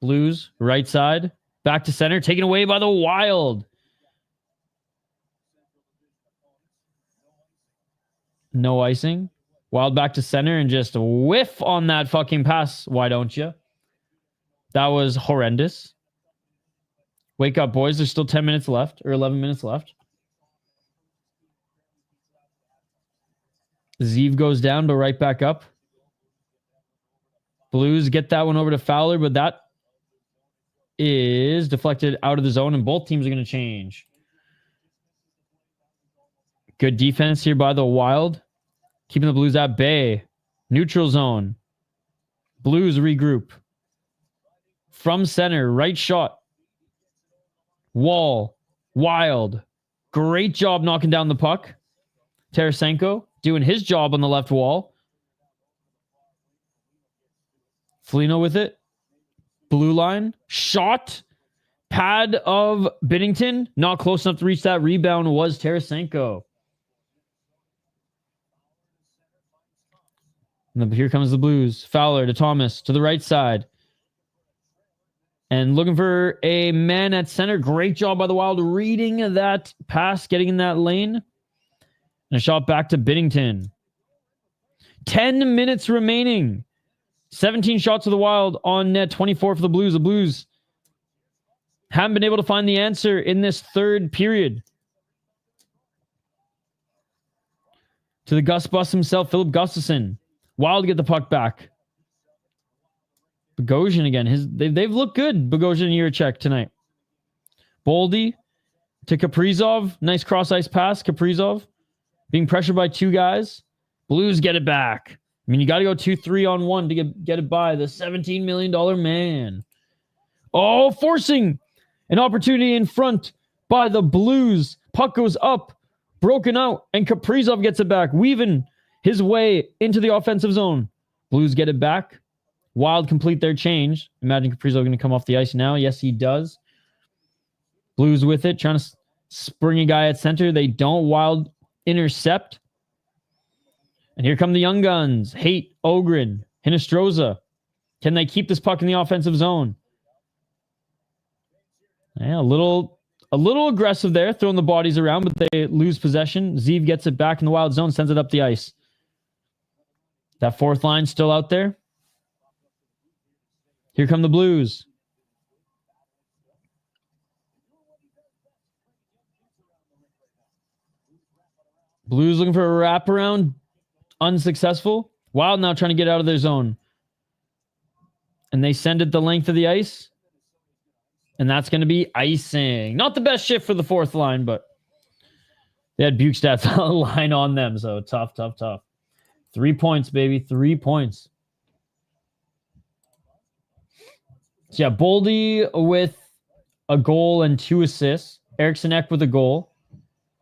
Speaker 1: Blues right side, back to center, taken away by the Wild. No icing. Wild back to center and just whiff on that fucking pass. Why don't you? That was horrendous. Wake up, boys. There's still 10 minutes left, or 11 minutes left. Zeev goes down, but right back up. Blues get that one over to Fowler, but that is deflected out of the zone, and both teams are going to change. Good defense here by the Wild. Keeping the Blues at bay. Neutral zone. Blues regroup. From center, right shot. Wall. Wild. Great job knocking down the puck. Tarasenko doing his job on the left wall. Foligno with it. Blue line. Shot. Pad of Binnington. Not close enough to reach that rebound was Tarasenko. And here comes the Blues. Fowler to Thomas to the right side. And looking for a man at center. Great job by the Wild reading that pass, getting in that lane. And a shot back to Binnington. 10 minutes remaining. 17 shots of the Wild on net, 24 for the Blues. The Blues haven't been able to find the answer in this third period. To the Gus Bus himself, Philip Gustafson. Wild to get the puck back. Bogosian again. They've looked good, Bogosian and Jiricek tonight. Boldy to Kaprizov. Nice cross-ice pass. Kaprizov being pressured by 2 guys. Blues get it back. I mean, you got to go 2-3 on 1 to get it by the $17 million man. Oh, forcing an opportunity in front by the Blues. Puck goes up, broken out, and Kaprizov gets it back, weaving his way into the offensive zone. Blues get it back. Wild complete their change. Imagine Kaprizov going to come off the ice now. Yes, he does. Blues with it, trying to spring a guy at center. They don't. Wild intercept. And here come the young guns. Haight, Ogren, Hinostroza. Can they keep this puck in the offensive zone? Yeah, a little aggressive there, throwing the bodies around, but they lose possession. Zeev gets it back in the Wild zone, sends it up the ice. That fourth line still out there. Here come the Blues. Blues looking for a wraparound. Unsuccessful. Wild now trying to get out of their zone. And they send it the length of the ice. And that's going to be icing. Not the best shift for the fourth line, but they had Bukestad's line on them. So tough. 3 points, baby. 3 points. So yeah, Boldy with a goal and 2 assists. Eriksson Ek with a goal.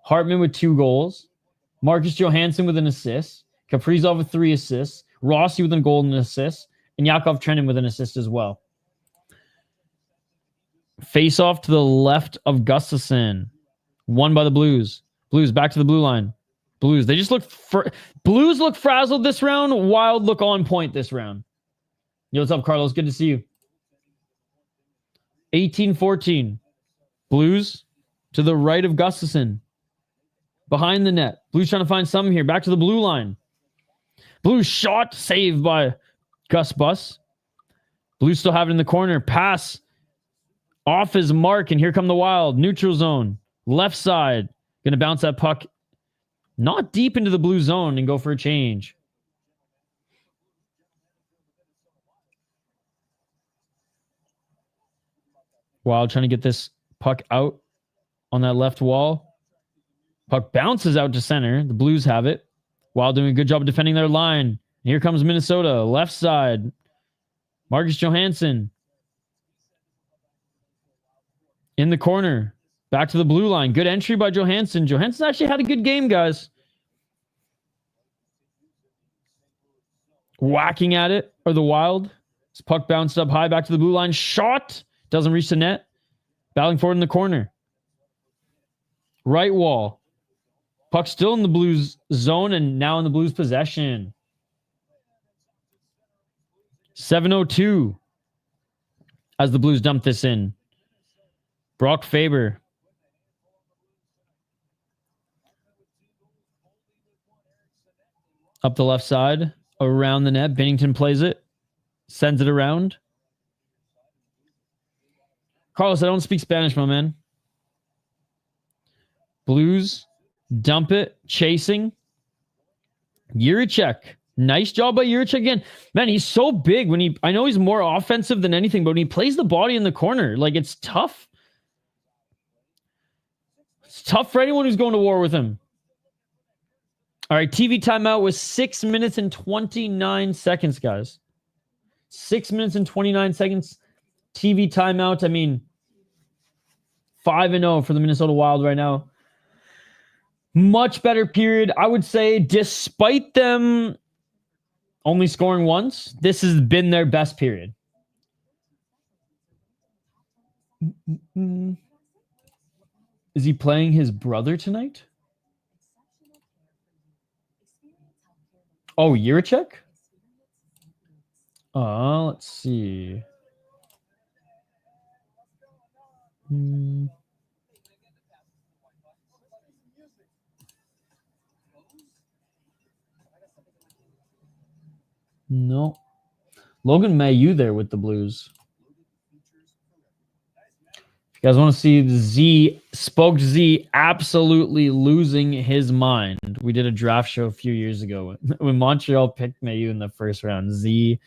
Speaker 1: Hartman with 2 goals. Marcus Johansson with an assist. Kaprizov with 3 assists. Rossi with a goal and an assist. And Yakov Trenin with an assist as well. Face off to the left of Gustafson. Won by the Blues. Blues back to the blue line. Blues. They just look... Blues look frazzled this round. Wild look on point this round. Yo, what's up, Carlos? Good to see you. 18-14. Blues to the right of Gustafson. Behind the net. Blues trying to find something here. Back to the blue line. Blues shot. Saved by Gus Bus. Blues still have it in the corner. Pass off his mark. And here come the Wild. Neutral zone. Left side. Going to bounce that puck not deep into the blue zone and go for a change. Wild trying to get this puck out on that left wall. Puck bounces out to center. The Blues have it. Wild doing a good job of defending their line. And here comes Minnesota. Left side. Marcus Johansson. In the corner. Back to the blue line. Good entry by Johansson. Johansson actually had a good game, guys. Whacking at it are the Wild. This puck bounced up high. Back to the blue line. Shot. Doesn't reach the net. Battling forward in the corner. Right wall. Puck still in the Blues zone and now in the Blues possession. 7:02 as the Blues dump this in. Brock Faber. Up the left side. Around the net. Binnington plays it. Sends it around. Carlos, I don't speak Spanish, my man. Blues dump it. Chasing. Juracek. Nice job by Juracek again. Man, he's so big when he... I know he's more offensive than anything, but when he plays the body in the corner, like, it's tough. It's tough for anyone who's going to war with him. All right, TV timeout was 6 minutes and 29 seconds, guys. 6 minutes and 29 seconds. TV timeout. I mean, 5-0 for the Minnesota Wild right now. Much better period. I would say, despite them only scoring once, this has been their best period. Is he playing his brother tonight? Oh, Juracek? Let's see. No. Logan Mailloux there with the Blues. If you guys want to see Spoked Z absolutely losing his mind. We did a draft show a few years ago when Montreal picked Mailloux in the first round. Z,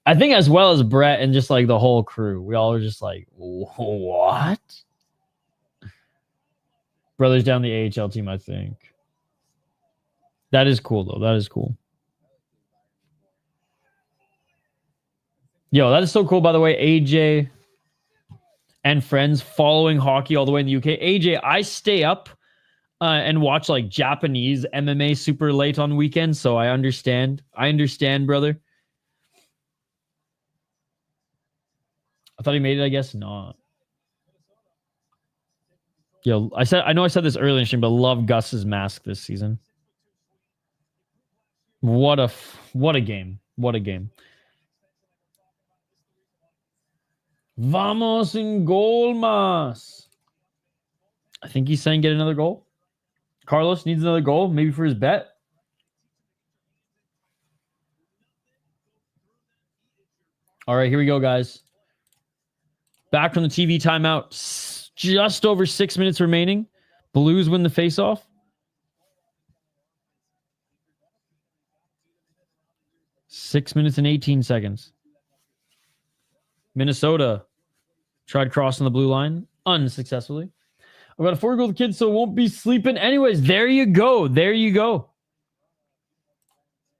Speaker 1: I think as well as Brett and just like the whole crew. We all were just like, what? Brothers down the AHL team, I think. That is cool, though. That is cool. Yo, that is so cool, by the way. AJ and friends following hockey all the way in the UK. AJ, I stay up and watch like Japanese MMA super late on weekends, so I understand. I understand, brother. I thought he made it, I guess not. Yo, I know I said this earlier in stream, but love Gus's mask this season. What a game. What a game. Vamos en goal mas. I think he's saying get another goal. Carlos needs another goal, maybe for his bet. All right, here we go, guys. Back from the TV timeout. Just over 6 minutes remaining. Blues win the faceoff. 6 minutes and 18 seconds. Minnesota tried crossing the blue line unsuccessfully. I've got a 4-year-old kid, so won't be sleeping. Anyways, there you go. There you go.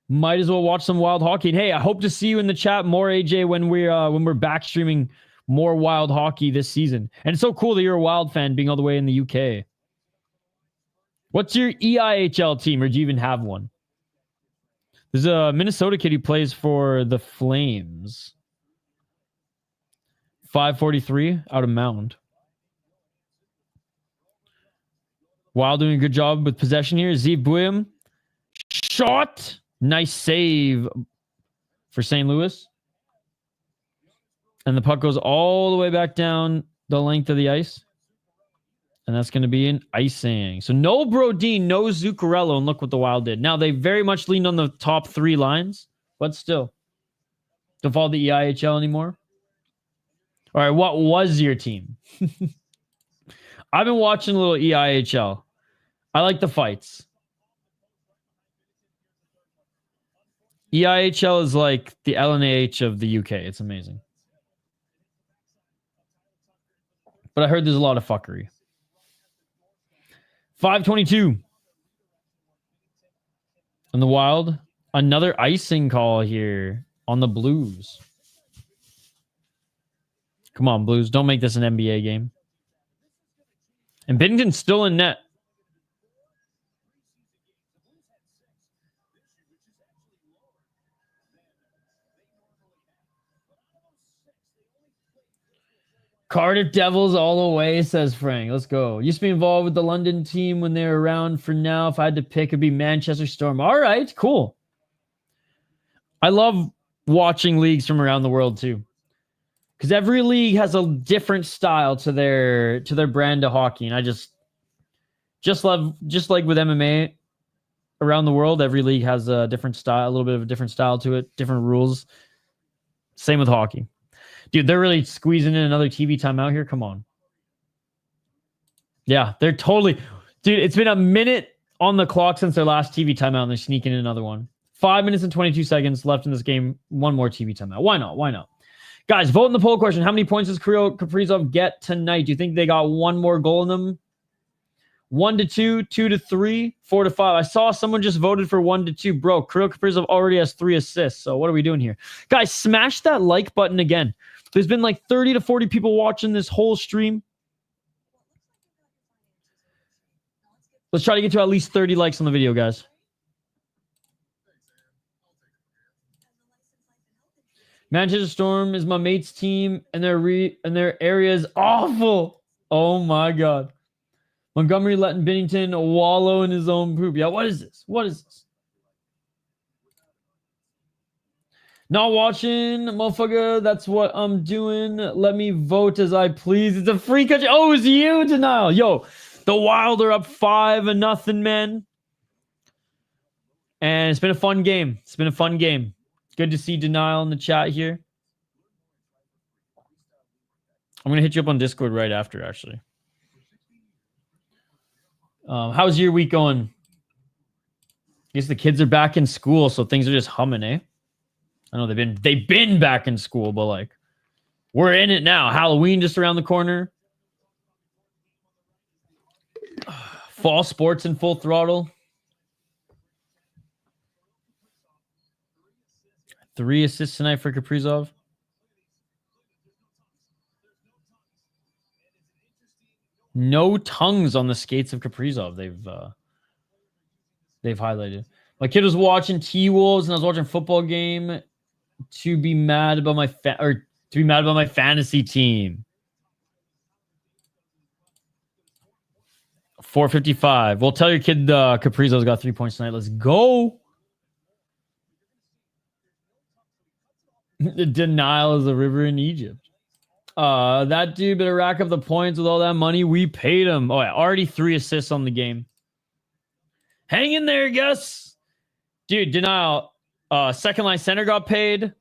Speaker 1: Might as well watch some Wild hockey. And hey, I hope to see you in the chat more, AJ, when we're back streaming more Wild hockey this season. And it's so cool that you're a Wild fan being all the way in the UK. What's your EIHL team, or do you even have one? There's a Minnesota kid who plays for the Flames. 543 out of Mound. Wild doing a good job with possession here. Zeev Buim. Shot. Nice save for St. Louis. And the puck goes all the way back down the length of the ice. And that's going to be an icing. So no Brodin, no Zuccarello, and look what the Wild did. Now, they very much leaned on the top 3 lines, but still. Don't follow the EIHL anymore. All right, what was your team? I've been watching a little EIHL. I like the fights. EIHL is like the LNAH of the UK. It's amazing. But I heard there's a lot of fuckery. 5:22. And the Wild. Another icing call here on the Blues. Come on, Blues. Don't make this an NBA game. And Binnington's still in net. Cardiff Devils all the way, says Frank. Let's go. Used to be involved with the London team when they were around. For now, if I had to pick, it'd be Manchester Storm. All right, cool. I love watching leagues from around the world too, because every league has a different style to their brand of hockey, and I just love, just like with MMA around the world, every league has a different style, a little bit of a different style to it, different rules. Same with hockey. Dude, they're really squeezing in another TV timeout here. Come on. Yeah, they're totally... Dude, it's been a minute on the clock since their last TV timeout, and they're sneaking in another one. 5 minutes and 22 seconds left in this game. One more TV timeout. Why not? Why not? Guys, vote in the poll question. How many points does Kirill Kaprizov get tonight? Do you think they got one more goal in them? 1-2, 2-3, 4-5. I saw someone just voted for 1-2. Bro, Kirill Kaprizov already has 3 assists. So what are we doing here? Guys, smash that like button again. There's been like 30 to 40 people watching this whole stream. Let's try to get to at least 30 likes on the video, guys. Manchester Storm is my mate's team, and their area is awful. Oh my God. Montgomery letting Binnington wallow in his own poop. Yeah, what is this? What is this? Not watching, motherfucker. That's what I'm doing. Let me vote as I please. It's a free country. Oh, it's you, Denial. Yo, the Wild are up 5-0, man. And it's been a fun game. It's been a fun game. Good to see Denial in the chat here. I'm going to hit you up on Discord right after, actually. How's your week going? I guess the kids are back in school, so things are just humming, eh? I know they've been back in school, but like we're in it now. Halloween just around the corner. Fall sports in full throttle. 3 assists tonight for Kaprizov. No tongues on the skates of Kaprizov. They've highlighted. My kid was watching T-Wolves, and I was watching a football game to be mad about my fantasy team. 455. Well, tell your kid Kaprizov's got 3 points tonight. Let's go. The Denial is a river in Egypt. That dude better rack up the points with all that money we paid him. Oh, yeah, already 3 assists on the game. Hang in there, Gus. Dude, Denial. Second line center got paid,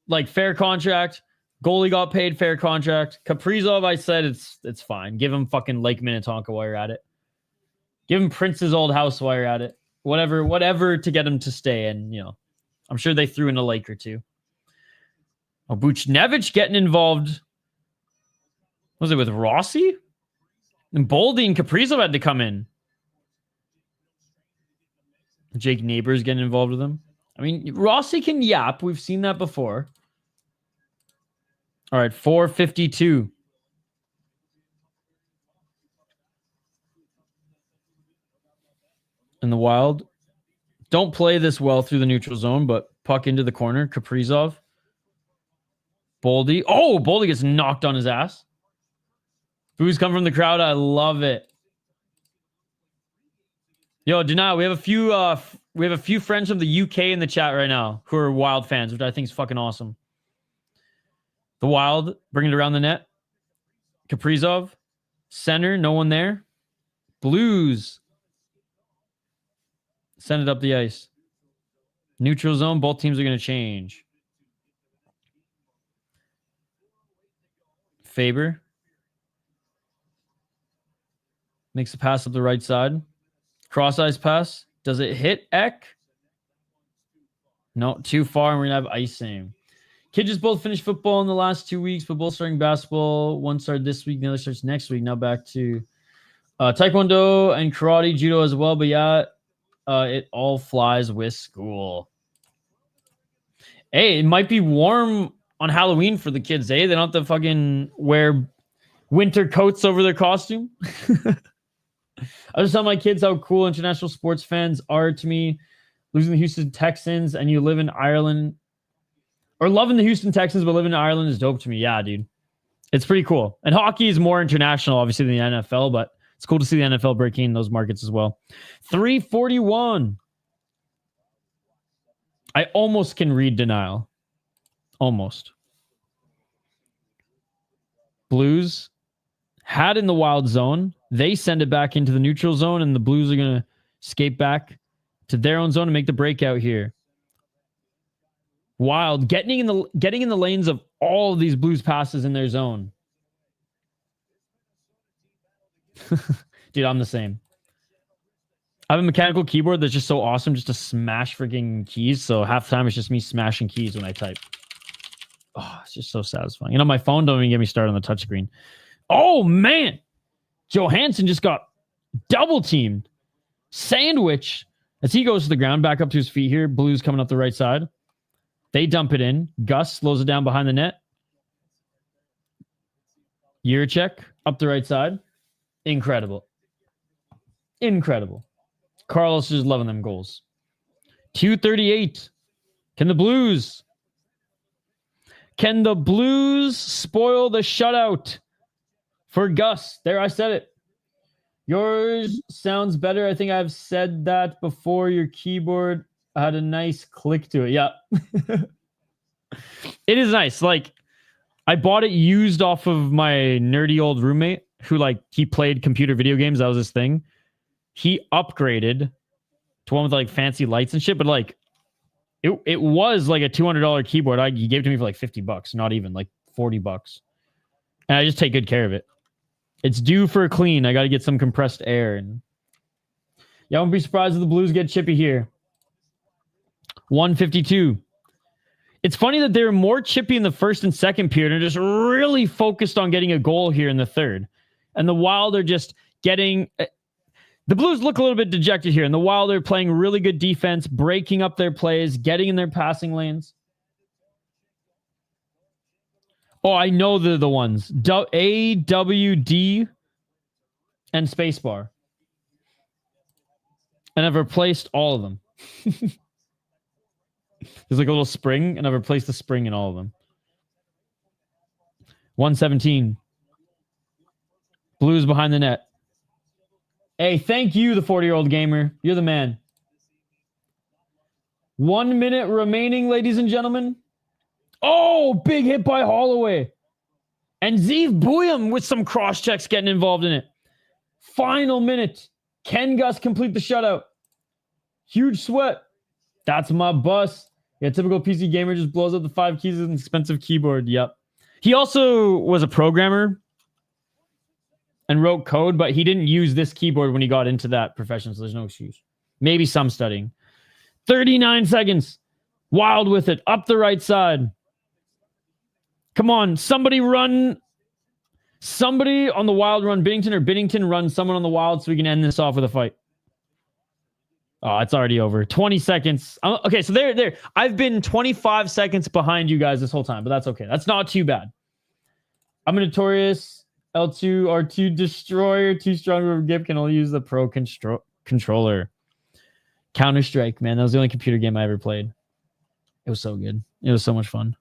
Speaker 1: like fair contract. Goalie got paid, fair contract. Kaprizov, I said it's fine. Give him fucking Lake Minnetonka while you're at it. Give him Prince's old house while you're at it. Whatever to get him to stay. And, you know, I'm sure they threw in a lake or two. Oh, Buchnevich getting involved. Was it with Rossi? And Boldy and Kaprizov had to come in. Jake Neighbors getting involved with them. I mean, Rossi can yap. We've seen that before. All right, 4:52. In the Wild. Don't play this well through the neutral zone, but puck into the corner. Kaprizov. Boldy. Oh, Boldy gets knocked on his ass. Boos come from the crowd. I love it. Yo, Denial, we have a few friends from the UK in the chat right now who are Wild fans, which I think is fucking awesome. The Wild bringing it around the net. Kaprizov. Center, no one there. Blues. Send it up the ice. Neutral zone, both teams are going to change. Faber. Makes a pass up the right side. Cross ice pass. Does it hit Eck? No, too far, and we're going to have icing. Kids just both finished football in the last 2 weeks, but both starting basketball. One started this week, the other starts next week. Now back to Taekwondo and karate, judo as well. But yeah, it all flies with school. Hey, it might be warm on Halloween for the kids, eh? They don't have to fucking wear winter coats over their costume. I just tell my kids how cool international sports fans are to me. Losing the Houston Texans and you live in Ireland, or loving the Houston Texans but living in Ireland is dope to me. Yeah, dude. It's pretty cool. And hockey is more international, obviously, than the NFL, but it's cool to see the NFL breaking in those markets as well. 3:41. I almost can read Denial. Almost. Blues had in the Wild zone. They send it back into the neutral zone, and the Blues are going to skate back to their own zone and make the breakout here. Wild getting in the lanes of all of these Blues passes in their zone. Dude, I'm the same. I have a mechanical keyboard that's just so awesome just to smash freaking keys. So half the time it's just me smashing keys when I type. Oh, it's just so satisfying. You know, my phone don't even get me started on the touchscreen. Oh, man. Johansson just got double teamed. Sandwich as he goes to the ground, back up to his feet here. Blues coming up the right side. They dump it in. Gus slows it down behind the net. Yurchek up the right side. Incredible. Incredible. Carlos is loving them goals. 2:38. Can the Blues spoil the shutout for Gus? There, I said it. Yours sounds better. I think I've said that before. Your keyboard had a nice click to it. Yeah. It is nice. Like, I bought it used off of my nerdy old roommate who, like, he played computer video games. That was his thing. He upgraded to one with, like, fancy lights and shit, but, like, it was like a $200 keyboard. He gave it to me for like $50, not even, like $40. And I just take good care of it. It's due for a clean. I got to get some compressed air. And yeah, I won't be surprised if the Blues get chippy here. 152. It's funny that they were more chippy in the first and second period and just really focused on getting a goal here in the third. And the Wild are just getting... The Blues look a little bit dejected here, and the Wild are playing really good defense, breaking up their plays, getting in their passing lanes. Oh, I know they're the ones. AWD and spacebar. And I've replaced all of them. There's like a little spring, and I've replaced the spring in all of them. 117. Blues behind the net. Hey, thank you, the 40-year-old gamer. You're the man. 1 minute remaining, ladies and gentlemen. Oh, big hit by Holloway. And Zeev Buyam with some cross-checks getting involved in it. Final minute. Can Gus complete the shutout? Huge sweat. That's my bus. Yeah, typical PC gamer just blows up the 5 keys with an expensive keyboard. Yep. He also was a programmer and wrote code, but he didn't use this keyboard when he got into that profession, so there's no excuse. Maybe some studying. 39 seconds. Wild with it. Up the right side. Come on. Somebody run. Somebody on the Wild run Binnington, or Binnington run someone on the Wild so we can end this off with a fight. Oh, it's already over. 20 seconds. Okay, so there. I've been 25 seconds behind you guys this whole time, but that's okay. That's not too bad. I'm a notorious L2, R2 destroyer. Too strong for Gip. Can only use the pro controller. Counter-Strike, man. That was the only computer game I ever played. It was so good. It was so much fun.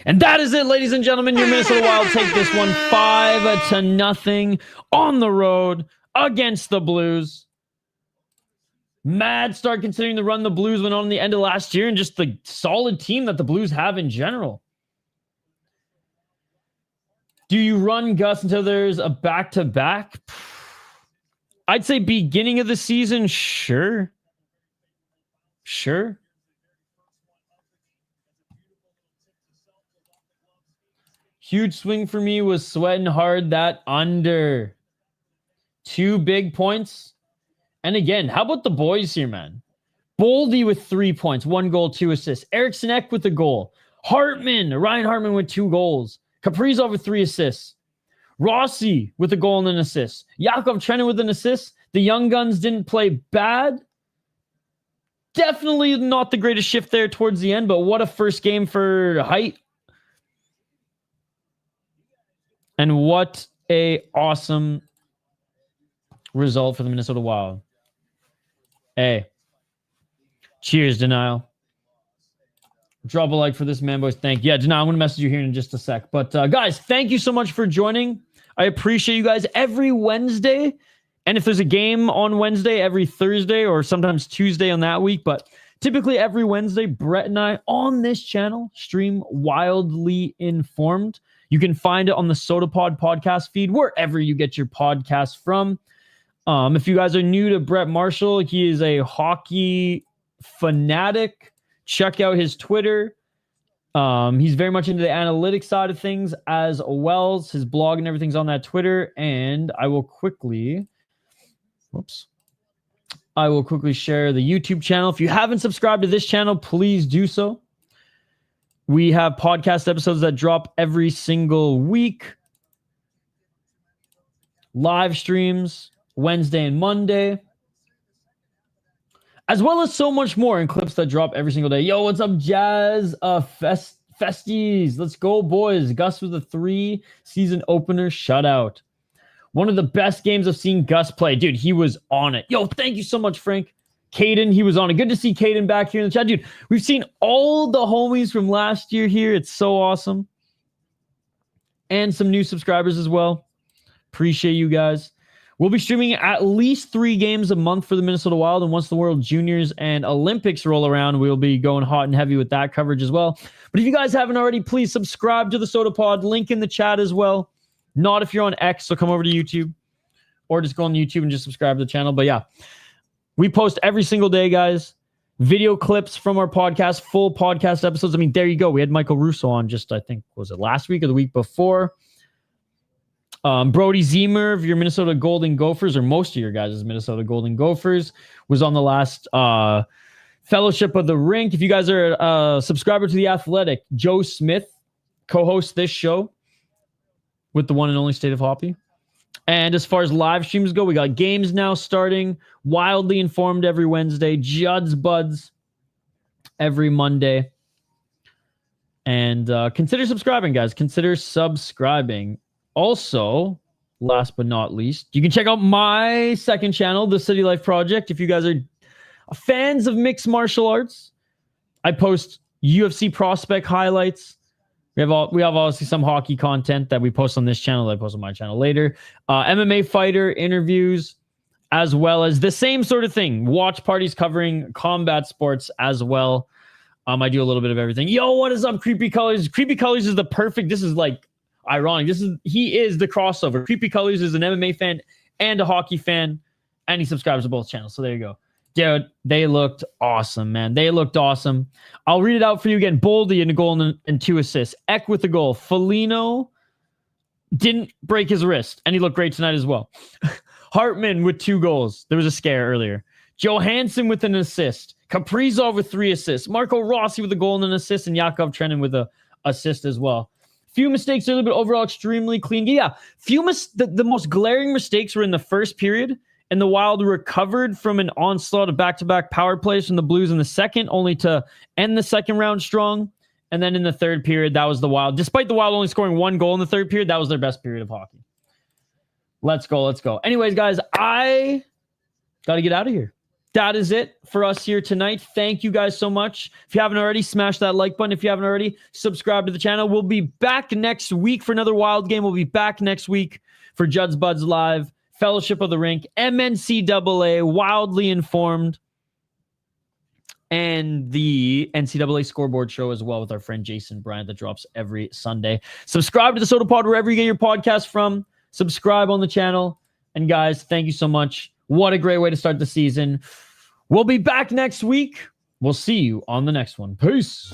Speaker 1: And that is it, ladies and gentlemen. Your Minnesota Wild take this one 5-0 on the road against the Blues. Mad start considering the run the Blues went on the end of last year and just the solid team that the Blues have in general. Do you run Gus until there's a back-to-back? I'd say beginning of the season, sure. Sure. Huge swing for me was sweating hard that under. 2 big points. And again, how about the boys here, man? Boldy with 3 points, 1 goal, 2 assists. Eriksson Ek with a goal. Ryan Hartman with 2 goals. Kaprizov with 3 assists. Rossi with a goal and an assist. Yakov Trenin with an assist. The Young Guns didn't play bad. Definitely not the greatest shift there towards the end, but what a first game for Height. And what a awesome result for the Minnesota Wild. Hey. Cheers, Denial. Drop a like for this, man, boys. Thank you. Yeah, Denial, I'm going to message you here in just a sec. But guys, thank you so much for joining. I appreciate you guys every Wednesday. And if there's a game on Wednesday, every Thursday or sometimes Tuesday on that week. But typically every Wednesday, Brett and I on this channel stream Wildly Informed. You can find it on the Sota Pod podcast feed, wherever you get your podcast from. If you guys are new to Brett Marshall, he is a hockey fanatic. Check out his Twitter. He's very much into the analytics side of things as well. His blog and everything's on that Twitter. And I will quickly share the YouTube channel. If you haven't subscribed to this channel, please do so. We have podcast episodes that drop every single week. Live streams Wednesday and Monday. As well as so much more in clips that drop every single day. Yo, what's up, Jazz? Festies. Let's go, boys. Gus with a 3-season opener shutout. One of the best games I've seen Gus play. Dude, he was on it. Yo, thank you so much, Frank. Caden, he was on it. Good to see Caden back here in the chat. Dude, we've seen all the homies from last year here. It's so awesome. And some new subscribers as well. Appreciate you guys. We'll be streaming at least 3 games a month for the Minnesota Wild. And once the World Juniors and Olympics roll around, we'll be going hot and heavy with that coverage as well. But if you guys haven't already, please subscribe to the Sota Pod. Link in the chat as well. Not if you're on X, so come over to YouTube. Or just go on YouTube and just subscribe to the channel. But yeah. We post every single day, guys. Video clips from our podcast, full podcast episodes. I mean, there you go. We had Michael Russo on just, I think, was it last week or the week before? Brody Zemer of your Minnesota Golden Gophers, or most of your guys' Minnesota Golden Gophers, was on the last Fellowship of the Rink. If you guys are a subscriber to The Athletic, Joe Smith co-hosts this show with the one and only State of Hoppy. And as far as live streams go, we got games now starting. Wildly Informed every Wednesday. Judd's Buds every Monday. And consider subscribing, guys. Consider subscribing. Also, last but not least, you can check out my second channel, The City Life Project. If you guys are fans of mixed martial arts, I post UFC prospect highlights. We have obviously some hockey content that we post on this channel that I post on my channel later. MMA fighter interviews, as well as the same sort of thing. Watch parties covering combat sports as well. I do a little bit of everything. Yo, what is up, Creepy Colors? Creepy Colors is the perfect. This is like ironic. He is the crossover. Creepy Colors is an MMA fan and a hockey fan, and he subscribes to both channels. So there you go. Dude, they looked awesome, man. They looked awesome. I'll read it out for you again. Boldy in a goal and 2 assists. Ek with a goal. Foligno didn't break his wrist, and he looked great tonight as well. Hartman with 2 goals. There was a scare earlier. Johansson with an assist. Kaprizov with 3 assists. Marco Rossi with a goal and an assist. And Yakov Trenin with a assist as well. Few mistakes early, but overall extremely clean. Yeah, the most glaring mistakes were in the first period. And the Wild recovered from an onslaught of back-to-back power plays from the Blues in the second, only to end the second round strong. And then in the third period, that was the Wild. Despite the Wild only scoring 1 goal in the third period, that was their best period of hockey. Let's go. Anyways, guys, I got to get out of here. That is it for us here tonight. Thank you guys so much. If you haven't already, smash that like button. If you haven't already, subscribe to the channel. We'll be back next week for another Wild game. We'll be back next week for Judd's Buds Live, Fellowship of the Rink, MNCAA, Wildly Informed, and the NCAA Scoreboard Show as well with our friend Jason Bryant that drops every Sunday. Subscribe to the Sota Pod wherever you get your podcast from. Subscribe on the channel. And guys, thank you so much. What a great way to start the season. We'll be back next week. We'll see you on the next one. Peace.